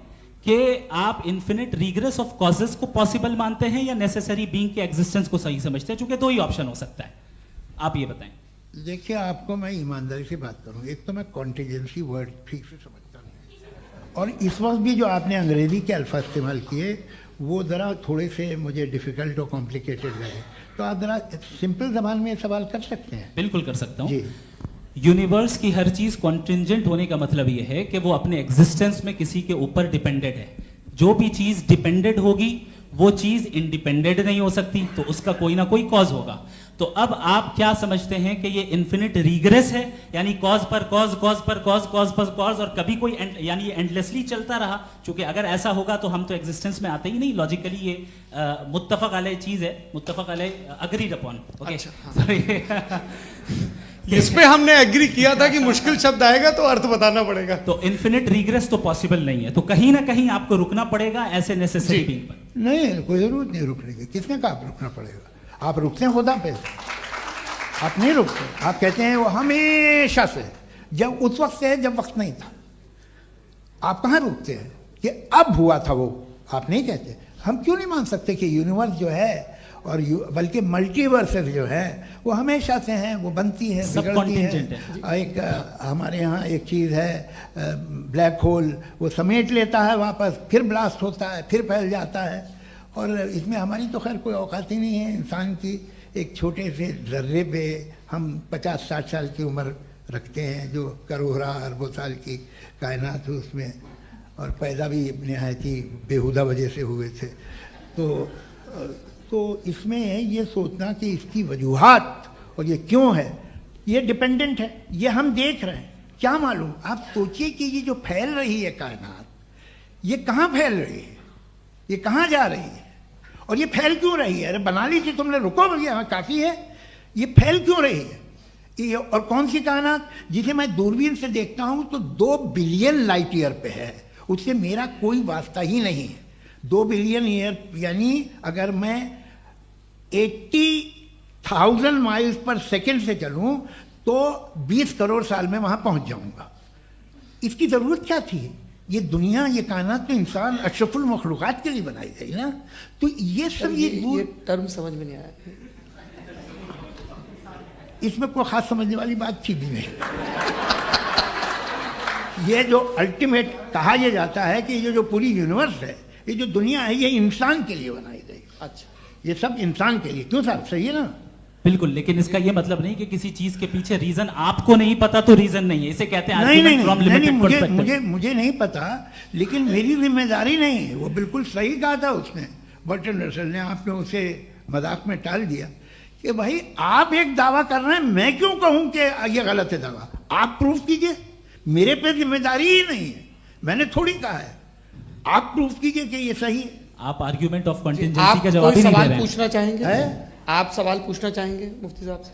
कि आप इन्फिनिट रिग्रेस ऑफ कॉजेस को पॉसिबल मानते हैं या नेसेसरी बीइंग के एग्जिस्टेंस को सही समझते हैं? चूंकि 2 ही ऑप्शन हो सकता है, आप ये बताएं। देखिए, आपको मैं ईमानदारी से बात करूं, एक तो मैं कॉन्टिजेंसी वर्ड ठीक से समझता नहीं, और इस वक्त भी जो आपने अंग्रेजी के अल्फाज इस्तेमाल किए वो ज़रा थोड़े से मुझे डिफ़िकल्ट और कॉम्प्लिकेटेड लगे, तो आप ज़रा सिंपल ज़बान में सवाल कर सकते हैं? बिल्कुल कर सकता हूँ जी। यूनिवर्स की हर चीज कॉन्टिंजेंट होने का मतलब यह है कि वो अपने एग्जिस्टेंस में किसी के ऊपर डिपेंडेंट है। जो भी चीज डिपेंडेंट होगी वो चीज इंडिपेंडेंट नहीं हो सकती, तो उसका कोई ना कोई कॉज होगा। तो अब आप क्या समझते हैं कि ये इन्फिनिट रिग्रेस है, यानी कॉज पर कॉज, कॉज पर कॉज, कॉज पर कॉज, और कभी कोई यानी ये एंडलेसली चलता रहा? क्योंकि अगर ऐसा होगा तो हम तो एग्जिस्टेंस में आते ही नहीं। लॉजिकली ये मुत्तफक अलैह चीज है, मुत्तफक अलैह अग्रीड अपॉन। ओके, इस पे हमने एग्री किया था कि मुश्किल शब्द आएगा तो अर्थ बताना पड़ेगा। तो इन्फिनिट रिग्रेस तो पॉसिबल नहीं है, तो कहीं ना कहीं आपको रुकना पड़ेगा ऐसे नेसेसरी बीइंग पर। नहीं, कोई जरूरत नहीं रुकने की। किसने कहा आप रुकना पड़ेगा? आप रुकते हैं खुदा पे, आप नहीं रुकते। आप कहते हैं वो हमेशा से, जब उस वक्त से है जब वक्त नहीं था। आप कहाँ रुकते हैं कि अब हुआ था वो? आप नहीं कहते। हम क्यों नहीं मान सकते कि यूनिवर्स जो है और बल्कि मल्टीवर्सेस जो है वो हमेशा से हैं, वो बनती है, बिगड़ती है। एक हमारे यहाँ एक चीज़ है ब्लैक होल, वो समेट लेता है वापस, फिर ब्लास्ट होता है, फिर फैल जाता है। और इसमें हमारी तो खैर कोई औकात ही नहीं है इंसान की। एक छोटे से ज़र्रे पे हम 50-60 साल की उम्र रखते हैं, जो करोड़ों अरबों साल की कायनात है उसमें, और पैदा भी नहायत ही बेहुदा वजह से हुए थे। तो इसमें ये सोचना कि इसकी वजूहात और ये क्यों है, ये डिपेंडेंट है, ये हम देख रहे हैं, क्या मालूम। आप सोचिए कि ये जो फैल रही है कायनात, ये कहाँ फैल रही है, ये कहाँ जा रही है, और ये फैल क्यों रही है? अरे बना ली थी तुमने, रुको भैया, काफ़ी है। ये फैल क्यों रही है? ये और कौन सी कायनात जिसे मैं दूरबीन से देखता हूँ तो 2 बिलियन लाइट ईयर पे है, उससे मेरा कोई वास्ता ही नहीं है। 2 बिलियन ईयर यानी अगर मैं 80,000 माइल्स पर सेकेंड से चलूँ तो 20 करोड़ साल में वहाँ पहुँच जाऊँगा। इसकी ज़रूरत क्या थी? ये दुनिया, ये कायनात तो इंसान अशरफुल मखलूक़ात के लिए बनाई गई ना। तो ये सब ये टर्म समझ में नहीं आया, इसमें कोई खास समझने वाली बात थी भी नहीं। ये जो अल्टीमेट कहा यह जाता है कि ये जो पूरी यूनिवर्स है, ये जो दुनिया है, ये इंसान के लिए बनाई गई। अच्छा, ये सब इंसान के लिए। क्यों साहब, सही है ना? बिल्कुल, लेकिन इसका ये मतलब नहीं कि किसी चीज के पीछे रीजन आपको नहीं पता तो रीजन नहीं है, इसे कहते हैं नहीं, मुझे नहीं पता, लेकिन मेरी जिम्मेदारी नहीं है। वो बिल्कुल सही कहा था उसने, बर्टन रसल ने। आपने उसे मजाक में टाल दिया कि भाई आप एक दावा कर रहे हैं, मैं क्यों कहूं कि ये गलत है दावा? आप प्रूफ कीजिए, मेरे पे जिम्मेदारी ही नहीं है, मैंने थोड़ी कहा है। आप प्रूफ कीजिए कि ये सही है। आप आर्ग्यूमेंट ऑफ कंटिंजेंसी का जवाब ही नहीं दे रहे हैं। पूछना चाहेंगे? आप सवाल पूछना चाहेंगे मुफ्ती साहब से?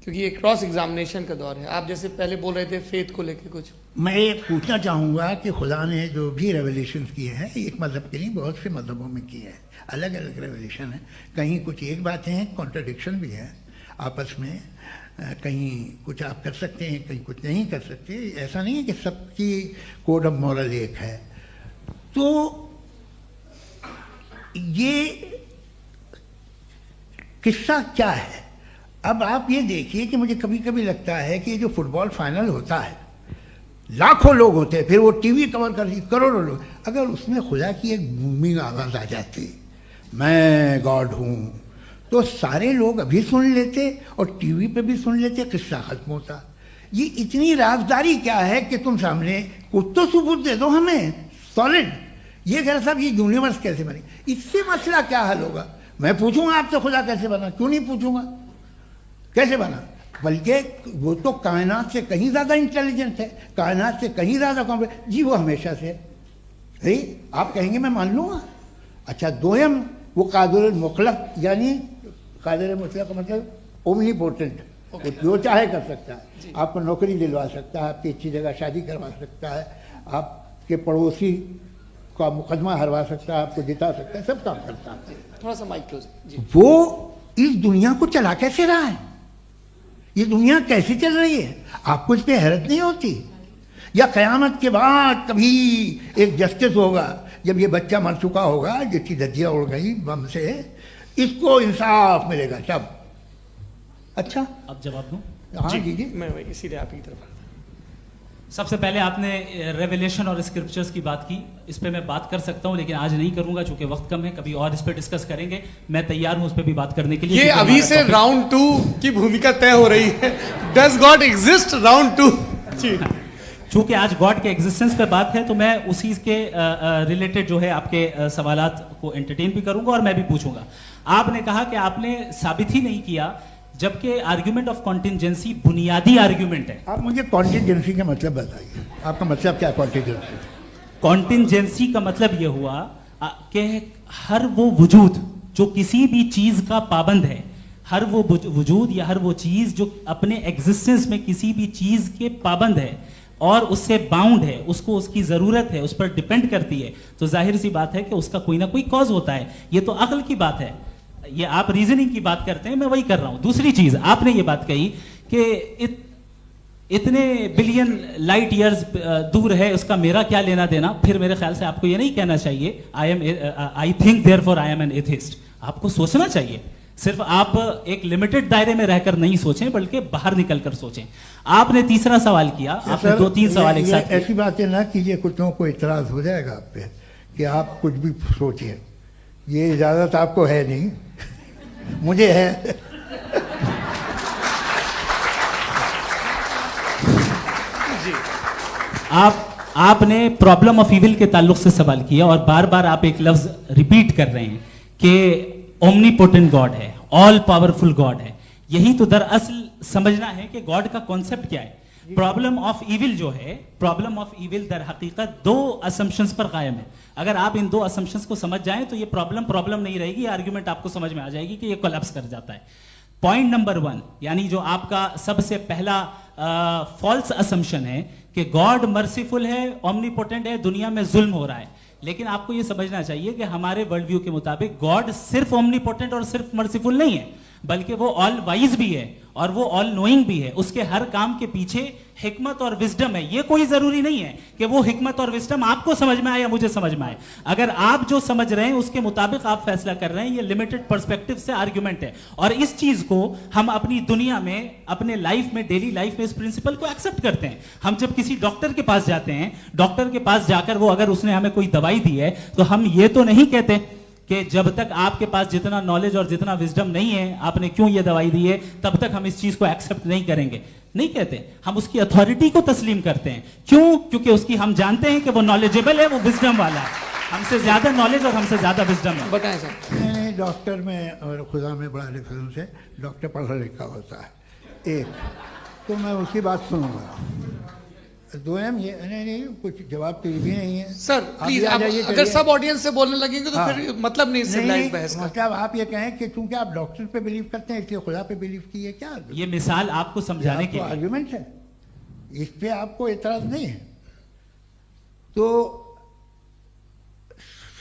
क्योंकि ये क्रॉस एग्जामिनेशन का दौर है। आप जैसे पहले बोल रहे थे फेथ को लेकर कुछ, मैं ये पूछना चाहूँगा कि खुदा ने जो भी रेवल्यूशन किए हैं, एक मज़हब के लिए बहुत से मज़हबों में किए हैं, अलग अलग रेवल्यूशन है। कहीं कुछ एक बातें हैं, कॉन्ट्रडिक्शन भी है आपस में, कहीं कुछ आप कर सकते हैं, कहीं कुछ नहीं कर सकते। ऐसा नहीं है कि सबकी कोड ऑफ मॉरल एक है। तो ये किस्सा क्या है? अब आप ये देखिए कि मुझे कभी कभी लगता है कि जो फुटबॉल फाइनल होता है, लाखों लोग होते हैं, फिर वो टीवी कवर करती, करोड़ों लोग, अगर उसमें खुदा की एक बूमिंग आवाज़ आ जाती, मैं गॉड हूँ, तो सारे लोग अभी सुन लेते और टीवी पे भी सुन लेते, किस्सा खत्म होता। ये इतनी राजदारी क्या है कि तुम सामने कुछ तो सबूत दे दो हमें सॉलिड। ये कह साहब ये यूनिवर्स कैसे बनी, इससे मसला क्या हल होगा? मैं पूछूंगा आपसे खुदा कैसे बना? क्यों नहीं पूछूंगा कैसे बना? बल्कि वो तो कायनात से कहीं ज़्यादा इंटेलिजेंट है, कायनात से कहीं ज़्यादा कॉम्प्लेक्स। जी वो हमेशा से है, आप कहेंगे मैं मान लूँगा। अच्छा, दोयम वो कादिर मुतलक, यानी कादिर मुतलक का मतलब ओमनीपोटेंट, वो जो चाहे कर सकता है। आपको नौकरी दिलवा सकता है, आपकी अच्छी जगह शादी करवा सकता है, आपके पड़ोसी का मुकदमा हरवा सकता है, आपको जिता सकता है, सब काम करता है। थोड़ा सा माइक क्लोज। वो इस दुनिया को चला कैसे रहा है? ये दुनिया कैसे चल रही है? आपको इस पर हैरत नहीं होती? या क़यामत के बाद कभी एक जस्टिस होगा, जब ये बच्चा मर चुका होगा जिसकी धज्जियाँ उड़ गई बम से, इसको इंसाफ मिलेगा तब? अच्छा, अब जवाब दूं? हाँ दीजिए। मैं इसीलिए आप की तरफ। सबसे पहले आपने रेवलेशन और स्क्रिप्चर्स की बात की, इस पे मैं बात कर सकता हूं लेकिन आज नहीं करूंगा चूंकि वक्त कम है, कभी और इस पे डिस्कस करेंगे। मैं तैयार हूं उस पे भी बात करने के लिए। ये अभी से राउंड 2 की भूमिका तय हो रही है। Does God exist round 2? चूंकि आज गॉड के एग्जिस्टेंस पे बात है तो मैं उसी के रिलेटेड जो है आपके सवालात को एंटरटेन भी करूंगा और मैं भी पूछूंगा। आपने कहा कि आपने साबित ही नहीं किया, जबकि आर्ग्यूमेंट ऑफ कॉन्टिंजेंसी बुनियादी आर्ग्यूमेंट है। आप मुझे कॉन्टिंजेंसी का मतलब बताइए, आपका मतलब क्या? कॉन्टिंजेंसी कॉन्टिंजेंसी का मतलब यह हुआ कि हर वो वजूद जो किसी भी चीज का पाबंद है, हर वो वजूद या हर वो चीज जो अपने एग्जिस्टेंस में किसी भी चीज के पाबंद है और उससे बाउंड है, उसको उसकी जरूरत है, उस पर डिपेंड करती है, तो जाहिर सी बात है कि उसका कोई ना कोई कॉज होता है। ये तो अक्ल की बात है। ये आप रीजनिंग की बात करते हैं, मैं वही कर रहा हूं। दूसरी चीज, आपने ये बात कही कि इतने बिलियन लाइट ईयर्स दूर है, उसका मेरा क्या लेना देना। फिर मेरे ख्याल से आपको ये नहीं कहना चाहिए I think therefore I am an atheist. आपको सोचना चाहिए, सिर्फ आप एक लिमिटेड दायरे में रहकर नहीं सोचें बल्कि बाहर निकलकर सोचें। आपने तीसरा सवाल किया, आपने 2-3 सवाल एक साथ। ऐसी बातें ना कीजिए, कुछ लोगों को इतराज हो जाएगा आप पे कि आप कुछ भी सोचिए। ये इजाजत आपको है नहीं, मुझे है। आपने प्रॉब्लम ऑफ इविल के ताल्लुक से सवाल किया और बार बार आप एक लफ्ज रिपीट कर रहे हैं कि ओमनीपोटेंट गॉड है, ऑल पावरफुल गॉड है। यही तो दरअसल समझना है कि गॉड का कॉन्सेप्ट क्या है। प्रॉब्लम ऑफ इविल जो है, प्रॉब्लम ऑफ इविल दर हकीकत दो असम्पशंस पर कायम है। अगर आप इन दो असम्पशंस को समझ जाएं तो ये प्रॉब्लम नहीं रहेगी, आर्ग्यूमेंट आपको समझ में आ जाएगी कि ये कोलैप्स कर जाता है। पॉइंट नंबर 1, यानी जो आपका सबसे पहला फॉल्स असम्पशन है कि गॉड मर्सीफुल है, ओमनीपोटेंट है, दुनिया में जुल्म हो रहा है। लेकिन आपको ये समझना चाहिए कि हमारे वर्ल्ड व्यू के मुताबिक गॉड सिर्फ ओमनीपोटेंट और सिर्फ मर्सीफुल नहीं है, बल्कि वो ऑल वाइज भी है और वो ऑल नोइंग भी है। उसके हर काम के पीछे हिकमत और विजडम है। ये कोई जरूरी नहीं है कि वो हिकमत और विजडम आपको समझ में आए या मुझे समझ में आए। अगर आप जो समझ रहे हैं उसके मुताबिक आप फैसला कर रहे हैं, ये लिमिटेड पर्सपेक्टिव से आर्ग्यूमेंट है। और इस चीज को हम अपनी दुनिया में, अपने लाइफ में, डेली लाइफ में इस प्रिंसिपल को एक्सेप्ट करते हैं। हम जब किसी डॉक्टर के पास जाते हैं, डॉक्टर के पास जाकर वो अगर उसने हमें कोई दवाई दी है तो हम ये तो नहीं कहते कि जब तक आपके पास जितना नॉलेज और जितना विजडम नहीं है, आपने क्यों ये दवाई दी है, तब तक हम इस चीज को एक्सेप्ट नहीं करेंगे। नहीं कहते, हम उसकी अथॉरिटी को तस्लीम करते हैं। क्यों? क्योंकि उसकी हम जानते हैं कि वो नॉलेजेबल है, वो विजडम वाला है, हमसे ज्यादा नॉलेज और हमसे ज्यादा विजडम है। बताएं सर। नहीं, डॉक्टर में और खुदा में बड़ा डिफरेंस है। डॉक्टर पढ़ा लिखा होता है एक, तो मैं उसकी बात सुनूंगा। दोयम ये नहीं, कुछ जवाब तो ये भी नहीं है सर। प्लीज, अगर सब ऑडियंस से बोलने लगेंगे तो फिर मतलब नहीं सिविलाइज्ड बहस का। मतलब आप ये कहें कि चूंकि आप डॉक्टर पे बिलीव करते हैं इसलिए खुदा पे बिलीव किए, क्या ये मिसाल आपको समझाने के आर्ग्यूमेंट है, इस पे आपको एतराज नहीं है। तो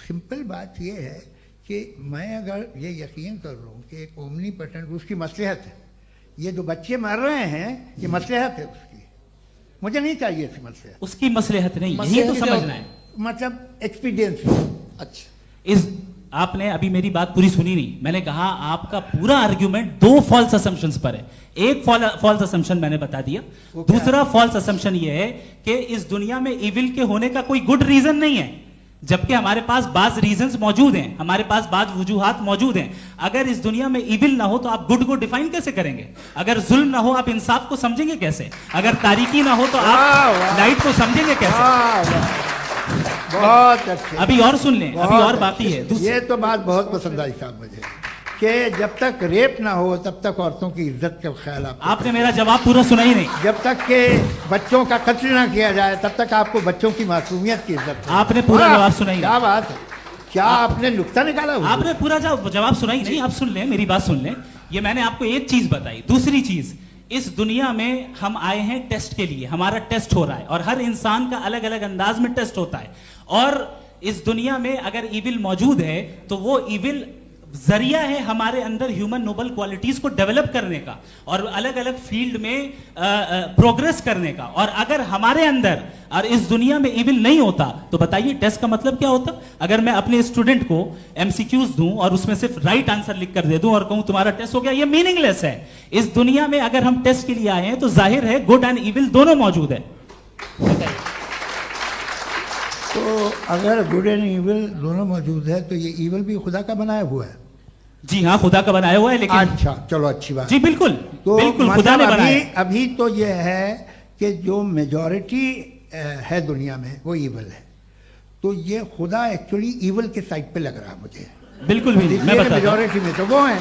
सिंपल बात ये है कि मैं अगर ये यकीन कर लूँ कि एक ओमनीपोटेंट, उसकी मसलहत है, ये जो बच्चे मर रहे हैं ये मसलहत है उसकी, मुझे नहीं चाहिए थी मसलहत। उसकी मसलहत नहीं, यही तो समझना है, मतलब एक्सपीरियंस। अच्छा, इस आपने अभी मेरी बात पूरी सुनी नहीं। मैंने कहा आपका पूरा आर्ग्यूमेंट दो फॉल्स असम्पशंस पर है। एक फॉल्स असम्पशन मैंने बता दिया, दूसरा फॉल्स असम्पशन ये है कि इस दुनिया में इविल के होने का कोई गुड रीजन नहीं है, जबकि हमारे पास बाज रीजंस मौजूद हैं, हमारे पास बाज वजूहात मौजूद हैं। अगर इस दुनिया में इविल ना हो तो आप गुड को डिफाइन कैसे करेंगे? अगर जुल्म ना हो आप इंसाफ को समझेंगे कैसे? अगर तारीकी ना हो तो आप लाइट को समझेंगे कैसे? बहुत अच्छे। अभी और सुन लें, अभी और बाकी है। ये तो बात बहुत पसंद आई साहब मुझे, कि जब तक रेप ना हो तब तक औरतों की इज्जत का ख्याल आपने मेरा जवाब पूरा सुना ही नहीं। जब तक के बच्चों का कत्ल ना किया जाए तब तक आपको बच्चों की मासूमियत की इज्जत। आपने पूरा जवाब सुना ही नहीं। क्या बात है, क्या आपने नुक्ता निकाला? आपने पूरा जवाब सुना ही नहीं। आप सुन लें, मेरी बात सुन लें। ये मैंने आपको एक चीज बताई। दूसरी चीज, इस दुनिया में हम आए हैं टेस्ट के लिए, हमारा टेस्ट हो रहा है और हर इंसान का अलग अलग अंदाज में टेस्ट होता है। और इस दुनिया में अगर इविल मौजूद है तो वो इविल जरिया है हमारे अंदर ह्यूमन नोबल क्वालिटीज को डेवलप करने का और अलग अलग फील्ड में प्रोग्रेस करने का। और अगर हमारे अंदर और इस दुनिया में इविल नहीं होता तो बताइए टेस्ट का मतलब क्या होता? अगर मैं अपने स्टूडेंट को एमसीक्यूज दूं और उसमें सिर्फ राइट आंसर लिख कर दे दूं और कहूं तुम्हारा टेस्ट हो गया, ये मीनिंगलेस है। इस दुनिया में अगर हम टेस्ट के लिए आए हैं तो जाहिर है गुड एंड इविल दोनों मौजूद है। तो अगर गुड एंड इविल दोनों मौजूद है तो ये इविल भी खुदा का बनाया हुआ है? जी हाँ, खुदा का बनाया हुआ है। लेकिन अच्छा, चलो अच्छी बात। जी बिल्कुल, तो बिल्कुल खुदा ने बनाया। अभी तो ये है कि जो मेजॉरिटी है दुनिया में वो इविल है, तो ये खुदा एक्चुअली इविल के साइड पे लग रहा है मुझे। बिल्कुल भी नहीं, मैं बताता हूं। मेजॉरिटी में तो वो है।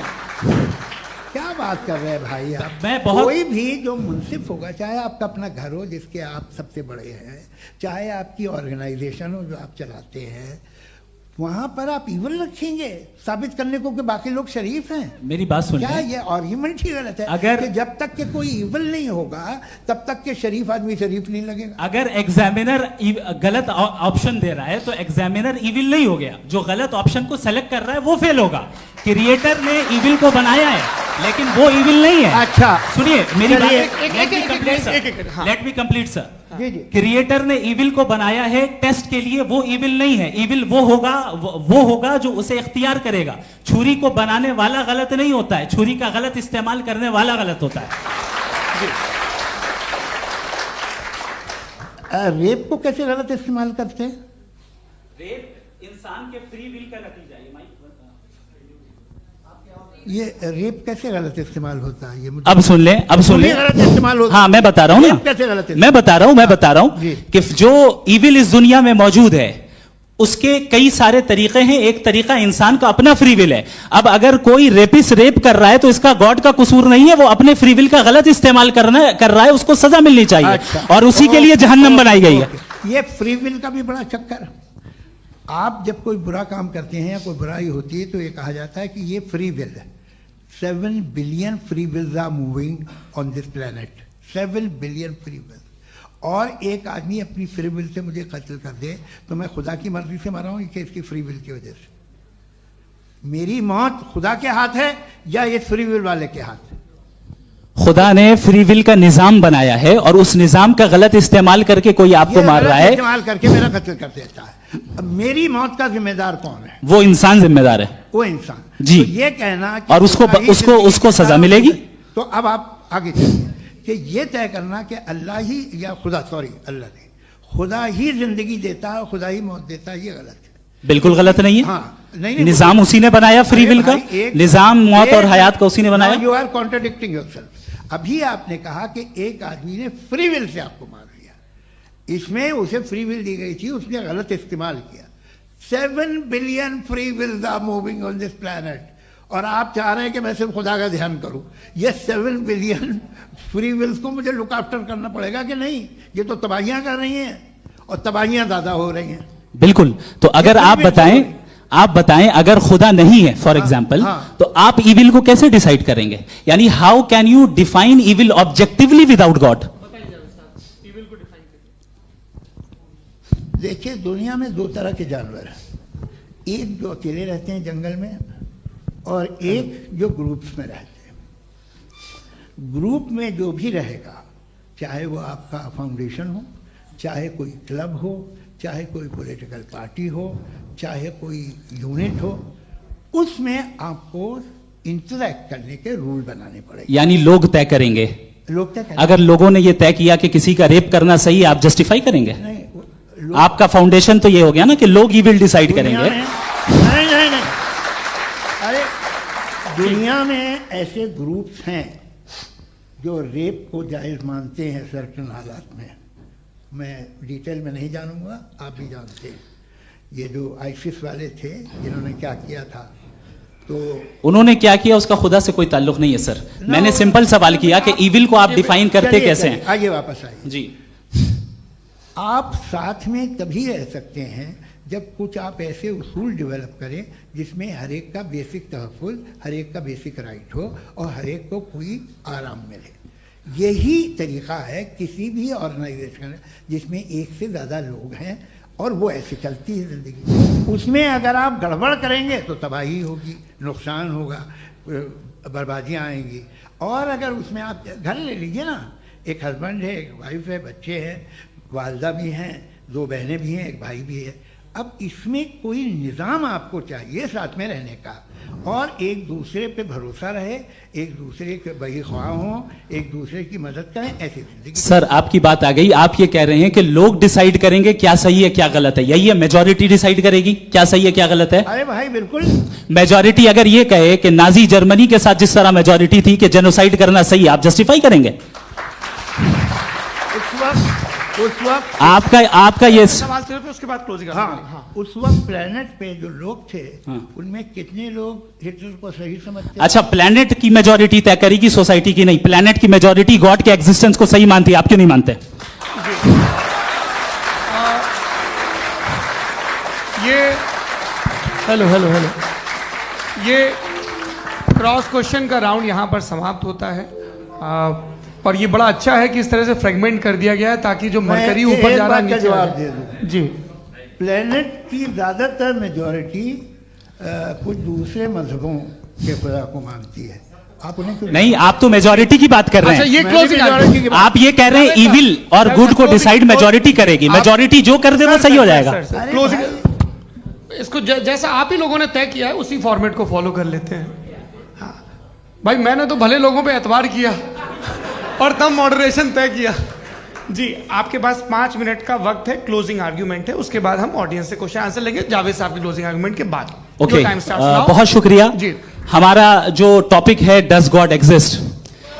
क्या बात कर रहे हैं भाई आप? कोई भी जो मुंसिफ होगा, चाहे आपका अपना घर हो जिसके आप सबसे बड़े हैं, चाहे आपकी ऑर्गेनाइजेशन हो जो आप चलाते हैं, वहां पर आप इविल रखेंगे साबित करने को कि बाकी लोग शरीफ हैं? मेरी बात सुन, क्या ये आर्ग्यूमेंट ही गलत है? अगर कि जब तक के कोई इविल नहीं होगा तब तक के शरीफ आदमी शरीफ नहीं लगेगा। अगर एग्जामिनर गलत ऑप्शन दे रहा है तो एग्जामिनर इविल नहीं हो गया, जो गलत ऑप्शन को सेलेक्ट कर रहा है वो फेल होगा। क्रिएटर ने इविल को बनाया है लेकिन वो इविल नहीं है। अच्छा सुनिए मेरी बात, लेट मी कंप्लीट सर। जी जी। क्रिएटर ने इविल को बनाया है टेस्ट के लिए, वो इविल नहीं है। इविल वो होगा जो उसे इख्तियार करेगा। छुरी को बनाने वाला गलत नहीं होता है, छुरी का गलत इस्तेमाल करने वाला गलत होता है। रेप को कैसे गलत इस्तेमाल करते हैं? रेप इंसान के फ्री विल का नतीजा है। ये रेप कैसे गलत इस्तेमाल होता है? ये मुझे अब सुन लें, अब सुन लें। गलत इस्तेमाल होता है। हाँ मैं बता रहा हूँ ना, कैसे गलत? मैं बता रहा हूँ कि जो इविल इस दुनिया में मौजूद है उसके कई सारे तरीके हैं। एक तरीका इंसान का अपना फ्री विल है। अब अगर कोई रेपिस्ट रेप कर रहा है तो इसका गॉड का कसूर नहीं है, वो अपने फ्री विल का गलत इस्तेमाल कर रहा है, उसको सजा मिलनी चाहिए। अच्छा, और उसी के लिए जहन्नम बनाई गई है। ये फ्री विल का भी बड़ा चक्कर। आप जब कोई बुरा काम करते हैं या कोई बुराई होती है तो ये कहा जाता है कि ये फ्री विल है। 7 billion free wills are moving on this planet. 7 billion free will. और एक आदमी अपनी फ्री विल से मुझे कत्ल कर दे तो मैं खुदा की मर्जी से मरा हूं कि इसकी फ्री विल की वजह से? मेरी मौत खुदा के हाथ है या ये फ्री विल वाले के हाथ है? खुदा ने फ्री विल का निजाम बनाया है और उस निजाम का गलत इस्तेमाल करके कोई आपको मार रहा है, इस्तेमाल करके मेरा कत्ल कर देता है। अब मेरी मौत का जिम्मेदार कौन है? वो इंसान जिम्मेदार है। वो इंसान जी। तो ये कहना कि और उसको सजा मिलेगी। तो अब आप आगे चलिए कि ये तय करना कि अल्लाह ही या अल्लाह ने खुदा ही जिंदगी देता है, खुदा ही मौत देता है, ये गलत है। बिल्कुल गलत नहीं है। हाँ, नहीं, निजाम उसी ने बनाया फ्री विल का। निजाम मौत और हयात का उसी ने बनाया। You are contradicting yourself. अभी आपने कहा कि एक आदमी ने फ्री विल से आपको मार दिया, इसमें उसे फ्री विल दी गई थी, उसने गलत इस्तेमाल किया। 7 billion free wills are moving on this planet और आप चाह रहे हैं कि मैं सिर्फ खुदा का ध्यान करूं। ये 7 बिलियन फ्री विल्स को मुझे लुक आफ्टर करना पड़ेगा कि नहीं? ये तो तबाहियां कर रही हैं और तबाहियां ज्यादा हो रही हैं। बिल्कुल। तो अगर आप बताएं अगर खुदा नहीं है फॉर एग्जाम्पल, तो आप इविल को कैसे डिसाइड करेंगे? यानी how can you define evil objectively without God? देखिए, दुनिया में 2 तरह के जानवर हैं। एक जो अकेले रहते हैं जंगल में और एक जो ग्रुप्स में रहते हैं। ग्रुप में जो भी रहेगा, चाहे वो आपका फाउंडेशन हो, चाहे कोई क्लब हो, चाहे कोई पॉलिटिकल पार्टी हो, चाहे कोई यूनिट हो, उसमें आपको इंटरैक्ट करने के रूल बनाने पड़ेंगे। यानी लोग तय करेंगे। लोग तय करेंगे। अगर लोगों ने ये तय किया कि किसी का रेप करना सही है, आप जस्टिफाई करेंगे? नहीं, आपका फाउंडेशन तो ये हो गया ना कि लोग ही विल डिसाइड करेंगे। नहीं, अरे दुनिया में ऐसे ग्रुप्स हैं जो रेप को जायज़ मानते हैं सर्टेन हालात में। मैं डिटेल में नहीं जानूंगा, आप भी जानते हैं। ये जो आईसिस वाले थे जिन्होंने क्या किया था, तो उन्होंने क्या किया उसका खुदा से कोई ताल्लुक नहीं है सर। मैंने सिंपल सवाल किया कि इविल को आप डिफाइन करते कैसे हैं? आइए वापस आइए जी। आप साथ में तभी रह सकते हैं जब कुछ आप ऐसे उसूल डेवलप करें जिसमें हर एक का बेसिक तहफ़्फ़ुज़, हर एक का बेसिक राइट हो और हर एक को कोई आराम मिले। यही तरीका है किसी भी ऑर्गेनाइजेशन जिसमें एक से ज़्यादा लोग हैं और वो ऐसे चलती है ज़िंदगी। उसमें अगर आप गड़बड़ करेंगे तो तबाही होगी, नुकसान होगा, बर्बादियाँ आएंगी। और अगर उसमें आप घर ले लीजिए ना, एक हस्बैंड है, एक वाइफ है, बच्चे हैं, वालदा भी हैं, 2 बहनें भी हैं, एक भाई भी है। अब इसमें कोई निज़ाम आपको चाहिए साथ में रहने का और एक दूसरे पे भरोसा रहे, एक दूसरे के बहीख्वाह हों, एक दूसरे की मदद करें, ऐसी जिंदगी। सर आपकी बात आ गई। आप ये कह रहे हैं कि लोग डिसाइड करेंगे क्या सही है क्या गलत है, यही है? मेजॉरिटी डिसाइड करेगी क्या सही है क्या गलत है? अरे भाई बिल्कुल। मेजॉरिटी अगर ये कहे कि नाजी जर्मनी के साथ जिस तरह मेजॉरिटी थी कि जेनोसाइड करना सही है, आप जस्टिफाई करेंगे? उस वक्त आपका ये सवाल सिर्फ उसके बाद क्लोजिंग। हाँ, उस वक्त प्लेनेट पे जो लोग थे उनमें कितने लोग हिटलर को सही समझते? अच्छा, प्लेनेट की मेजॉरिटी तय करेगी, सोसाइटी की नहीं। प्लेनेट की मेजॉरिटी गॉड के एग्जिस्टेंस को सही मानती है, आप क्यों नहीं मानते? ये हेलो ये क्रॉस क्वेश्चन का राउंड यहाँ पर समाप्त होता है। और ये बड़ा अच्छा है कि इस तरह से फ्रेगमेंट कर दिया गया है ताकि जो मरकरी ऊपर जा रहा है नीचे जवाब दे दूं। जी। प्लेनेट की ज़्यादातर मेजॉरिटी कुछ दूसरे मजहबों के खुदा को मानती है। आप उन्हें क्यों नहीं? आप तो मेजॉरिटी की बात कर रहे हैं। अच्छा, ये क्लोजिंग आप ये कह रहे हैं इविल और गुड को डिसाइड मेजॉरिटी करेगी। मेजॉरिटी जो कर दे वो सही हो जाएगा। क्लोजिंग इसको जैसा आप ही लोगों ने तय किया है उसी फॉर्मेट को फॉलो कर लेते हैं। हाँ भाई, मैंने तो भले लोगों पे एतबार किया और तब मॉडरेशन तय किया। जी, आपके पास 5 मिनट का वक्त है, क्लोजिंग आर्ग्यूमेंट है, उसके बाद हम ऑडियंस से क्वेश्चन आंसर लेंगे जावेद साहब की क्लोजिंग आर्ग्यूमेंट के बाद। ओके, बहुत शुक्रिया जी। हमारा जो टॉपिक है डज गॉड एग्जिस्ट,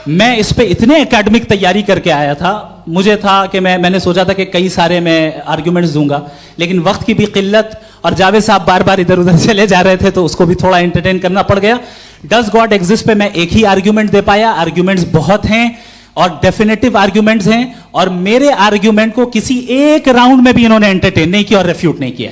मैं इस पे इतने एकेडमिक तैयारी करके आया था, मुझे था कि मैंने सोचा था कि कई सारे मैं आर्ग्यूमेंट्स दूंगा, लेकिन वक्त की भी किल्लत और जावेद साहब बार बार इधर उधर चले जा रहे थे तो उसको भी थोड़ा एंटरटेन करना पड़ गया। डज गॉड एग्जिस्ट पे मैं एक ही आर्ग्यूमेंट दे पाया। आर्ग्यूमेंट्स बहुत हैं और डेफिनेटिव आर्ग्यूमेंट्स हैं, और मेरे आर्ग्यूमेंट को किसी एक राउंड में भी इन्होंने एंटरटेन नहीं किया और रेफ्यूट नहीं किया।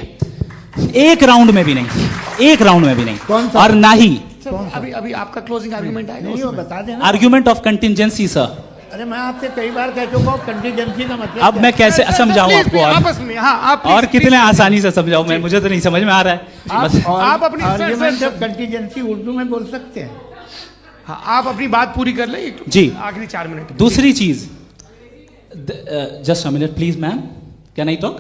एक राउंड में भी नहीं, एक राउंड में भी नहीं। और ना ही अभी आपका क्लोजिंग आर्ग्यूमेंट आएगा, नहीं वो बता देना। Argument of contingency sir. अरे मैं आपसे कई बार कह चुका हूं कंटीजेंसी का मतलब अब मैं कैसे समझाऊं आपको? आपस में हाँ, आप और कितने आसानी से समझाऊं मैं, मुझे तो नहीं समझ में आ रहा है। आप अपनी आर्ग्यूमेंट ऑफ कंटीजेंसी उर्दू में बोल सकते हैं। हाँ, आप अपनी बात पूरी कर लें जी, आखिरी 4 मिनट। दूसरी चीज, just a minute please ma'am, can I talk?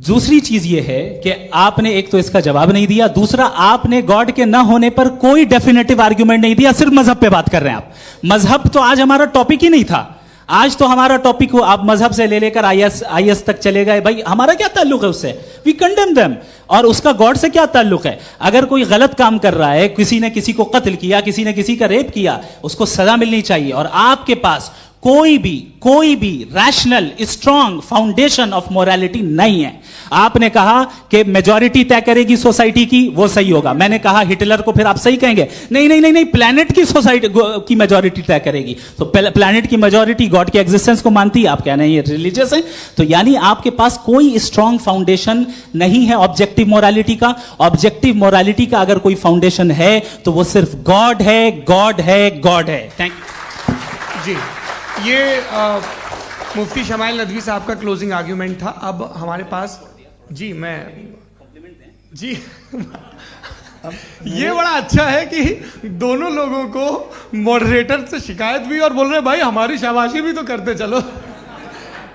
दूसरी चीज ये है कि आपने एक तो इसका जवाब नहीं दिया, दूसरा आपने गॉड के ना होने पर कोई डेफिनेटिव आर्ग्यूमेंट नहीं दिया, सिर्फ मजहब पे बात कर रहे हैं आप। मजहब तो आज हमारा टॉपिक ही नहीं था। आज तो हमारा टॉपिक हो, आप मजहब से ले लेकर आईएस तक चले गए। भाई हमारा क्या ताल्लुक है उससे? We condemn them. और उसका गॉड से क्या ताल्लुक है? अगर कोई गलत काम कर रहा है, किसी ने किसी को कत्ल किया, किसी ने किसी का रेप किया, उसको सजा मिलनी चाहिए। और आपके पास कोई भी rational strong foundation of morality नहीं है। आपने कहा कि मेजॉरिटी तय करेगी सोसाइटी की, वो सही होगा। मैंने कहा हिटलर को फिर आप सही कहेंगे? नहीं, प्लैनेट की सोसाइटी की मेजॉरिटी तय करेगी। तो प्लैनेट की मेजॉरिटी गॉड के एग्जिस्टेंस को मानती है, आप कह रहे हैं ये रिलीजियस है। तो यानी आपके पास कोई स्ट्रॉन्ग फाउंडेशन नहीं है ऑब्जेक्टिव मोरालिटी का। ऑब्जेक्टिव मोरालिटी का अगर कोई फाउंडेशन है तो वो सिर्फ गॉड है, गॉड है, गॉड है। थैंक यू जी। ये मुफ्ती शमाइल नदवी साहब का क्लोजिंग आर्ग्यूमेंट था। अब हमारे पास जी ये बड़ा अच्छा है कि दोनों लोगों को मॉडरेटर से शिकायत भी और बोल रहे हैं भाई हमारी शाबाशी भी तो करते चलो।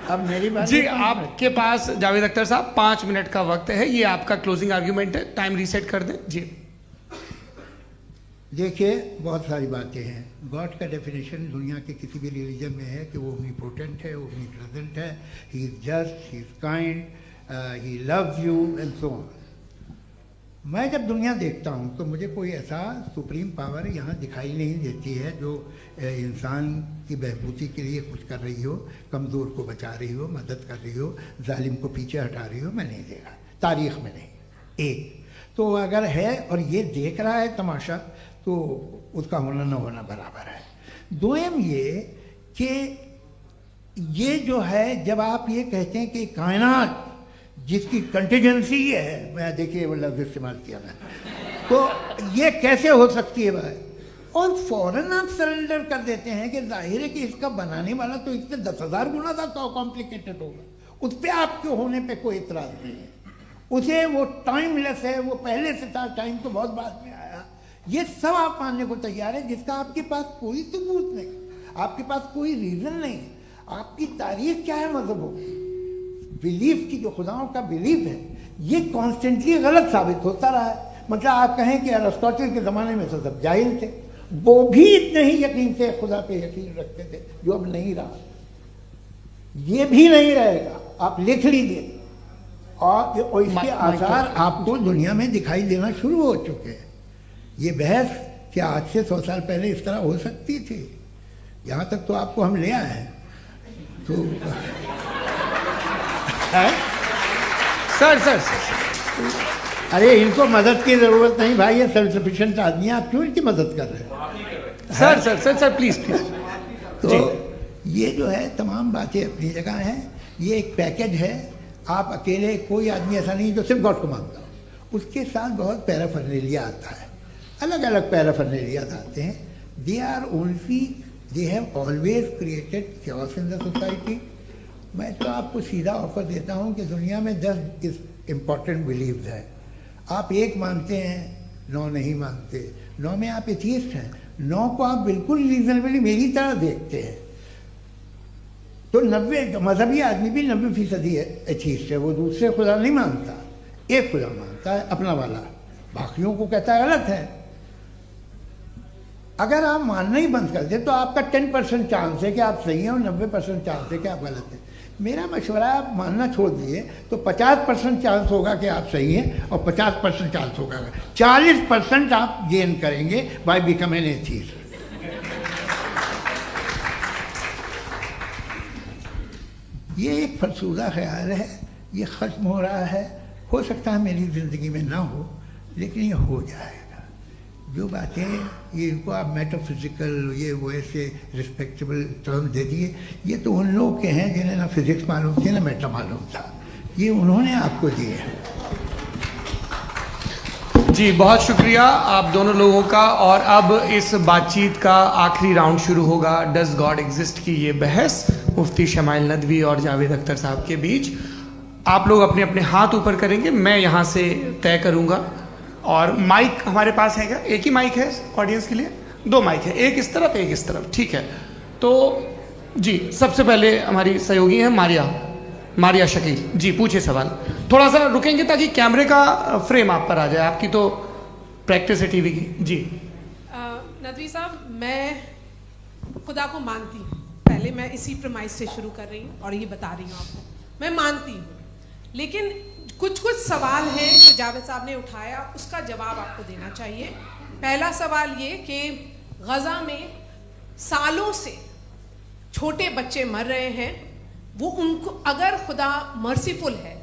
अब मेरी बात जी, आपके पास जावेद अख्तर साहब 5 मिनट का वक्त है। ये आपका क्लोजिंग आर्ग्यूमेंट है, टाइम रीसेट कर दें जी। देखिए, बहुत सारी बातें हैं। गॉड का डेफिनेशन दुनिया के किसी भी रिलीजन में है कि वो ओमनीपोटेंट है, ओमनीप्रेजेंट है, he is just, he is kind, he loves you and so on. मैं जब दुनिया देखता हूँ तो मुझे कोई ऐसा सुप्रीम पावर यहाँ दिखाई नहीं देती है जो इंसान की बहबूदी के लिए कुछ कर रही हो, कमज़ोर को बचा रही हो, मदद कर रही हो, जालिम को पीछे हटा रही हो। मैं नहीं देखा, तारीख़ में नहीं। एक तो अगर है और ये देख रहा है तमाशा, तो उसका होना न होना बराबर है। दोयम ये कि ये जो है, जब आप ये कहते हैं कि कायनात जिसकी कंटीजेंसी है, मैं देखिए वो लफ्ज़ इस्तेमाल किया मैं, तो ये कैसे हो सकती है भाई? और फौरन आप सरेंडर कर देते हैं कि जाहिर है कि इसका बनाने वाला तो इससे 10,000 गुना ज़्यादा कॉम्प्लिकेटेड होगा। उस पर आपके होने पे कोई इतराज़ नहीं है। उसे वो टाइमलेस है, वो पहले से था, टाइम तो बहुत बाद में आया। ये सब आप मानने को तैयार है जिसका आपके पास कोई सबूत नहीं, आपके पास कोई रीज़न नहीं। आपकी तारीख क्या है मजहबों की? बिलीफ की, जो खुदाओं का बिलीफ है, ये कॉन्स्टेंटली गलत साबित होता रहा है। मतलब आप कहें कि अरिस्टोटल के ज़माने में तो सब जाहिल थे, वो भी इतने ही यकीन से खुदा पे यकीन रखते थे, जो अब नहीं रहा। ये भी नहीं रहेगा, आप लिख लीजिए। और इसके आसार आपको दुनिया में दिखाई देना शुरू हो चुके हैं। ये बहस क्या आज से 100 साल पहले इस तरह हो सकती थी? यहाँ तक तो आपको हम ले आए हैं। तो सर अरे इनको मदद की जरूरत नहीं भाई, ये सेल्फ सफिशिएंट आदमी है, आप क्यों इनकी मदद कर रहे हैं? Sir please. तो ये जो है तमाम बातें अपनी जगह हैं। ये एक पैकेज है। आप अकेले, कोई आदमी ऐसा नहीं जो सिर्फ गॉड को मानता हो, उसके साथ बहुत पैराफर्नेलिया आता है, अलग अलग पैराफर्नेलिया आते हैं। They have always created chaos in the society. मैं तो आपको सीधा ऑफर देता हूँ कि दुनिया में 10 इम्पॉर्टेंट बिलीव्स हैं। आप एक मानते हैं, 9 नहीं मानते, 9 में आप एथियस्ट हैं, 9 को आप बिल्कुल रीजनेबली मेरी तरह देखते हैं। तो 90 मजहबी आदमी भी 90% एथियस्ट है। वो दूसरे खुदा नहीं मानता, एक खुदा मानता है, अपना वाला, बाकियों को कहता है गलत है। अगर आप मानना ही बंद कर दे तो आपका 10% चांस है कि आप सही हैं और 90% चांस है कि आप गलत हैं। मेरा मशवरा है, आप मानना छोड़ दिए तो 50% चांस होगा कि आप सही हैं और 50% चांस होगा, 40% आप गेन करेंगे बाय बिकमिंग एन एथियस्ट। ये एक फरसूदा ख्याल है, ये ख़त्म हो रहा है। हो सकता है मेरी ज़िंदगी में ना हो, लेकिन ये हो जाएगा। जो बातें ये इनको आप मेटाफिज़िकल ये वो ऐसे रिस्पेक्टेबल टर्म दे दिए, ये तो उन लोग के हैं जिन्हें ना फिज़िक्स मालूम थी ना मेटा मालूम था, ये उन्होंने आपको दिए हैं। जी बहुत शुक्रिया आप दोनों लोगों का। और अब इस बातचीत का आखिरी राउंड शुरू होगा, डज गॉड एग्जिस्ट की ये बहस मुफ्ती शमाइल नदवी और जावेद अख्तर साहब के बीच। आप लोग अपने अपने हाथ ऊपर करेंगे, मैं यहाँ से तय करूँगा। और माइक हमारे पास है क्या? एक ही माइक है ऑडियंस के लिए? 2 माइक है, एक इस तरफ एक इस तरफ, ठीक है। तो जी सबसे पहले हमारी सहयोगी हैं मारिया शकील जी, पूछे सवाल। थोड़ा सा रुकेंगे ताकि कैमरे का फ्रेम आप पर आ जाए, आपकी तो प्रैक्टिस है टीवी की। जी नदवी साहब, मैं खुदा को मानती हूँ, पहले मैं इसी प्रमाइस से शुरू कर रही हूँ और ये बता रही हूँ आपको, मैं मानती हूँ। लेकिन कुछ सवाल हैं जो जावेद साहब ने उठाया, उसका जवाब आपको देना चाहिए। पहला सवाल ये कि गज़ा में सालों से छोटे बच्चे मर रहे हैं, वो उनको अगर खुदा मर्सीफुल है,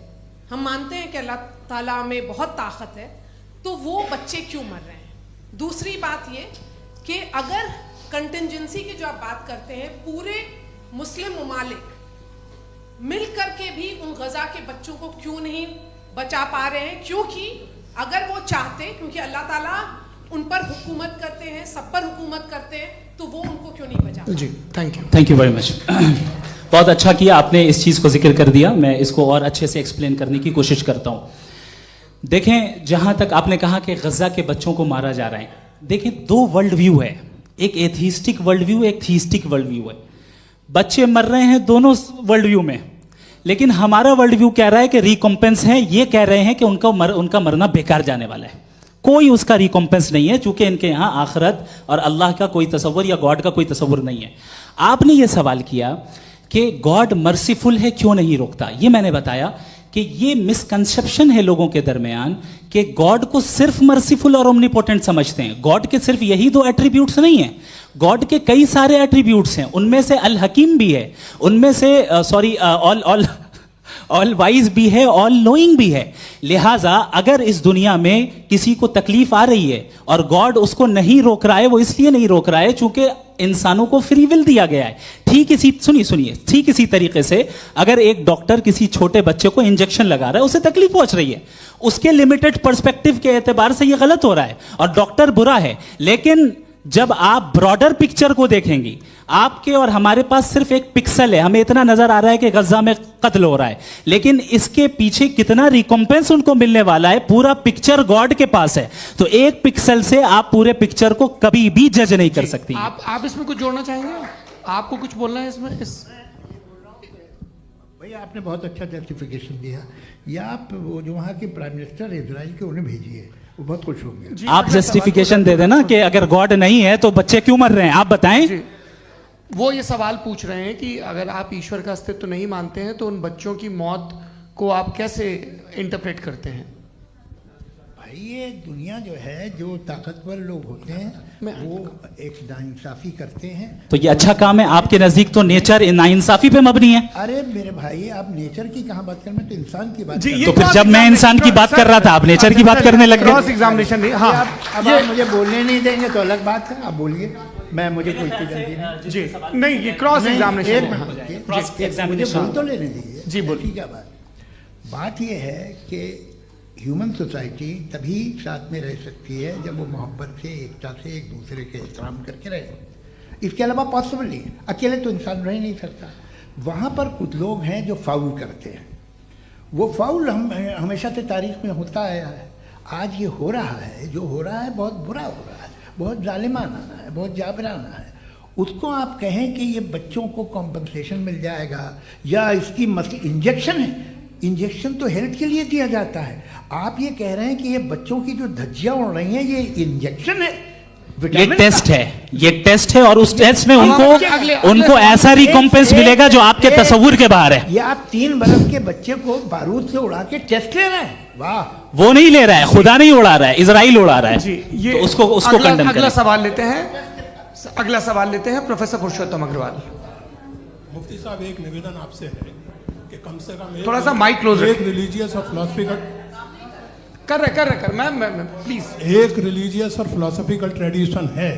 हम मानते हैं कि अल्लाह ताला में बहुत ताकत है, तो वो बच्चे क्यों मर रहे हैं? दूसरी बात ये कि अगर कंटिजेंसी की जो आप बात करते हैं, पूरे मुस्लिम ममालिक मिल करके भी उन गज़ा के बच्चों को क्यों नहीं बचा पा रहे हैं? क्योंकि अगर वो चाहते, क्योंकि अल्लाह ताला उन पर हुकूमत करते हैं, सब पर हुकूमत करते हैं, तो वो उनको क्यों नहीं बचा? जी थैंक यू वेरी मच। बहुत अच्छा किया आपने इस चीज़ को जिक्र कर दिया, मैं इसको और अच्छे से एक्सप्लेन करने की कोशिश करता हूँ। देखें, जहाँ तक आपने कहा कि गज़ा के बच्चों को मारा जा रहा है, देखें 2 वर्ल्ड व्यू है, एक एथीस्टिक वर्ल्ड व्यू, एक थीस्टिक वर्ल्ड व्यू है। बच्चे मर रहे हैं दोनों वर्ल्ड व्यू में, लेकिन हमारा वर्ल्ड व्यू कह रहा है कि रिकॉम्पेंस है, ये कह रहे हैं कि उनका मरना बेकार जाने वाला है, कोई उसका रिकॉम्पेंस नहीं है, चूंकि इनके यहाँ आखिरत और अल्लाह का कोई तसव्वुर या गॉड का कोई तसव्वुर नहीं है। आपने ये सवाल किया कि गॉड मर्सीफुल है, क्यों नहीं रोकता? ये मैंने बताया कि ये मिसकंसेप्शन है लोगों के दरमियान कि गॉड को सिर्फ मर्सीफुल और ओमनीपोटेंट समझते हैं। गॉड के सिर्फ यही 2 एट्रीब्यूट्स नहीं हैं, गॉड के कई सारे एट्रीब्यूट्स हैं, उनमें से अल हकीम भी है, उनमें से ऑल वाइज भी है, ऑल नोइंग भी है। लिहाजा अगर इस दुनिया में किसी को तकलीफ आ रही है और गॉड उसको नहीं रोक रहा है, वो इसलिए नहीं रोक रहा है चूंकि इंसानों को फ्री विल दिया गया है। ठीक इसी तरीके से अगर एक डॉक्टर किसी छोटे बच्चे को इंजेक्शन लगा रहा है, उसे तकलीफ पहुंच रही है, उसके लिमिटेड पर्सपेक्टिव के एतबार से यह गलत हो रहा है और डॉक्टर बुरा है। लेकिन जब आप ब्रॉडर पिक्चर को देखेंगी, आपके और हमारे पास सिर्फ एक पिक्सल है, हमें इतना नजर आ रहा है कि गज़ा में कत्ल हो रहा है, लेकिन इसके पीछे कितना रिकॉम्पेंस उनको मिलने वाला है, पूरा पिक्चर गॉड के पास है। तो एक पिक्सल से आप पूरे पिक्चर को कभी भी जज नहीं कर सकती। आप इसमें कुछ जोड़ना चाहेंगे? आपको कुछ बोलना है इसमें? भैया आपने बहुत अच्छा जस्टिफिकेशन दिया। या आप वो जो वहाँ के प्राइम मिनिस्टर इजराइल के उन्हें भेजिए, वो बहुत खुश होंगे। आप जस्टिफिकेशन दे देना कि अगर गॉड नहीं है तो बच्चे क्यों मर रहे हैं, आप बताएं। वो ये सवाल पूछ रहे हैं कि अगर आप ईश्वर का अस्तित्व नहीं मानते हैं तो उन बच्चों की मौत को आप कैसे इंटरप्रेट करते हैं? भाई ये दुनिया जो है, जो ताकतवर लोग होते हैं वो एक नाइंसाफी करते हैं। तो ये अच्छा काम है आपके नजदीक, तो नेचर नाइंसाफी पे मबनी है। अरे मेरे भाई, आप नेचर की कहाँ बात कर रहे हैं, तो इंसान की बात। तो फिर जब मैं इंसान की बात कर रहा था, आप नेचर की बात करने लग गए। क्रॉस एग्जामिनेशन नहीं। हाँ, अब आप मुझे बोलने नहीं देंगे तो अलग बात है, आप बोलिए, मुझे कोई जल्दी नहीं। जी नहीं, ये क्रॉस एग्जामिनेशन मुझे बोल तो लेने दीजिए। जी बोलिए। क्या बात ये है कि ह्यूमन सोसाइटी तभी साथ में रह सकती है जब वो मोहब्बत से, एकता से, एक दूसरे के एहतराम करके रहे। इसके अलावा पॉसिबल नहीं है, अकेले तो इंसान रह नहीं सकता। वहाँ पर कुछ लोग हैं जो फाउल करते हैं, वो फाउल हम हमेशा से तारीख में होता आया है। आज ये हो रहा है, जो हो रहा है बहुत बुरा हो रहा है, बहुत जालिमाना है, बहुत जाबराना है। उसको आप कहें कि ये बच्चों को कॉम्पनसेशन मिल जाएगा या इसकी इंजेक्शन है, इंजेक्शन तो हेल्थ के लिए दिया जाता है। आप ये कह रहे हैं कि ये बच्चों की जो धज्जियां उड़ रही हैं ये इंजेक्शन है, ये टेस्ट है, ये टेस्ट है और उस टेस्ट में उनको ऐसा रिकॉम्पेंस मिलेगा जो आपके तसव्वुर के बाहर है। ये आप 3 बरस के बच्चे को बारूद से उड़ा के टेस्ट ले रहे हैं। वाह, वो नहीं ले रहा है, खुदा नहीं उड़ा रहा है, इजराइल उड़ा रहा है। जी, ये तो उसको कंडेम अगला सवाल लेते हैं प्रोफेसर पुरुषोत्तम अग्रवाल। मुफ्ती साहब, एक निवेदन आपसे है कि कम से कम थोड़ा सा माइक क्लोज एक रिलीजियस और फिलोसफिकल कर मैं प्लीज। एक रिलीजियस और फिलोसफिकल ट्रेडिशन है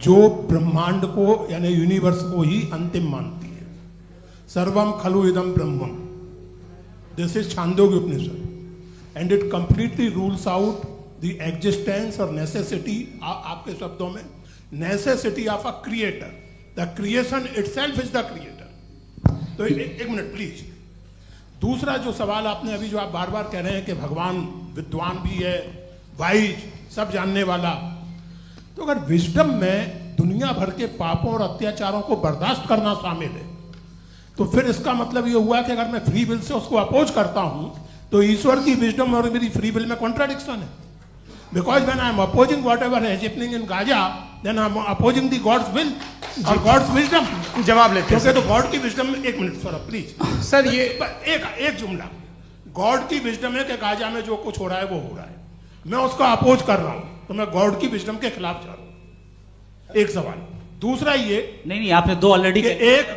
जो ब्रह्मांड को यानी यूनिवर्स को ही अंतिम मानती है। सर्वम खलु इदम ब्रह्मम, this is Chandogya Upanishad, and it completely rules out the existence और नेसेसिटी, आपके शब्दों में necessity of a creator. The creation itself is the creator. तो एक मिनट प्लीज। दूसरा जो सवाल आपने अभी जो आप बार बार कह रहे हैं कि भगवान विद्वान भी है, वाइज, सब जानने वाला, तो अगर विजडम में दुनिया भर के पापों और अत्याचारों को बर्दाश्त करना शामिल है, तो फिर इसका मतलब ये हुआ कि अगर मैं फ्री विल से उसको अपोज करता हूं तो ईश्वर की विजडम और मेरी फ्री विल में कॉन्ट्राडिक्शन है। Because when I am opposing whatever is happening in Gaza, then I am opposing the God's will और गॉड्स विजडम। जवाब लेते हैं तो गॉड की विजडम में, एक मिनट सर प्लीज सर, ये एक जुमला, गॉड की विजडम है कि गाजा में जो कुछ हो रहा है वो हो रहा है, मैं उसका अपोज कर रहा हूं, तो मैं गॉड की विजडम के खिलाफ जा रहा हूं। एक सवाल। दूसरा ये नहीं आपने दो ऑलरेडी।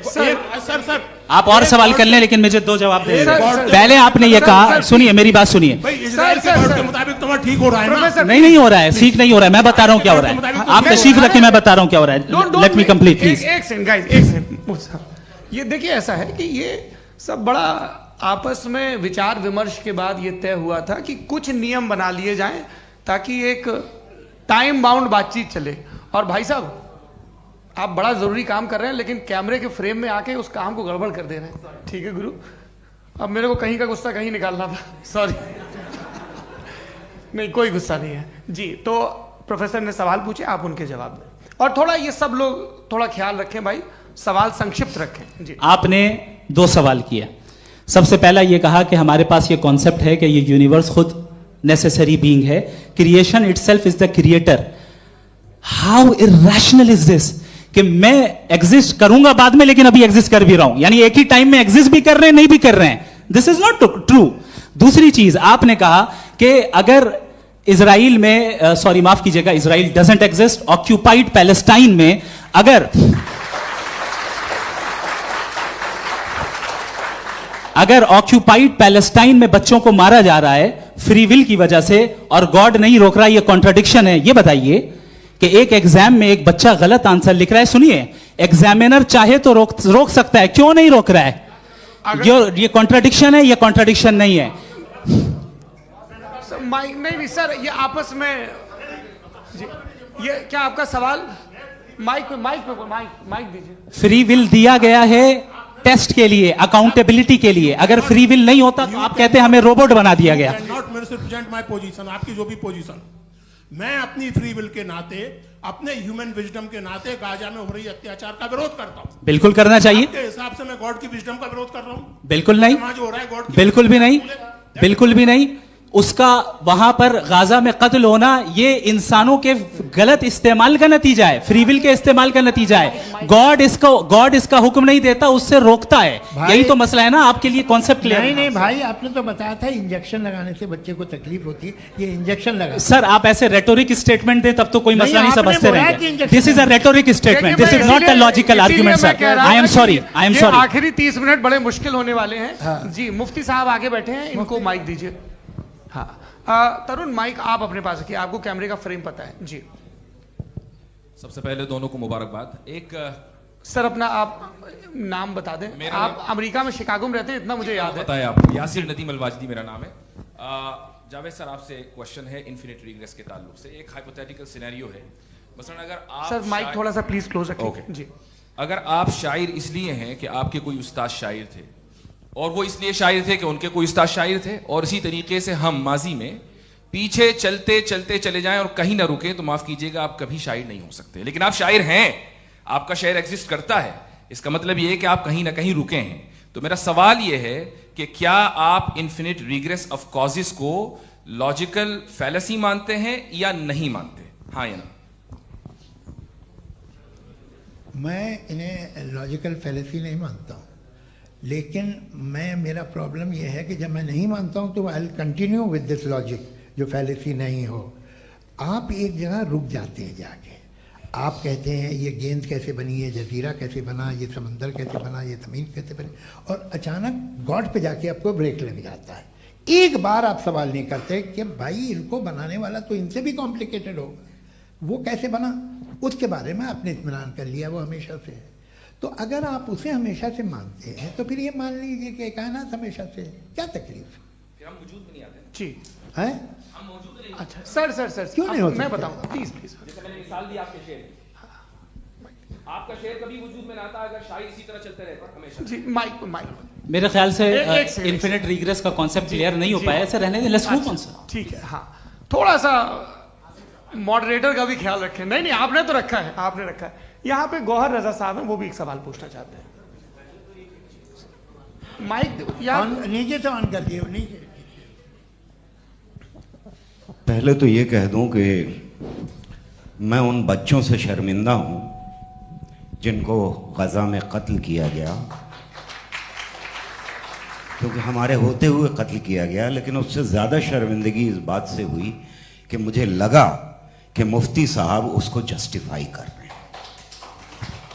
सर आप और सवाल कर लें, लेकिन मुझे दो जवाब दे। सर, पहले आपने ये कहा, सुनिए मेरी बात सुनिए। भाई इजराइल के गॉड के मुताबिक तुम्हारा ठीक हो रहा है ना? नहीं हो रहा है, ठीक नहीं हो रहा है। मैं बता रहा हूँ क्या हो रहा है, आप तशरीफ रखिए, मैं बता रहा हूँ क्या हो रहा है। Let me complete please. एक सेकंड गाइस, एक सेकंड। ये देखिए, ऐसा है कि ये सब बड़ा आपस में विचार विमर्श के बाद ये तय हुआ था कि कुछ नियम बना लिए जाएं ताकि एक टाइम बाउंड बातचीत चले। और भाई साहब, आप बड़ा जरूरी काम कर रहे हैं, लेकिन कैमरे के फ्रेम में आके उस काम को गड़बड़ कर दे रहे हैं। ठीक है गुरु, अब मेरे को कहीं का गुस्सा कहीं निकालना था, सॉरी। नहीं, कोई गुस्सा नहीं है जी। तो प्रोफेसर ने सवाल पूछे, आप उनके जवाब दें, और थोड़ा ये सब लोग थोड़ा ख्याल रखें भाई, सवाल संक्षिप्त रखें जी। आपने दो सवाल किया। सबसे पहला ये कहा कि हमारे पास ये कॉन्सेप्ट है कि ये यूनिवर्स खुद नेसेसरी बीइंग है, creation itself is the creator. How irrational is this कि मैं एग्जिस्ट करूंगा बाद में, लेकिन अभी एग्जिस्ट कर भी रहा हूं, यानी एक ही टाइम में एग्जिस्ट भी कर रहे हैं, नहीं भी कर रहे हैं। This is not true. दूसरी चीज आपने कहा कि अगर इजराइल में, सॉरी माफ कीजिएगा, Israel doesn't exist, occupied Palestine में अगर ऑक्यूपाइड पैलेस्टाइन में बच्चों को मारा जा रहा है फ्री विल की वजह से और गॉड नहीं रोक रहा, ये कॉन्ट्रडिक्शन है। ये बताइए कि एक एग्जाम में एक बच्चा गलत आंसर लिख रहा है, सुनिए, एग्जामिनर चाहे तो रोक सकता है, क्यों नहीं रोक रहा है? ये कॉन्ट्रडिक्शन है, ये कॉन्ट्रडिक्शन नहीं है। माइक नहीं सर, ये आपस में जी, ये क्या आपका सवाल? माइक दीजिए। फ्री विल दिया गया है टेस्ट के लिए, अकाउंटेबिलिटी के लिए। अगर फ्री विल नहीं होता तो आप कहते हैं हमें रोबोट बना दिया गया। नॉट मिसरिप्रेजेंट माय पोजीशन, आपकी जो भी पोजीशन, मैं अपनी फ्री विल के नाते, अपने ह्यूमन विजडम के नाते गाजा में हो रही अत्याचार का विरोध करता हूं। बिल्कुल करना चाहिए। आपके हिसाब से मैं गॉड की विजडम का विरोध कर रहा हूं? बिल्कुल नहीं, जो हो रहा है गॉड, बिल्कुल भी नहीं, बिल्कुल भी नहीं। उसका वहां पर गाजा में कत्ल होना ये इंसानों के गलत इस्तेमाल का नतीजा है, फ्री विल के इस्तेमाल का नतीजा है। गॉड इसका हुक्म नहीं देता, उससे रोकता है। यही तो मसला है ना, आपके लिए कॉन्सेप्ट क्लियर? नहीं भाई, आपने तो बताया था इंजेक्शन लगाने से बच्चे को तकलीफ होती है, ये इंजेक्शन लगा। सर आप ऐसे रेटोरिक स्टेटमेंट दें तब तो कोई मसला नहीं समझते रहेंगे। This is a rhetoric statement, this is not a logical argument sir. I am sorry, I am sorry. आखिरी 30 मिनट बड़े मुश्किल होने वाले हैं जी। मुफ्ती साहब आगे बैठे हैं, इनको माइक दीजिए। हाँ तरुण, माइक आप अपने पास रखिए, आपको कैमरे का फ्रेम पता है जी। सबसे पहले दोनों को मुबारकबाद। एक सर अपना आप नाम बता दें। आप अमेरिका में शिकागो में रहते हैं, इतना मुझे याद है। बताया आपको, यासिर नदीम अलवाजदी मेरा नाम है। जावेद सर, आपसे एक क्वेश्चन है इन्फिनिट रिग्रेस के ताल्लुक से। एक हाइपोथेटिकल सिनेरियो है, मसलन अगर आप सर माइक थोड़ा सा प्लीज क्लोज रखिए जी। अगर आप शायर इसलिए हैं कि आपके कोई उस्ताद शायर थे, और वो इसलिए शायर थे कि उनके कोई उस्ताद शायर थे, और इसी तरीके से हम माजी में पीछे चलते चलते चले जाएं और कहीं ना रुके, तो माफ कीजिएगा आप कभी शायर नहीं हो सकते। लेकिन आप शायर हैं, आपका शायर एग्जिस्ट करता है, इसका मतलब ये है कि आप कहीं ना कहीं रुके हैं। तो मेरा सवाल ये है कि क्या आप इन्फिनिट रिग्रेस ऑफ कॉजेस को लॉजिकल फैलेसी मानते हैं या नहीं मानते? हाँ या ना? मैं इन्हें लॉजिकल फैलेसी नहीं मानता हूँ, लेकिन मेरा प्रॉब्लम यह है कि जब मैं नहीं मानता हूँ तो I will continue with this logic जो फैलेसी नहीं हो। आप एक जगह रुक जाते हैं जाके, आप कहते हैं ये गेंद कैसे बनी, ये जजीरा कैसे बना, ये समंदर कैसे बना, ये ज़मीन कैसे बनी, और अचानक गॉड पे जाके आपको ब्रेक लग जाता है। एक बार आप सवाल नहीं करते कि भाई इनको बनाने वाला तो इनसे भी कॉम्प्लिकेटेड होगा, वो कैसे बना, उसके बारे में आपने इत्मीनान कर लिया, वो हमेशा से है। तो अगर आप उसे हमेशा से मानते हैं तो फिर ये मान लीजिए कि कायनात हमेशा से है, क्या तकलीफ हम वजूद में नहीं आते जी है? हम मौजूद नहीं। अच्छा सर क्यों नहीं हो मैं सकते? बताऊंगा प्लीज प्लीज। जैसे मैंने मिसाल दी आपके शेर, आपका शेर कभी वजूद में ना आता अगर शायर इसी तरह चलते रहते हमेशा। जी माइक माइक मेरे ख्याल से एक सेकंड। इन्फिनिट रिग्रेस का कॉन्सेप्ट क्लियर नहीं हो पाया, ऐसे रहने दें, लेट्स मूव ऑन सर। ठीक है, हाँ थोड़ा सा मॉडरेटर का भी ख्याल रखें। नहीं नहीं आपने तो रखा है, आपने रखा है। यहाँ पे गौहर रजा साहब हैं, वो भी एक सवाल पूछना चाहते हैं। माइक या नीचे से ऑन कर दिए, नीचे। पहले तो ये कह दूं कि मैं उन बच्चों से शर्मिंदा हूं जिनको गजा में कत्ल किया गया, क्योंकि हमारे होते हुए कत्ल किया गया। लेकिन उससे ज़्यादा शर्मिंदगी इस बात से हुई कि मुझे लगा कि मुफ्ती साहब उसको जस्टिफाई कर रहे हैं।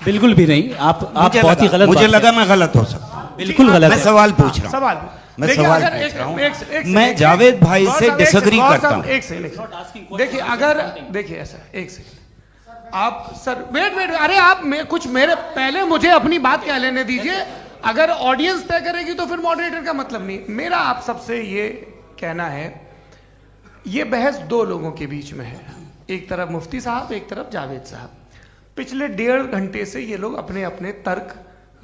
बिल्कुल भी नहीं, आप बहुत ही गलत, मुझे लगा मैं गलत हो सकता हूं। बिल्कुल गलत मैं है। सवाल पूछ रहा हूं, सवाल मैं देखिए, सवाल अगर पूछ रहा हूं। एक मैं सेकंड, जावेद भाई गौर से साहब, एक डिसएग्री सेकंड, करता गौर हूं। साहब, एक सेकंड देखिए, अगर देखिए ऐसा एक सेकंड आप सर वेट अरे आप कुछ मेरे पहले मुझे अपनी बात क्या लेने दीजिए। अगर ऑडियंस तय करेगी तो फिर मॉडरेटर का मतलब नहीं। मेरा आप सबसे ये कहना है, ये बहस दो लोगों के बीच में है, एक तरफ मुफ्ती साहब, एक तरफ जावेद साहब। पिछले 1.5 घंटे से ये लोग अपने अपने तर्क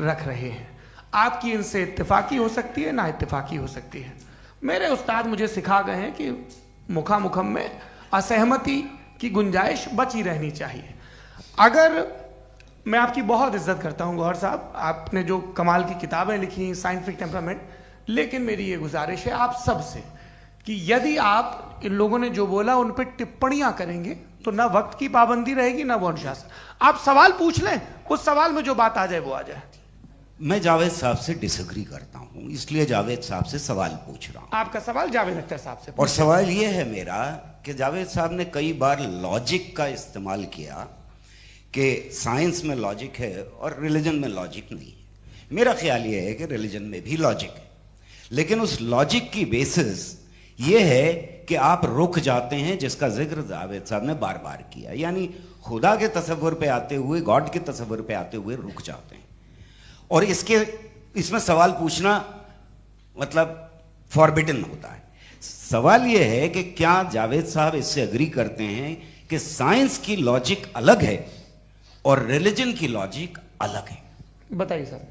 रख रहे हैं। आपकी इनसे इत्तेफाकी हो सकती है, ना इत्तेफाकी हो सकती है। मेरे उस्ताद मुझे सिखा गए हैं कि मुखामुखम में असहमति की गुंजाइश बची रहनी चाहिए। अगर मैं आपकी बहुत इज्जत करता हूं गौहर साहब, आपने जो कमाल की किताबें लिखी, साइंटिफिक टेम्परामेंट, लेकिन मेरी ये गुजारिश है आप सबसे कि यदि आप इन लोगों ने जो बोला उन पर टिप्पणियां करेंगे तो ना वक्त की पाबंदी रहेगी, ना वो अनुशासन। आप सवाल पूछ लें, उस सवाल में जो बात आ जाए वो आ जाए। मैं जावेद साहब से डिसएग्री करता हूं, इसलिए जावेद साहब से सवाल पूछ रहा हूं। आपका सवाल जावेद अख्तर साहब से। और सवाल यह है मेरा कि जावेद साहब ने कई बार लॉजिक का इस्तेमाल किया कि साइंस में लॉजिक है और रिलीजन में लॉजिक नहीं है। मेरा ख्याल यह है कि रिलीजन में भी लॉजिक है, लेकिन उस लॉजिक की बेसिस ये है कि आप रुक जाते हैं, जिसका जिक्र जावेद साहब ने बार बार किया, यानी खुदा के तसव्वुर पे आते हुए, गॉड के तसव्वुर पे आते हुए रुक जाते हैं। और इसमें सवाल पूछना मतलब फॉरबिडन होता है। सवाल यह है कि क्या जावेद साहब इससे एग्री करते हैं कि साइंस की लॉजिक अलग है और रिलीजन की लॉजिक अलग है? बताइए सर।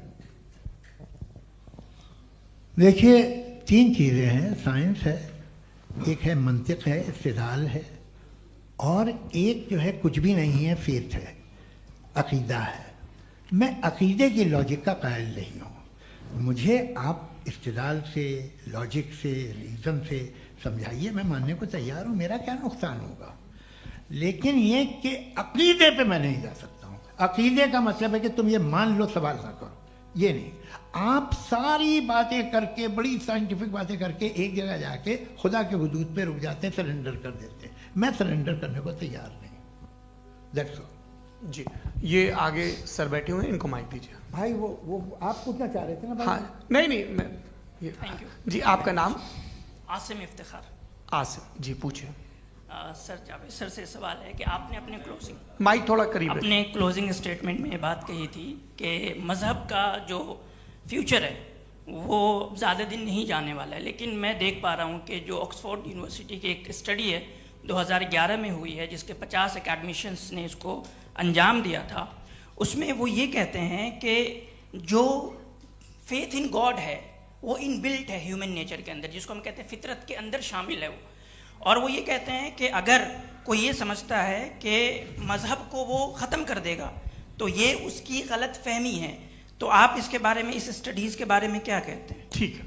देखिए 3 चीज़ें हैं, साइंस है, एक है मंतिक है, इस्तिदलाल है, और एक जो है कुछ भी नहीं है, फेथ है, अकीदा है। मैं अकीदे की लॉजिक का कायल नहीं हूँ। मुझे आप इस्तिदलाल से, लॉजिक से, रीज़न से समझाइए, मैं मानने को तैयार हूँ, मेरा क्या नुकसान होगा। लेकिन ये कि अकीदे पे मैं नहीं जा सकता हूँ। अकीदे का मतलब है कि तुम ये मान लो, सवाल ना करो, ये नहीं। आप सारी बातें करके, बड़ी साइंटिफिक बातें करके एक जगह जाके खुदा के हुदूद पे रुक जाते हैं, सरेंडर कर देते हैं। मैं सरेंडर करने को तैयार नहीं। That's all. जी, ये आगे सर बैठे हुए हैं, इनको माइक दीजिए। भाई वो आप पूछना चाह रहे थे ना भाई? हाँ नहीं मैं ये थैंक यू जी। आपका नाम? आसिम इफ्तिखार। आसिम जी, पूछिए। सर जावेद सर से सवाल है कि आपने अपने माइक थोड़ा करीब है। अपने क्लोजिंग स्टेटमेंट में ये बात कही थी कि मज़हब का जो फ्यूचर है वो ज़्यादा दिन नहीं जाने वाला है, लेकिन मैं देख पा रहा हूँ कि जो ऑक्सफोर्ड यूनिवर्सिटी की एक स्टडी है 2011 में हुई है, जिसके 50 एकेडमिशियंस ने इसको अंजाम दिया था, उसमें वो ये कहते हैं कि जो फेथ इन गॉड है वो इनबिल्ट है ह्यूमन नेचर के अंदर, जिसको हम कहते हैं फितरत के अंदर शामिल है वो। और वो ये कहते हैं कि अगर कोई ये समझता है कि मज़हब को वो ख़त्म कर देगा तो ये उसकी गलत फहमी है। तो आप इसके बारे में, इस स्टडीज़ के बारे में क्या कहते हैं? ठीक है,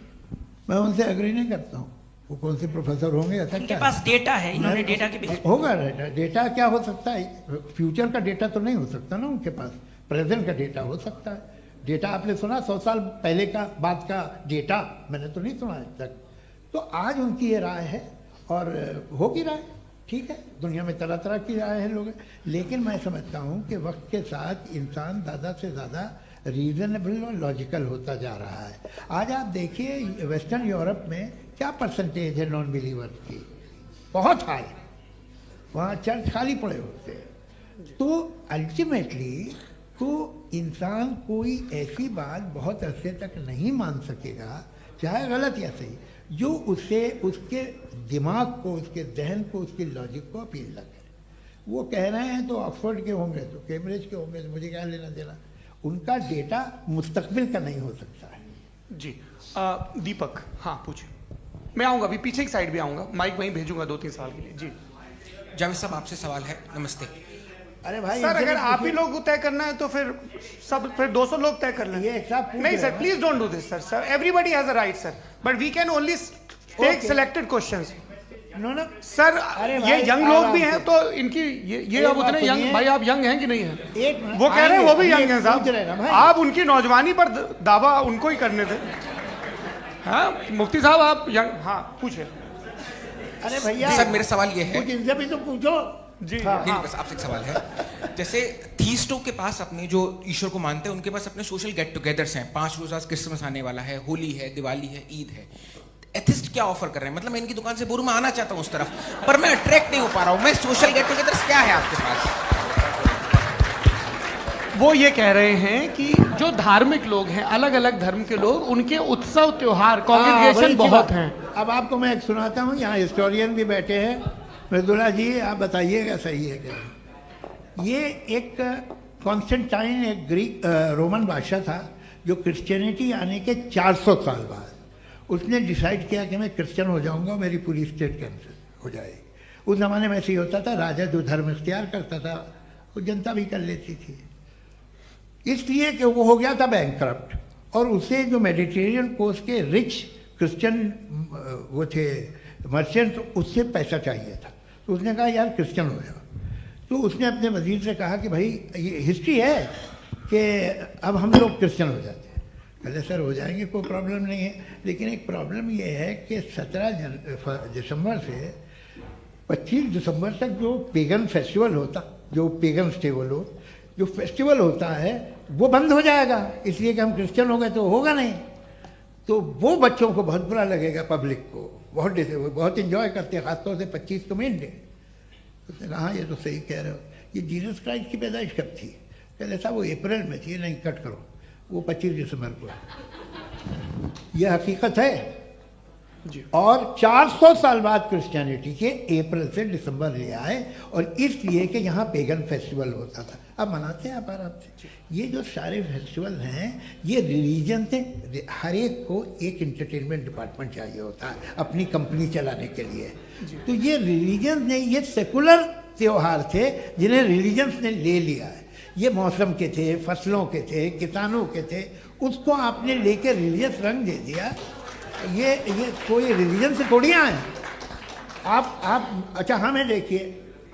मैं उनसे एग्री नहीं करता हूँ। वो कौन से प्रोफेसर होंगे? ऐसा उनके क्या पास डेटा है, इन्होंने डेटा के बेसिस होगा। डेटा क्या हो सकता है? फ्यूचर का डेटा तो नहीं हो सकता ना उनके पास, प्रेजेंट का डेटा हो सकता है। डेटा आपने सुना 100 साल पहले का बाद का डेटा? मैंने तो नहीं सुना आज तक। तो आज उनकी ये राय है और होगी राय, ठीक है, दुनिया में तरह तरह की राय है लोग, लेकिन मैं समझता हूँ कि वक्त के साथ इंसान ज़्यादा से ज़्यादा रीजनेबल और लॉजिकल होता जा रहा है। आज आप देखिए वेस्टर्न यूरोप में क्या परसेंटेज है नॉन बिलीवर्स की, बहुत हाई, वहाँ चर्च खाली पड़े होते हैं। तो अल्टीमेटली तो इंसान कोई ऐसी बात बहुत अरसे तक नहीं मान सकेगा, चाहे गलत या सही, जो उसे उसके दिमाग को, उसके जहन को, उसके लॉजिक को अपील न करे। वो कह रहे हैं तो ऑक्सफोर्ड के होंगे तो कैम्ब्रिज के होंगे, तो मुझे क्या लेना देना, उनका डेटा मुस्तकबिल का नहीं हो सकता है। जी दीपक, हाँ पूछिए। मैं आऊँगा, अभी पीछे की साइड भी आऊँगा, माइक वहीं भेजूंगा 2-3 साल के लिए। जी जावेद साहब, आपसे सवाल है। नमस्ते। अरे भाई सर, अगर आप ही लोग को तय करना है तो फिर 200 लोग तय कर लें। नहीं sir, please don't do this sir, everybody has a right sir, but we can only take selected questions. No sir, ये यंग लोग भी हैं तो इनकी ये अब उतने यंग, भाई आप यंग हैं कि नहीं हैं? वो कह रहे हैं वो भी यंग हैं साहब, आप उनकी नौजवानी पर दावा उनको ही करने थे। हाँ मुफ्ती साहब आप यंग, हाँ पूछे। अरे भैया सर मेरा सवाल ये है, कुछ इनसे भी तो पूछो जी। नहीं, बस आपसे एक सवाल है। जैसे थीस्टों के पास अपने जो ईश्वर को मानते हैं उनके पास अपने सोशल गेट टुगेदर्स हैं, 5 रोज़ आज क्रिसमस आने वाला है, होली है, दिवाली है, ईद है। एथिस्ट क्या ऑफर कर रहे हैं? मतलब मैं इनकी दुकान से बोलूं मैं आना चाहता हूं उस तरफ, पर मैं अट्रैक्ट नहीं हो पा रहा हूं। मैं सोशल गेट टुगेदर्स क्या है आपके पास? वो ये कह रहे हैं कि जो धार्मिक लोग हैं, अलग अलग धर्म के लोग, उनके उत्सव त्योहार कॉन्ग्रेगेशन बहुत हैं। अब आपको मैं एक सुनाता हूँ, यहाँ हिस्टोरियन भी बैठे हैं, मृदुला जी आप बताइएगा सही है क्या। ये एक कॉन्स्टेंटाइन, एक ग्रीक रोमन बादशाह था जो क्रिश्चियनिटी आने के 400 साल बाद उसने डिसाइड किया कि मैं क्रिश्चियन हो जाऊंगा, मेरी पूरी स्टेट कैंसिल हो जाएगी। उस ज़माने में ऐसे ही होता था, राजा जो धर्म इख्तियार करता था वो जनता भी कर लेती थी, इसलिए कि वो हो गया था बैंकक्रप्ट, और उसे जो मेडिटेरियन कोस्ट के रिच क्रिश्चियन वो थे मर्चेंट, उससे पैसा चाहिए था। तो उसने कहा यार क्रिश्चियन हो जाओ। तो उसने अपने वजीर से कहा कि भाई ये हिस्ट्री है कि अब हम लोग क्रिश्चियन हो जाते हैं। कहते सर हो जाएंगे, कोई प्रॉब्लम नहीं है, लेकिन एक प्रॉब्लम ये है कि 17 दिसंबर से 25 दिसंबर तक जो पेगन फेस्टिवल होता, जो पेगन्स थे वो लोग, जो फेस्टिवल होता है वो बंद हो जाएगा, इसलिए कि हम क्रिश्चियन हो गए तो होगा नहीं। तो वो बच्चों को बहुत बुरा लगेगा, पब्लिक को बहुत इंजॉय करते हैं, खासतौर से 25 को मेन डे। उसने कहा हाँ ये तो सही कह रहे हो, ये जीसस क्राइस्ट की पैदाइश कब थी? कहते साहब वो अप्रैल में थी। नहीं कट करो, वो 25 दिसंबर को है। यह हकीकत है जी। और 400 साल बाद क्रिश्चियनिटी के अप्रैल से दिसंबर ले आए, और इसलिए कि यहाँ पेगन फेस्टिवल होता था। अब मनाते हैं आप आराम से। ये जो सारे फेस्टिवल हैं ये रिलीजन से, हर एक को एक इंटरटेनमेंट डिपार्टमेंट चाहिए होता है अपनी कंपनी चलाने के लिए। तो ये रिलीजन ने, ये सेकुलर त्योहार थे जिन्हें रिलीजन्स ने ले लिया है। ये मौसम के थे, फसलों के थे, किसानों के थे, उसको आपने लेके रिलीजियस रंग दे दिया। ये कोई रिलीजन से थोड़ी आए आप। अच्छा हमें देखिए,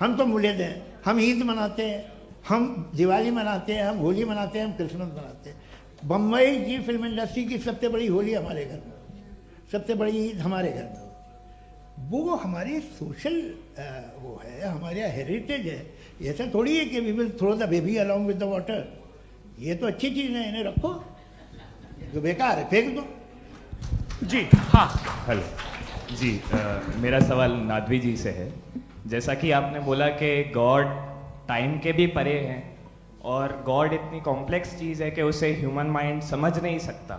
हम तो मुल्द हैं, हम ईद मनाते हैं, हम दिवाली मनाते हैं, हम होली मनाते हैं, हम क्रिसमस मनाते हैं। बम्बई की फिल्म इंडस्ट्री की सबसे बड़ी होली हमारे घर में, सबसे बड़ी ईद हमारे घर में। वो हमारी सोशल वो है, हमारा हेरिटेज है। ऐसा थोड़ी है कि we will throw the baby along with the water. ये तो अच्छी चीज़ है, इन्हें रखो, जो बेकार है फेंक दो। जी हाँ हेलो जी, मेरा सवाल नादवी जी से है। जैसा कि आपने बोला कि गॉड टाइम के भी परे हैं, और गॉड इतनी कॉम्प्लेक्स चीज़ है कि उसे ह्यूमन माइंड समझ नहीं सकता,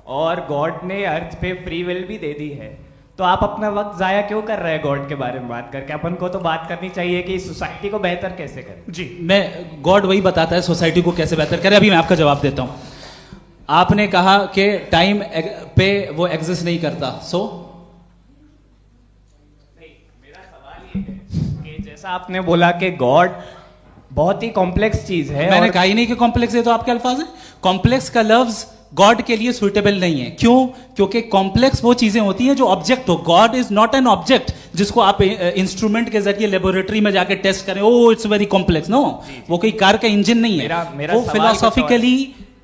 और गॉड ने अर्थ पे फ्री विल भी दे दी है। तो आप अपना वक्त ज़ाया क्यों कर रहे हैं गॉड के बारे में बात करके? अपन को तो बात करनी चाहिए कि सोसाइटी को बेहतर कैसे करें। जी, मैं गॉड वही बताता है सोसाइटी को कैसे बेहतर करें। अभी मैं आपका जवाब देता हूँ। आपने कहा कि टाइम पे वो एग्जिस्ट नहीं करता, सो मेरा सवाल ये है कि जैसा आपने बोला कि गॉड बहुत ही कॉम्प्लेक्स चीज है। मैंने कहा ही नहीं कि कॉम्प्लेक्स है, तो आपके अल्फाज हैं। कॉम्प्लेक्स का लफ्ज गॉड के लिए सुइटेबल नहीं है। क्यों? क्योंकि कॉम्प्लेक्स वो चीजें होती हैं जो ऑब्जेक्ट हो। God is not an object जिसको आप इंस्ट्रूमेंट के जरिए लेबोरेटरी में जाके टेस्ट करें, oh it's very complex. No, वो कोई कार का इंजन नहीं है। वो फिलोसॉफिकली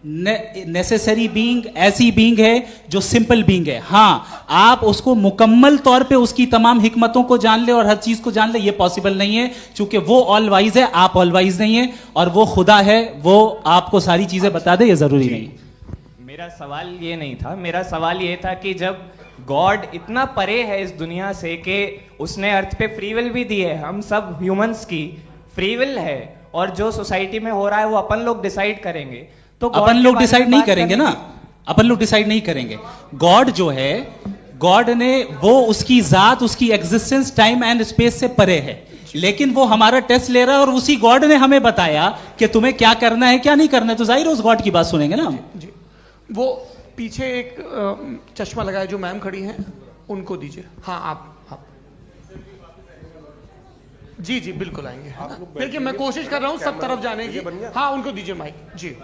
नेसेसरी बीइंग ऐसी बीइंग है जो सिंपल बीइंग है। हाँ, आप उसको मुकम्मल तौर पे उसकी तमाम हिकमतों को जान ले और हर चीज को जान ले, ये पॉसिबल नहीं है, क्योंकि वो ऑल वाइज है, आप ऑल वाइज नहीं है, और वो खुदा है, वो आपको सारी चीजें बता दे, ये जरूरी नहीं। मेरा सवाल ये नहीं था, मेरा सवाल ये था कि जब गॉड इतना परे है इस दुनिया से कि उसने अर्थ पे फ्री विल भी दी है, हम सब ह्यूमंस की फ्री विल है, और जो सोसाइटी में हो रहा है वो अपन लोग डिसाइड करेंगे, तो अपन लोग डिसाइड नहीं करेंगे ना, अपन लोग डिसाइड नहीं करेंगे। गॉड जो है, गॉड ने वो उसकी जात, उसकी एग्जिस्टेंस टाइम एंड स्पेस से परे है, लेकिन वो हमारा टेस्ट ले रहा है और उसी गॉड ने हमें बताया कि तुम्हें क्या करना है क्या नहीं करना है, तो जाहिर है उस गॉड की बात सुनेंगे ना हम। जी, वो पीछे एक चश्मा लगाए जो मैम खड़ी हैं, उनको दीजिए। हाँ, आप जी जी बिल्कुल आएंगे। देखिए मैं कोशिश कर रहा हूँ सब तरफ जाने की। हाँ, उनको दीजिए माइक। जी,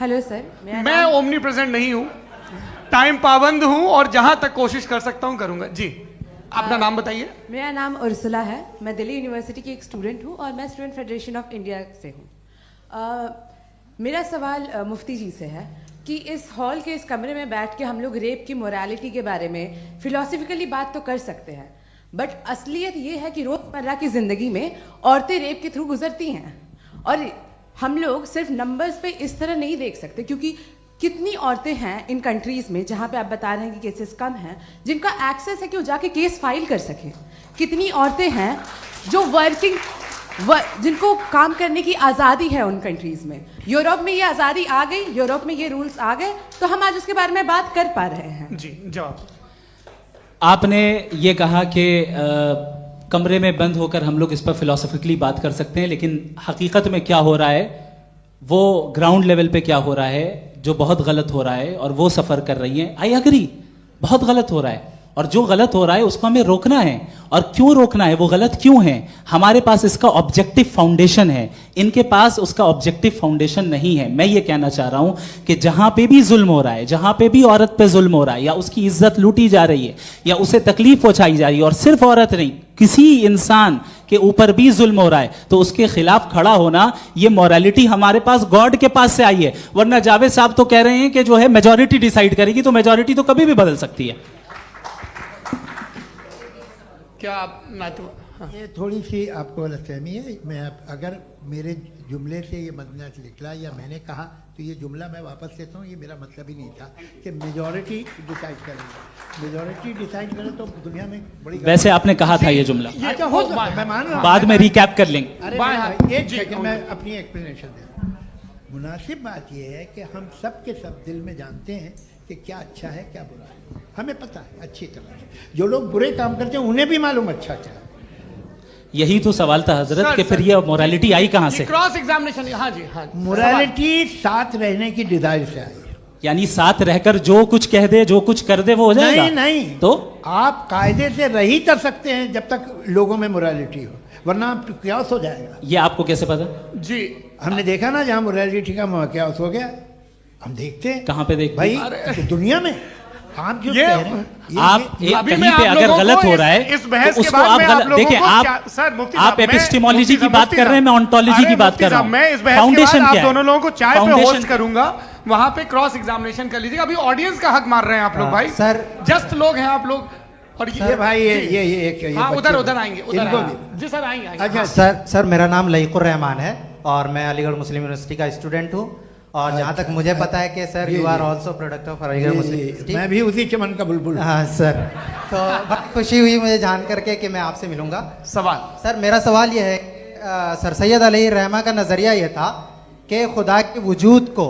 हेलो सर, मैं ओमनी प्रेजेंट नहीं हूँ, टाइम पाबंद हूँ, और जहां तक कोशिश कर सकता हूँ करूंगा। जी, अपना नाम बताइए। मेरा नाम उर्सुला है, मैं दिल्ली यूनिवर्सिटी की एक स्टूडेंट हूँ और मैं स्टूडेंट फेडरेशन ऑफ इंडिया से हूँ। मेरा सवाल मुफ्ती जी से है कि इस हॉल के इस कमरे में बैठ के हम लोग रेप की मोरालिटी के बारे में फिलोसफिकली बात तो कर सकते हैं, बट असलियत ये है कि रोजमर्रा की जिंदगी में औरतें रेप के थ्रू गुजरती हैं, और हम लोग सिर्फ नंबर्स पे इस तरह नहीं देख सकते, क्योंकि कितनी औरतें हैं इन कंट्रीज में जहां पे आप बता रहे हैं कि केसेस कम हैं, जिनका एक्सेस है कि वो जाके केस फाइल कर सकें। कितनी औरतें हैं जो जिनको काम करने की आज़ादी है उन कंट्रीज में। यूरोप में ये आज़ादी आ गई, यूरोप में ये रूल्स आ गए, तो हम आज उसके बारे में बात कर पा रहे हैं। जी, जवाब। आपने ये कहा कि कमरे में बंद होकर हम लोग इस पर फिलोसफिकली बात कर सकते हैं, लेकिन हकीकत में क्या हो रहा है, वो ग्राउंड लेवल पे क्या हो रहा है, जो बहुत गलत हो रहा है, और वो सफ़र कर रही हैं। आई अग्री, बहुत गलत हो रहा है, और जो गलत हो रहा है उसको हमें रोकना है। और क्यों रोकना है, वो गलत क्यों है, हमारे पास इसका ऑब्जेक्टिव फाउंडेशन है, इनके पास उसका ऑब्जेक्टिव फाउंडेशन नहीं है। मैं ये कहना चाह रहा हूं कि जहां पे भी जुल्म हो रहा है, जहां पे भी औरत पे जुल्म हो रहा है, या उसकी इज्जत लूटी जा रही है, या उसे तकलीफ पहुंचाई जा रही है, और सिर्फ औरत नहीं, किसी इंसान के ऊपर भी जुल्म हो रहा है, तो उसके खिलाफ खड़ा होना, ये मॉरलिटी हमारे पास गॉड के पास से आई है। वरना जावेद साहब तो कह रहे हैं कि जो है मेजॉरिटी डिसाइड करेगी, तो मेजॉरिटी तो कभी भी बदल सकती है। क्या आप हाँ। ये थोड़ी सी आपको गलतफहमी है। मैं अगर मेरे जुमले से ये मदनत निकला या मैंने कहा, तो ये जुमला मैं वापस लेता हूँ, ये मेरा मतलब ही नहीं था कि मेजॉरिटी डिसाइड करेंगे। मेजॉरिटी डिसाइड करे तो दुनिया में बड़ी, वैसे आपने कहा था ये जुमला। अच्छा, हो मैं मान रहा हूँ, बाद में रिकैप कर लेंगे। अरे एक सेकंड, मैं अपनी एक्सप्लेनेशन दे रहा हूँ। मुनासिब बात यह है कि हम सब के सब दिल में जानते हैं कि क्या अच्छा है क्या बुरा है, हमें पता है अच्छी तरह से। जो लोग बुरे काम करते हैं उन्हें भी मालूम अच्छा क्या है। यही तो सवाल था हजरत कि फिर ये मोरालिटी आई कहां से? Cross examination. हाँ जी, हाँ। मोरालिटी साथ रहने की डिजायर से आई है, यानी साथ रहकर जो कुछ कह दे, जो कुछ कर दे, वो हो जाएगा? नहीं नहीं, तो आप कायदे से रह ही कर सकते हैं जब तक लोगों में मोरालिटी हो, वरना क्यास हो जाएगा। ये आपको कैसे पता? जी, हमने देखा ना, जहां मोरालिटी का क्यास हो गया, हम देखते हैं। कहां पे देखते भाई? तो दुनिया में आप जो कह रहे हैं, आप कहीं पे अगर गलत हो रहा है तो उसको आप गलत देखिए। आप एपिस्टेमोलॉजी की बात कर रहे हैं, मैं ऑन्टोलॉजी की बात कर रहा हूं। मैं इस बहस के बाद आप दोनों लोगों को चाय पे होस्ट करूंगा, वहां पे क्रॉस एग्जामिनेशन कर लीजिएगा। अभी ऑडियंस का हक मार रहे हैं आप लोग भाई, सर जस्ट लोग हैं आप लोग। और ये भाई ये हाँ, उधर आएंगे, जी सर आएंगे। अच्छा सर, मेरा नाम लईकुर रहमान है और मैं अलीगढ़ मुस्लिम यूनिवर्सिटी का स्टूडेंट हूँ, और जहाँ तक मुझे पता है कि sir you are also product of Aligarh Muslim University. मैं भी उसी चमन का बुलबुल। हाँ सर, तो बहुत खुशी हुई मुझे जान करके कि मैं आपसे मिलूंगा। सवाल सर, मेरा सवाल यह है, सर सैयद अलैहि रहमा का नज़रिया यह था कि खुदा के वजूद को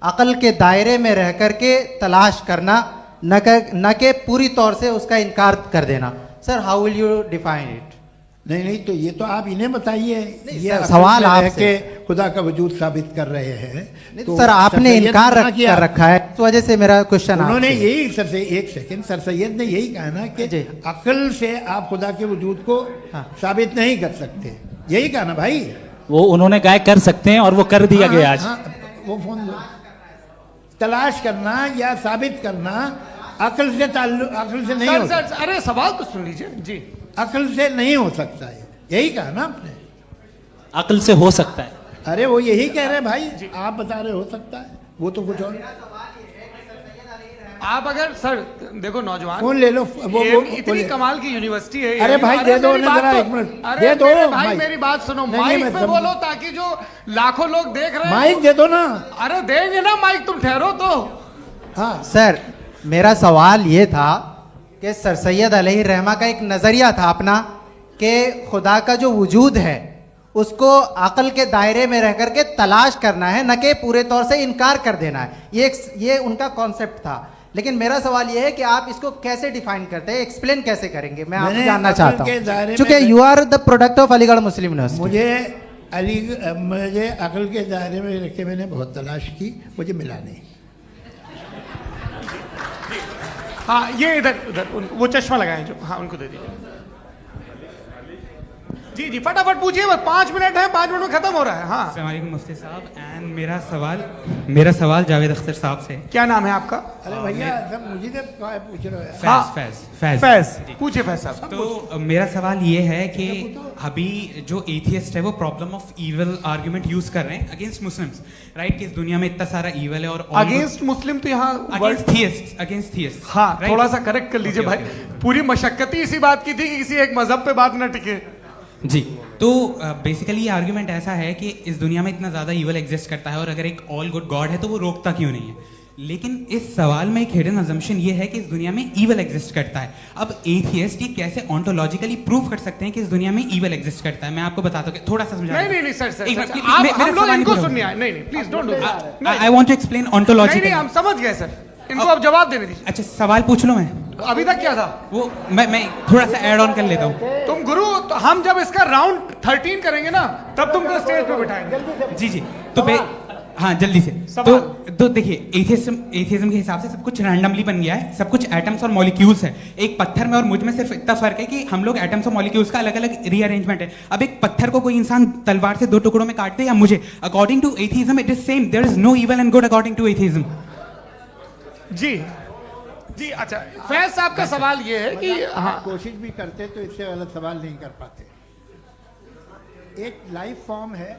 अक़ल के दायरे में रह कर के तलाश करना, न कि पूरी तौर से उसका इनकार कर देना। Sir, how will you define it? नहीं, तो ये तो आप इन्हें बताइए। ये सवाल आपसे खुदा का वजूद साबित कर रहे हैं, तो सर आपने इनकार कर रखा है, इस वजह से मेरा क्वेश्चन। उन्होंने यही सर, एक सेकंड, सर सैयद ने यही कहा ना कि अक्ल से आप खुदा के वजूद को साबित नहीं कर सकते, यही कहा ना भाई। वो उन्होंने कहा कर सकते हैं और वो कर दिया गया आज। वो फोन तलाश करना या साबित करना अक्ल से अक्ल से नहीं हो सकता। अरे सवाल तो सुन लीजिए जी। अक्ल से नहीं हो सकता है, यही कहा ना आपने। अक्ल से हो सकता है, अरे वो यही कह रहे हैं भाई, आप बता रहे हो सकता है, वो तो कुछ और। आप अगर सर देखो नौजवान फोन ले लो, वो इतनी कमाल की यूनिवर्सिटी है। अरे भाई दे दो ना जरा, एक मिनट दे दो भाई, मेरी बात सुनो, माइक पे बोलो ताकि जो लाखों लोग देख रहे हैं। माइक दे दो ना। अरे देंगे ना माइक, तुम ठहरो तो। हाँ सर, मेरा सवाल ये था कि सर सैयद अलैहिर्रहमा का एक नजरिया था अपना कि खुदा का जो वजूद है उसको अकल के दायरे में रह करके तलाश करना है, न कि पूरे तौर से इनकार कर देना है। ये उनका कॉन्सेप्ट था। लेकिन मेरा सवाल ये है कि आप इसको कैसे डिफाइन करते हैं, एक्सप्लेन कैसे करेंगे, मैं आपसे जानना चाहता हूँ, क्योंकि you are the product of Aligarh Muslim University. मुझे अकल के दायरे में रख के मैंने बहुत तलाश की, मुझे मिला नहीं। हाँ ये इधर वो चश्मा लगाए जो, हाँ उनको दे दीजिए। जी जी फटाफट पूछिए, बस 5 मिनट है, 5 मिनट में खत्म हो रहा है। हाँ अस्सलाम वालेकुम मुफ्ती साहब, एंड मेरा सवाल जावेद अख्तर साहब से। क्या नाम है आपका? अरे भैया सब मुझे पूछ रहे हो। फैज पूछिए फैज साहब। तो मेरा सवाल ये है कि अभी जो एथियस्ट है वो problem of evil argument use कर रहे हैं अगेंस्ट मुस्लिम्स, राइट? कि इस दुनिया में इतना सारा इविल है और अगेंस्ट मुस्लिम तो यहाँ अगेंस्ट थियस्ट। हाँ थोड़ा सा करेक्ट कर लीजिए भाई, पूरी मशक्कत ही इसी बात की थी कि किसी एक मजहब पे बात ना टिके। जी, तो बेसिकली ये आर्ग्यूमेंट ऐसा है कि इस दुनिया में इतना ज्यादा ईवल एग्जिस्ट करता है और अगर एक ऑल गुड गॉड है तो वो रोकता क्यों नहीं है? लेकिन इस सवाल में एक हिडन अजम्पशन ये है कि इस दुनिया में ईवल एग्जिस्ट करता है। अब एथियस्ट ये कैसे ऑन्टोलॉजिकली प्रूव कर सकते हैं कि इस दुनिया में ईवल एग्जिस्ट करता है? मैं आपको बताता हूँ, थोड़ा सा समझा। नहीं सर हम लोग इनको सुनने आए। नहीं please don't do that. I want to explain ontologically. नहीं हम समझ गए सर, इनको अब जवाब देने दीजिए। अच्छा सवाल पूछ लो। मैं अभी तक क्या था वो मैं थोड़ा सा ऐड ऑन कर लेता हूँ। तुम गुरु, तो हम जब इसका राउंड 13 करेंगे ना तब तुमको स्टेज पे बिठाएंगे। जी तो हाँ जल्दी से। तो देखिए एथियज्म के हिसाब से सब कुछ रैंडमली बन गया है, सब कुछ एटम्स और मॉलिक्यूल्स है। एक पत्थर में और मुझ में सिर्फ इतना फर्क है कि हम लोग एटम्स और मॉलिक्यूल्स का अलग अलग रीअरेंजमेंट है। अब एक पत्थर को कोई इंसान तलवार से 2 टुकड़ों में काट दे या मुझे, according to atheism it is same. There is no evil and good according to atheism. जी अच्छा, फैज साहब का सवाल ये है कि हाँ कोशिश भी करते तो इससे गलत सवाल नहीं कर पाते। एक लाइफ फॉर्म है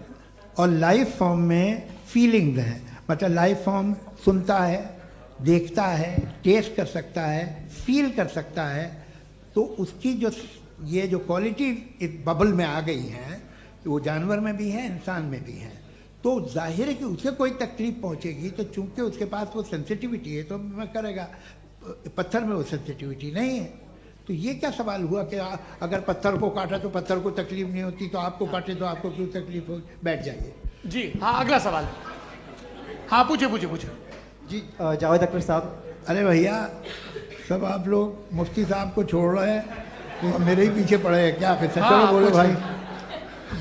और लाइफ फॉर्म में फीलिंग्स हैं, मतलब लाइफ फॉर्म सुनता है, देखता है, टेस्ट कर सकता है, फील कर सकता है। तो उसकी जो ये जो क्वालिटी इस बबल में आ गई हैं तो वो जानवर में भी है, इंसान में भी है। तो जाहिर है कि उसे कोई तकलीफ पहुंचेगी तो चूंकि उसके पास वो सेंसिटिविटी है तो मैं करेगा, पत्थर में वो सेंसिटिविटी नहीं है। तो ये क्या सवाल हुआ कि अगर पत्थर को काटा तो पत्थर को तकलीफ नहीं होती, तो आपको काटे तो आपको क्यों तकलीफ हो? बैठ जाइए। जी हाँ अगला सवाल। हाँ पूछे जी जावेद अख्तर साहब। अरे भैया सब आप लोग मुफ्ती साहब को छोड़ रहे हैं तो मेरे ही पीछे पड़े हैं क्या? फिर चलो बोलो भाई।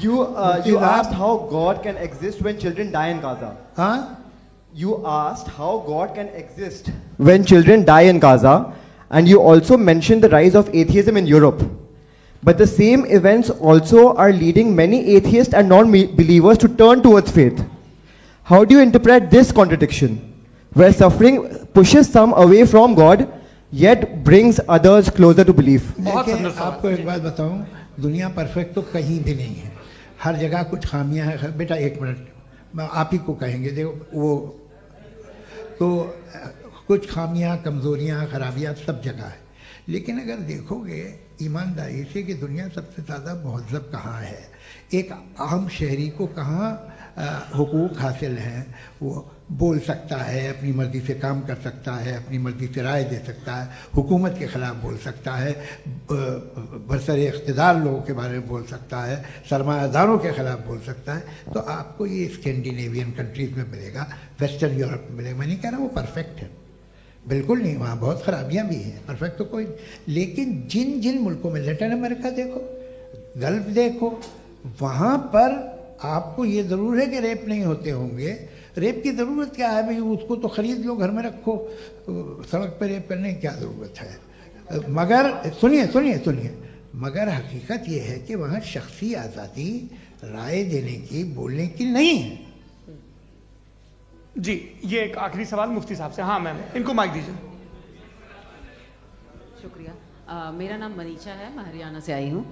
You asked how God can exist when children die in Gaza. Huh? You asked how God can exist when children die in Gaza, and you also mentioned the rise of atheism in Europe. But the same events also are leading many atheists and non-believers to turn towards faith. How do you interpret this contradiction, where suffering pushes some away from God, yet brings others closer to belief? आपको एक बात बताऊं, दुनिया perfect तो कहीं भी नहीं है, हर जगह कुछ खामियां हैं। बेटा एक मिनट आप ही को कहेंगे, देखो वो तो कुछ खामियां, कमज़ोरियां, खराबियां सब जगह है। लेकिन अगर देखोगे ईमानदारी से कि दुनिया सबसे ज़्यादा महज़ब कहाँ है, एक आम शहरी को कहाँ हुकूक हासिल हैं, वो बोल सकता है, अपनी मर्ज़ी से काम कर सकता है, अपनी मर्ज़ी से राय दे सकता है, हुकूमत के ख़िलाफ़ बोल सकता है, बरसरे इक़्तिदार लोगों के बारे में बोल सकता है, सरमायादारों के ख़िलाफ़ बोल सकता है। तो आपको ये स्कैंडिनेवियन कंट्रीज़ में मिलेगा, वेस्टर्न यूरोप में मिलेगा। मैं नहीं कह रहा वो परफेक्ट है, बिल्कुल नहीं, वहाँ बहुत ख़राबियाँ भी हैं, परफेक्ट तो कोई। लेकिन जिन जिन मुल्कों में, लैटिन अमेरिका देखो, गल्फ़ देखो, वहाँ पर आपको ये ज़रूर है कि रेप नहीं होते होंगे। रेप की ज़रूरत क्या है भाई? उसको तो ख़रीद लो, घर में रखो, सड़क पर रेप करने की क्या ज़रूरत है? मगर सुनिए, मगर हकीकत ये है कि वहाँ शख्सी आज़ादी राय देने की, बोलने की नहीं है। जी ये एक आखिरी सवाल मुफ्ती साहब से। हाँ मैम, इनको माइक दीजिए। शुक्रिया। मेरा नाम मनीषा है, मैं हरियाणा से आई हूँ।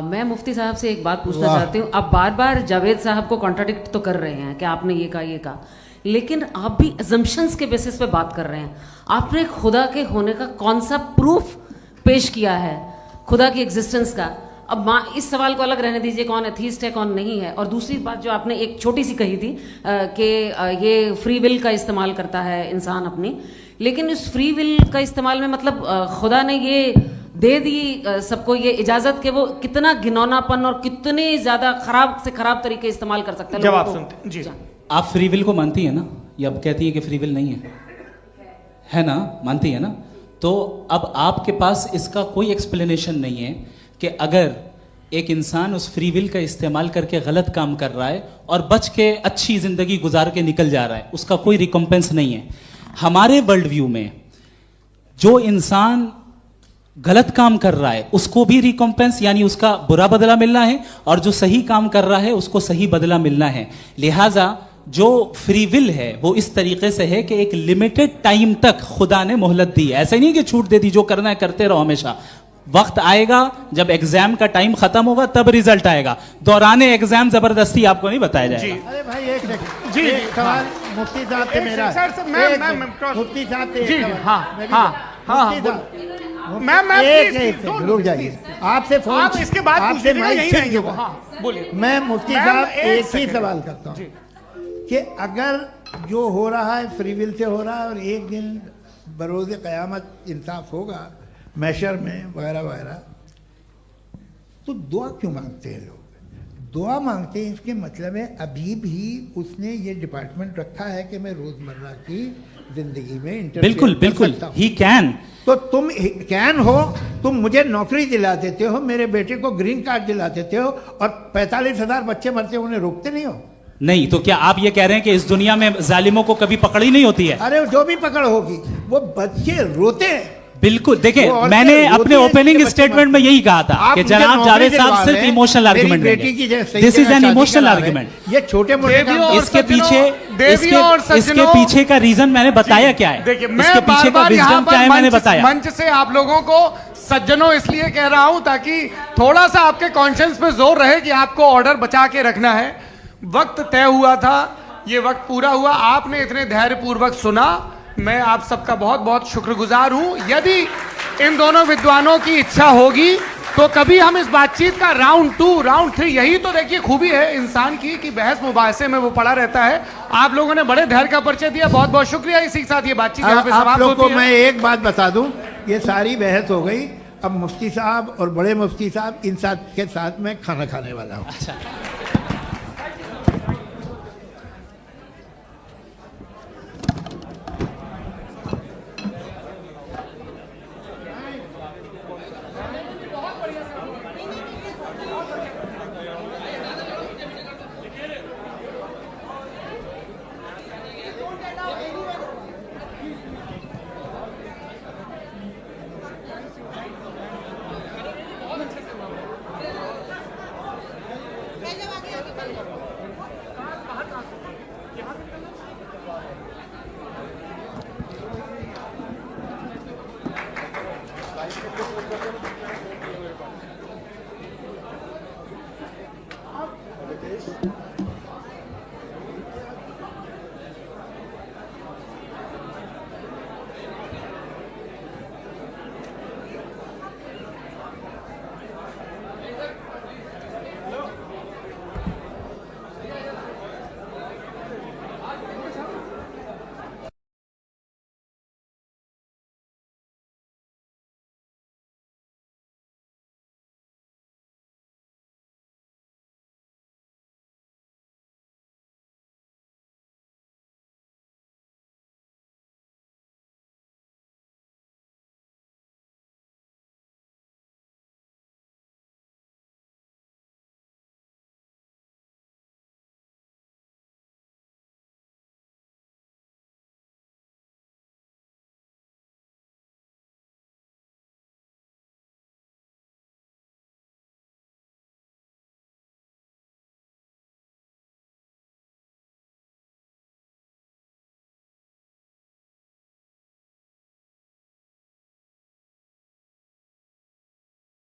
मैं मुफ्ती साहब से एक बात पूछना चाहती हूँ। आप बार बार जावेद साहब को कॉन्ट्राडिक्ट तो कर रहे हैं कि आपने ये कहा, लेकिन आप भी अजम्पशंस के बेसिस पे बात कर रहे हैं। आपने खुदा के होने का कौन सा प्रूफ पेश किया है खुदा की एग्जिस्टेंस का? अब इस सवाल को अलग रहने दीजिए, कौन एथीस्ट है कौन नहीं है। और दूसरी बात जो आपने एक छोटी सी कही थी कि ये फ्री विल का इस्तेमाल करता है इंसान अपनी, लेकिन इस फ्री विल का इस्तेमाल में मतलब खुदा ने ये दे दी सबको ये इजाजत कि वो कितना घिनौनापन और कितने ज्यादा खराब से खराब तरीके इस्तेमाल कर सकता है। जवाब सुनते जी। आप फ्री विल को मानती है ना, या अब कहती है कि फ्री विल नहीं है ना? मानती है ना? तो अब आपके पास इसका कोई एक्सप्लेनेशन नहीं है कि अगर एक इंसान उस फ्री विल का इस्तेमाल करके गलत काम कर रहा है और बच के अच्छी जिंदगी गुजार के निकल जा रहा है, उसका कोई रिकम्पेंस नहीं है। हमारे वर्ल्ड व्यू में जो इंसान गलत काम कर रहा है उसको भी रिकम्पेंस यानी उसका बुरा बदला मिलना है, और जो सही काम कर रहा है उसको सही बदला मिलना है। लिहाजा जो फ्री विल है वो इस तरीके से है कि एक लिमिटेड टाइम तक खुदा ने मोहलत दी है। ऐसे नहीं कि छूट दे दी, जो करना है करते रहो हमेशा। वक्त आएगा जब एग्जाम का टाइम खत्म होगा तब रिजल्ट आएगा। दौराने एग्जाम जबरदस्ती आपको नहीं बताया जाएगा। अरे भाई एक सेकंड जी, एक सवाल मुफ्ती साहब से मेरा। मुफ्ती साहब से एक सवाल। रुक जाइए, आपसे फोन, आप इसके बाद आपसे यही रहेंगे वो। हाँ बोलिए। मैं मुफ्ती साहब एक ही सवाल करता हूँ कि अगर जो हो रहा है फ्री विल से हो रहा है और एक दिन बरोज़ क़यामत इंसाफ होगा मैशर में वगैरह वगैरह, तो दुआ क्यों मांगते हैं लोग? दुआ मांगते हैं इसके मतलब है अभी भी उसने ये डिपार्टमेंट रखा है कि मैं रोजमर्रा की जिंदगी में बिल्कुल बिल्कुल ही कैन। तो तुम कैन हो, तुम मुझे नौकरी दिला देते हो, मेरे बेटे को ग्रीन कार्ड दिला देते हो, और 45,000 बच्चे मरते हो उन्हें रोकते नहीं हो। नहीं तो क्या आप ये कह रहे हैं कि इस दुनिया में जालिमों को कभी पकड़ ही नहीं होती है? अरे जो भी पकड़ होगी वो बच्चे रोते हैं। बिल्कुल, देखिए मैंने अपने ओपनिंग स्टेटमेंट में यही कहा था कि जनाब जावेद साहब सिर्फ इमोशनल आर्गुमेंट देंगे। This is an emotional argument. ये छोटे मोटे इसके पीछे का रीजन मैंने बताया क्या है, इसके पीछे का विजडम क्या है मैंने बताया। मंच से आप लोगों को सज्जनों इसलिए कह रहा हूं ताकि थोड़ा सा आपके कॉन्शियंस पे जोर रहे कि आपको ऑर्डर बचा के रखना है। वक्त तय हुआ था, ये वक्त पूरा हुआ, आपने इतने धैर्यपूर्वक सुना, मैं आप सबका बहुत बहुत शुक्रगुजार हूं। यदि इन दोनों विद्वानों की इच्छा होगी तो कभी हम इस बातचीत का राउंड 2, राउंड 3, यही तो देखिए खूबी है इंसान की कि बहस मुबाहसे में वो पड़ा रहता है। आप लोगों ने बड़े धैर्य का परिचय दिया, बहुत बहुत शुक्रिया। इसी के साथ ये बातचीत यहाँ पे समाप्त होती है। आप लोग को मैं एक बात बता दूं, ये सारी बहस हो गई, अब मुफ्ती साहब और बड़े मुफ्ती साहब इन साथ के साथ में खाना खाने वाला हूँ। अच्छा। अब